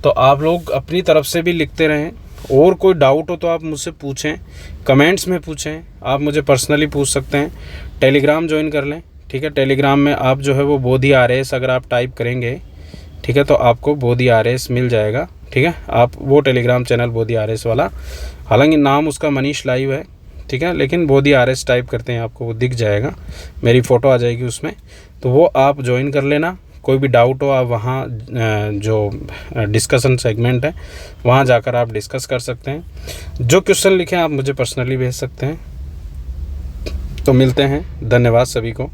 तो आप लोग अपनी तरफ से भी लिखते रहें, और कोई डाउट हो तो आप मुझसे पूछें, कमेंट्स में पूछें, आप मुझे पर्सनली पूछ सकते हैं। टेलीग्राम ज्वाइन कर लें, ठीक है। टेलीग्राम में आप जो है वो बोधी RS अगर आप टाइप करेंगे, ठीक है, तो आपको बोधी RS मिल जाएगा। ठीक है, आप वो टेलीग्राम चैनल बोधी RS वाला, हालांकि नाम उसका मनीष लाइव है, ठीक है, लेकिन बोधी RS टाइप करते हैं आपको वो दिख जाएगा, मेरी फ़ोटो आ जाएगी उसमें, तो वो आप ज्वाइन कर लेना। कोई भी डाउट हो आप वहाँ जो डिस्कशन सेगमेंट है वहाँ जाकर आप डिस्कस कर सकते हैं। जो क्वेश्चन लिखें आप मुझे पर्सनली भेज सकते हैं। तो मिलते हैं, धन्यवाद सभी को।